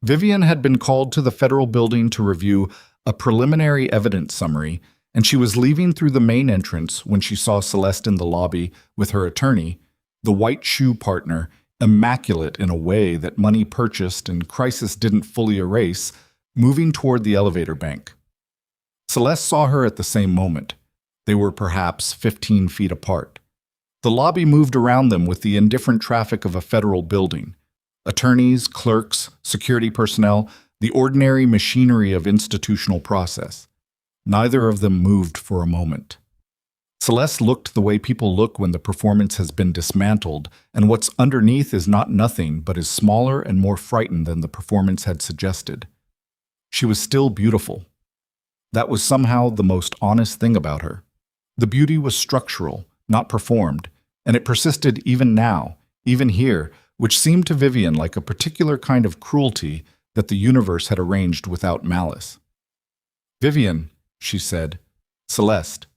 Vivian had been called to the federal building to review a preliminary evidence summary, and she was leaving through the main entrance when she saw Celeste in the lobby with her attorney, the white shoe partner, immaculate in a way that money purchased and crisis didn't fully erase, moving toward the elevator bank. Celeste saw her at the same moment. They were perhaps 15 feet apart. The lobby moved around them with the indifferent traffic of a federal building. Attorneys, clerks, security personnel, the ordinary machinery of institutional process. Neither of them moved for a moment. Celeste looked the way people look when the performance has been dismantled, and what's underneath is not nothing but is smaller and more frightened than the performance had suggested. She was still beautiful. That was somehow the most honest thing about her. The beauty was structural, not performed, and it persisted even now, even here, which seemed to Vivian like a particular kind of cruelty that the universe had arranged without malice. "Vivian," she said. "Celeste."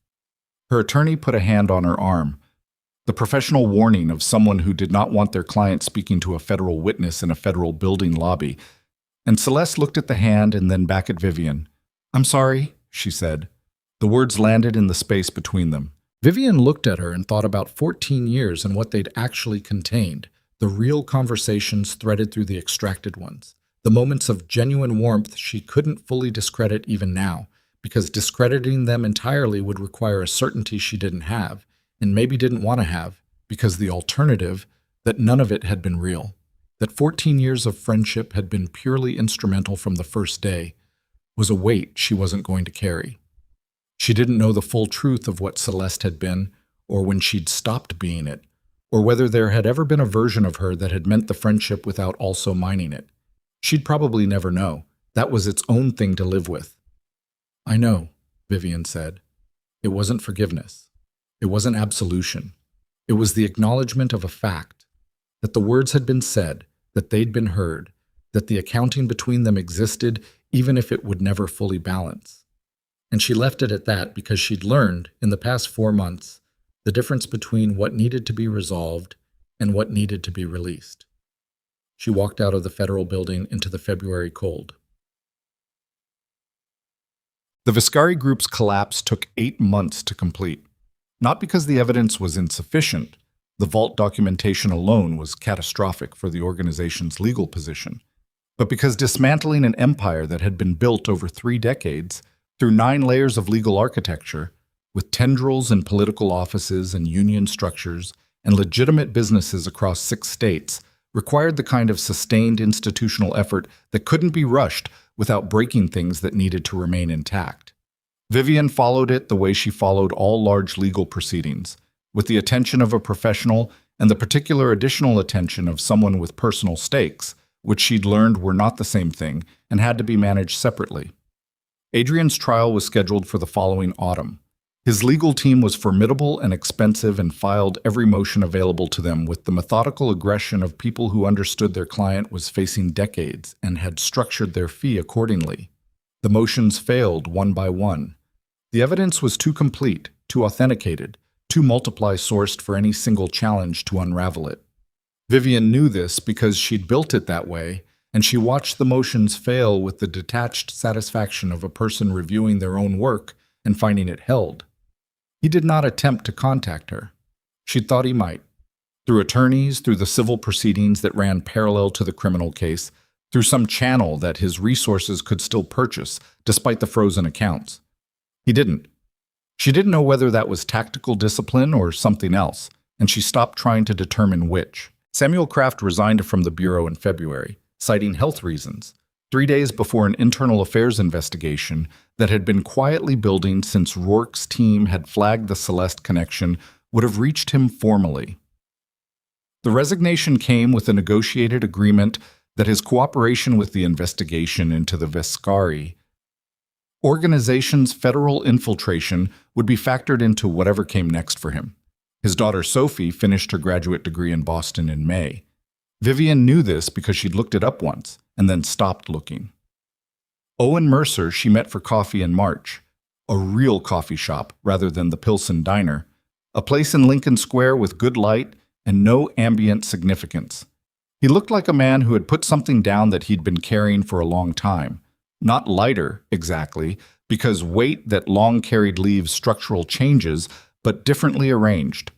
Her attorney put a hand on her arm, the professional warning of someone who did not want their client speaking to a federal witness in a federal building lobby, and Celeste looked at the hand and then back at Vivian. "I'm sorry," she said. The words landed in the space between them. Vivian looked at her and thought about 14 years and what they'd actually contained, the real conversations threaded through the extracted ones, the moments of genuine warmth she couldn't fully discredit even now, because discrediting them entirely would require a certainty she didn't have, and maybe didn't want to have, because the alternative, that none of it had been real, that 14 years of friendship had been purely instrumental from the first day, was a weight she wasn't going to carry. She didn't know the full truth of what Celeste had been, or when she'd stopped being it, or whether there had ever been a version of her that had meant the friendship without also mining it. She'd probably never know. That was its own thing to live with. "I know," Vivian said. It wasn't forgiveness. It wasn't absolution. It was the acknowledgement of a fact, that the words had been said, that they'd been heard, that the accounting between them existed even if it would never fully balance. And she left it at that because she'd learned, in the past 4 months, the difference between what needed to be resolved and what needed to be released. She walked out of the federal building into the February cold. The Viscari Group's collapse took 8 months to complete. Not because the evidence was insufficient. The vault documentation alone was catastrophic for the organization's legal position. But because dismantling an empire that had been built over 3 decades, through 9 layers of legal architecture, with tendrils in political offices and union structures, and legitimate businesses across 6 states, required the kind of sustained institutional effort that couldn't be rushed without breaking things that needed to remain intact. Vivian followed it the way she followed all large legal proceedings, with the attention of a professional and the particular additional attention of someone with personal stakes, which she'd learned were not the same thing and had to be managed separately. Adrian's trial was scheduled for the following autumn. His legal team was formidable and expensive and filed every motion available to them with the methodical aggression of people who understood their client was facing decades and had structured their fee accordingly. The motions failed one by one. The evidence was too complete, too authenticated, too multiply-sourced for any single challenge to unravel it. Vivian knew this because she'd built it that way, and she watched the motions fail with the detached satisfaction of a person reviewing their own work and finding it held. He did not attempt to contact her. She'd thought he might. Through attorneys, through the civil proceedings that ran parallel to the criminal case, through some channel that his resources could still purchase, despite the frozen accounts. He didn't. She didn't know whether that was tactical discipline or something else, and she stopped trying to determine which. Samuel Kraft resigned from the Bureau in February, citing health reasons, 3 days before an internal affairs investigation that had been quietly building since Rourke's team had flagged the Celeste connection would have reached him formally. The resignation came with a negotiated agreement that his cooperation with the investigation into the Viscari Organization's federal infiltration would be factored into whatever came next for him. His daughter Sophie finished her graduate degree in Boston in May. Vivian knew this because she'd looked it up once and then stopped looking. Owen Mercer she met for coffee in March, a real coffee shop rather than the Pilsen Diner, a place in Lincoln Square with good light and no ambient significance. He looked like a man who had put something down that he'd been carrying for a long time. Not lighter, exactly, because weight that long carried leaves structural changes, but differently arranged.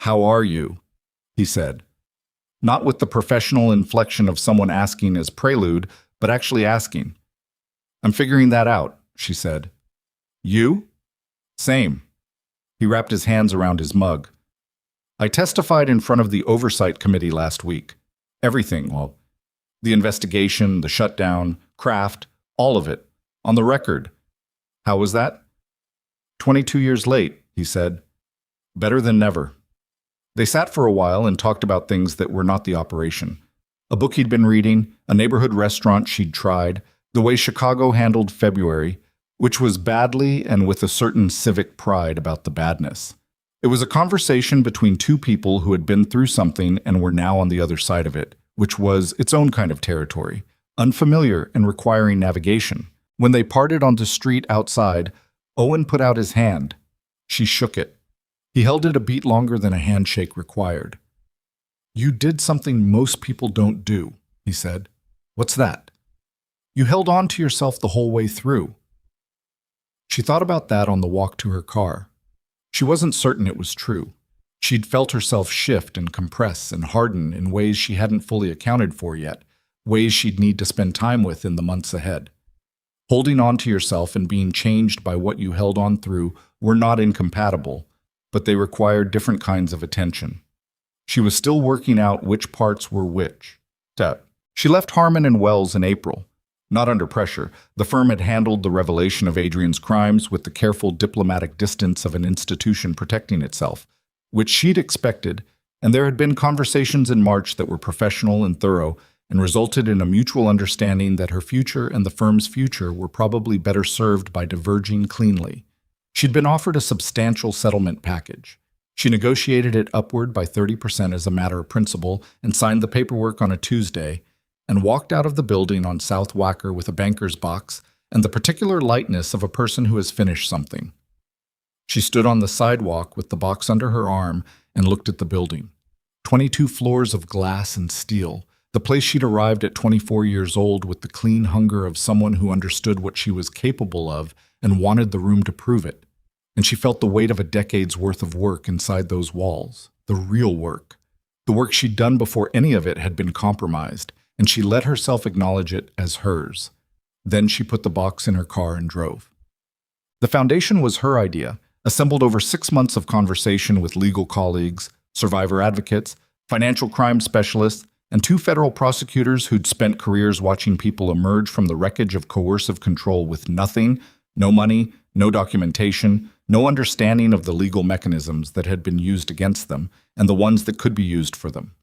"How are you?" he said. Not with the professional inflection of someone asking as prelude, but actually asking. "I'm figuring that out," she said. "You?" "Same." He wrapped his hands around his mug. "I testified in front of the Oversight Committee last week. Everything, well, the investigation, the shutdown, Kraft, all of it, on the record. How was that?" 22 years late, he said. "Better than never." They sat for a while and talked about things that were not the operation. A book he'd been reading, a neighborhood restaurant she'd tried, the way Chicago handled February, which was badly and with a certain civic pride about the badness. It was a conversation between two people who had been through something and were now on the other side of it, which was its own kind of territory, unfamiliar and requiring navigation. When they parted on the street outside, Owen put out his hand. She shook it. He held it a beat longer than a handshake required. "You did something most people don't do," he said. "What's that?" "You held on to yourself the whole way through." She thought about that on the walk to her car. She wasn't certain it was true. She'd felt herself shift and compress and harden in ways she hadn't fully accounted for yet, ways she'd need to spend time with in the months ahead. Holding on to yourself and being changed by what you held on through were not incompatible, but they required different kinds of attention. She was still working out which parts were which. She left Harmon and Wells in April. Not under pressure, the firm had handled the revelation of Adrian's crimes with the careful diplomatic distance of an institution protecting itself, which she'd expected, and there had been conversations in March that were professional and thorough and resulted in a mutual understanding that her future and the firm's future were probably better served by diverging cleanly. She'd been offered a substantial settlement package. She negotiated it upward by 30% as a matter of principle and signed the paperwork on a Tuesday, and walked out of the building on South Wacker with a banker's box and the particular lightness of a person who has finished something. She stood on the sidewalk with the box under her arm and looked at the building. 22 floors of glass and steel, the place she'd arrived at 24 years old with the clean hunger of someone who understood what she was capable of and wanted the room to prove it. And she felt the weight of a decade's worth of work inside those walls, the real work, the work she'd done before any of it had been compromised, and she let herself acknowledge it as hers. Then she put the box in her car and drove. The foundation was her idea, assembled over 6 months of conversation with legal colleagues, survivor advocates, financial crime specialists, and 2 federal prosecutors who'd spent careers watching people emerge from the wreckage of coercive control with nothing, no money, no documentation, no understanding of the legal mechanisms that had been used against them and the ones that could be used for them.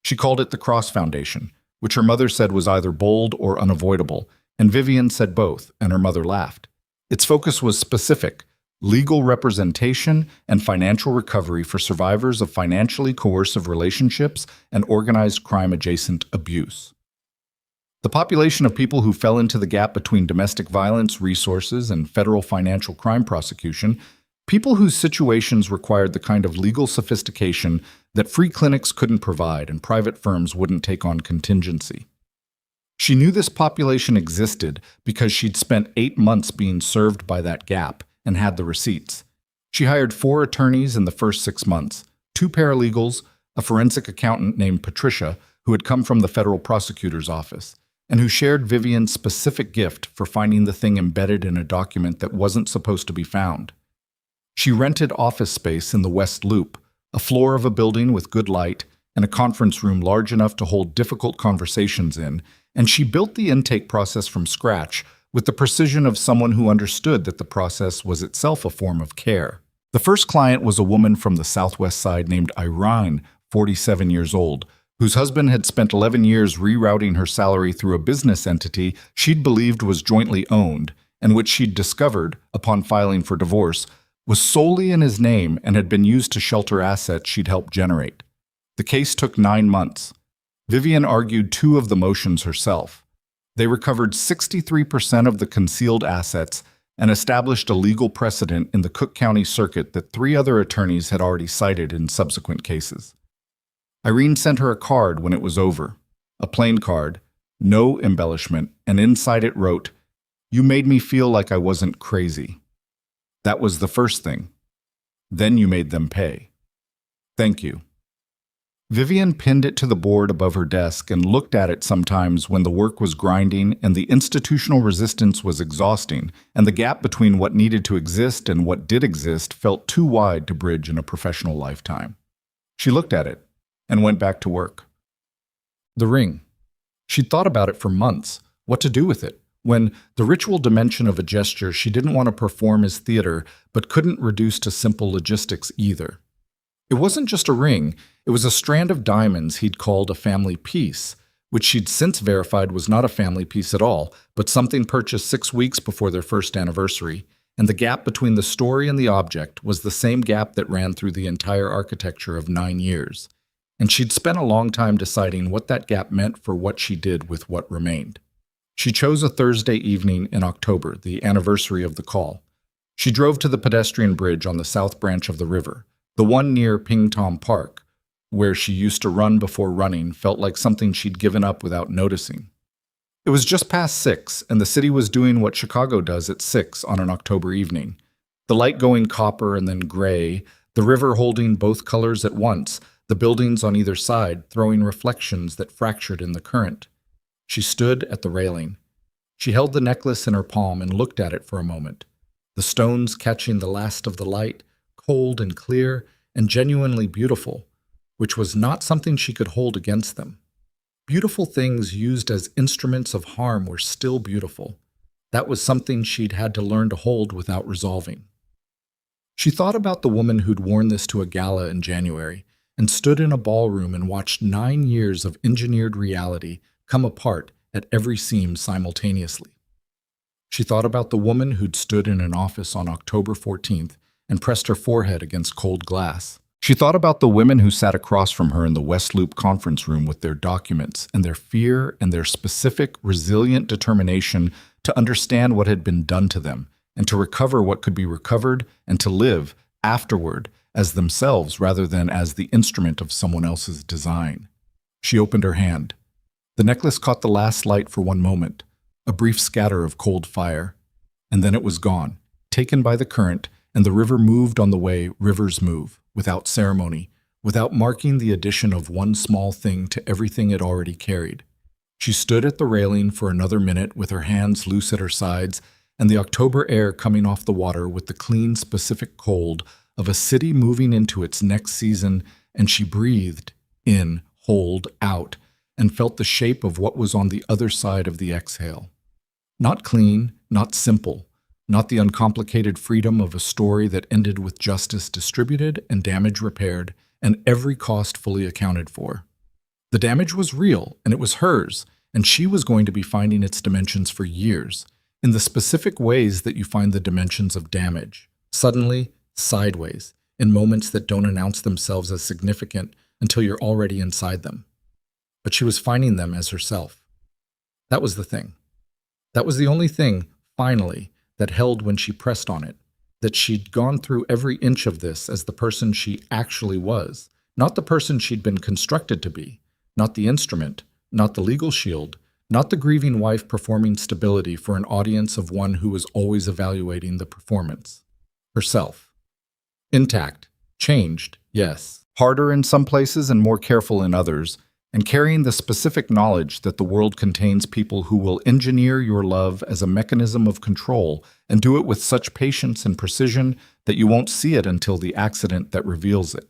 She called it the Cross Foundation, which her mother said was either bold or unavoidable, and Vivian said both, and her mother laughed. Its focus was specific: legal representation and financial recovery for survivors of financially coercive relationships and organized crime-adjacent abuse. The population of people who fell into the gap between domestic violence resources and federal financial crime prosecution, people whose situations required the kind of legal sophistication that free clinics couldn't provide and private firms wouldn't take on contingency. She knew this population existed because she'd spent 8 months being served by that gap and had the receipts. She hired 4 attorneys in the first 6 months, 2 paralegals, a forensic accountant named Patricia, who had come from the federal prosecutor's office, and who shared Vivian's specific gift for finding the thing embedded in a document that wasn't supposed to be found. She rented office space in the West Loop, a floor of a building with good light, and a conference room large enough to hold difficult conversations in, and she built the intake process from scratch with the precision of someone who understood that the process was itself a form of care. The first client was a woman from the Southwest Side named Irene, 47 years old, whose husband had spent 11 years rerouting her salary through a business entity she'd believed was jointly owned, and which she'd discovered, upon filing for divorce, was solely in his name and had been used to shelter assets she'd helped generate. The case took 9 months. Vivian argued 2 of the motions herself. They recovered 63% of the concealed assets and established a legal precedent in the Cook County Circuit that 3 other attorneys had already cited in subsequent cases. Irene sent her a card when it was over, a plain card, no embellishment, and inside it wrote, "You made me feel like I wasn't crazy. That was the first thing. Then you made them pay. Thank you." Vivian pinned it to the board above her desk and looked at it sometimes when the work was grinding and the institutional resistance was exhausting, and the gap between what needed to exist and what did exist felt too wide to bridge in a professional lifetime. She looked at it and went back to work. The ring. She'd thought about it for months, what to do with it, when the ritual dimension of a gesture she didn't want to perform as theater but couldn't reduce to simple logistics either. It wasn't just a ring, it was a strand of diamonds he'd called a family piece, which she'd since verified was not a family piece at all, but something purchased 6 weeks before their first anniversary, and the gap between the story and the object was the same gap that ran through the entire architecture of 9 years. And she'd spent a long time deciding what that gap meant for what she did with what remained. She chose a Thursday evening in October, the anniversary of the call. She drove to the pedestrian bridge on the south branch of the river. The one near Ping Tom Park, where she used to run before running, felt like something she'd given up without noticing. It was just past 6, and the city was doing what Chicago does at 6 on an October evening. The light going copper and then gray, the river holding both colors at once, the buildings on either side throwing reflections that fractured in the current. She stood at the railing. She held the necklace in her palm and looked at it for a moment, the stones catching the last of the light, cold and clear and genuinely beautiful, which was not something she could hold against them. Beautiful things used as instruments of harm were still beautiful. That was something she'd had to learn to hold without resolving. She thought about the woman who'd worn this to a gala in January and stood in a ballroom and watched 9 years of engineered reality come apart at every seam simultaneously. She thought about the woman who'd stood in an office on October 14th and pressed her forehead against cold glass. She thought about the women who sat across from her in the West Loop conference room with their documents and their fear and their specific, resilient determination to understand what had been done to them and to recover what could be recovered and to live afterward as themselves rather than as the instrument of someone else's design. She opened her hand. The necklace caught the last light for one moment, a brief scatter of cold fire, and then it was gone, taken by the current, and the river moved on the way rivers move, without ceremony, without marking the addition of one small thing to everything it already carried. She stood at the railing for another minute with her hands loose at her sides and the October air coming off the water with the clean, specific cold of a city moving into its next season, and she breathed in, hold, out, and felt the shape of what was on the other side of the exhale. Not clean, not simple, not the uncomplicated freedom of a story that ended with justice distributed and damage repaired, and every cost fully accounted for. The damage was real, and it was hers, and she was going to be finding its dimensions for years, in the specific ways that you find the dimensions of damage, suddenly, sideways, in moments that don't announce themselves as significant until you're already inside them. But she was finding them as herself. That was the thing. That was the only thing, finally, that held when she pressed on it, that she'd gone through every inch of this as the person she actually was, not the person she'd been constructed to be, not the instrument, not the legal shield, not the grieving wife performing stability for an audience of one who was always evaluating the performance. Herself. Intact. Changed, yes. Harder in some places and more careful in others, and carrying the specific knowledge that the world contains people who will engineer your love as a mechanism of control and do it with such patience and precision that you won't see it until the accident that reveals it.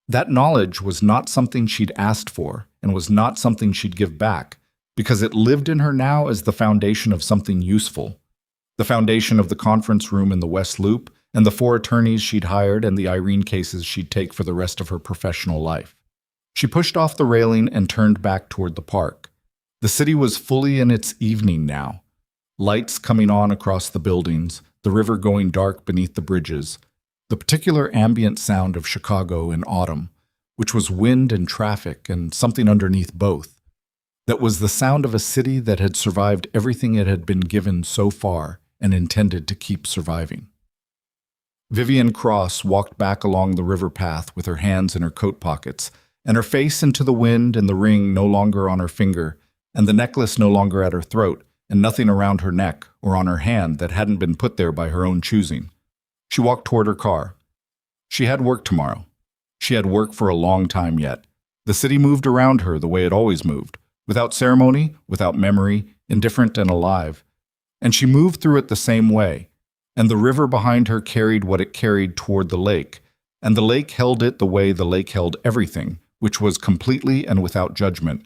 That knowledge was not something she'd asked for and was not something she'd give back, because it lived in her now as the foundation of something useful. The foundation of the conference room in the West Loop and the 4 attorneys she'd hired and the Irene cases she'd take for the rest of her professional life. She pushed off the railing and turned back toward the park. The city was fully in its evening now. Lights coming on across the buildings, the river going dark beneath the bridges, the particular ambient sound of Chicago in autumn, which was wind and traffic and something underneath both. That was the sound of a city that had survived everything it had been given so far and intended to keep surviving. Vivian Cross walked back along the river path with her hands in her coat pockets, and her face into the wind and the ring no longer on her finger, and the necklace no longer at her throat, and nothing around her neck or on her hand that hadn't been put there by her own choosing. She walked toward her car. She had work tomorrow. She had work for a long time yet. The city moved around her the way it always moved, without ceremony, without memory, indifferent and alive. And she moved through it the same way, and the river behind her carried what it carried toward the lake, and the lake held it the way the lake held everything, which was completely and without judgment.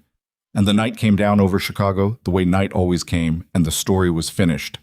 And the night came down over Chicago the way night always came, and the story was finished.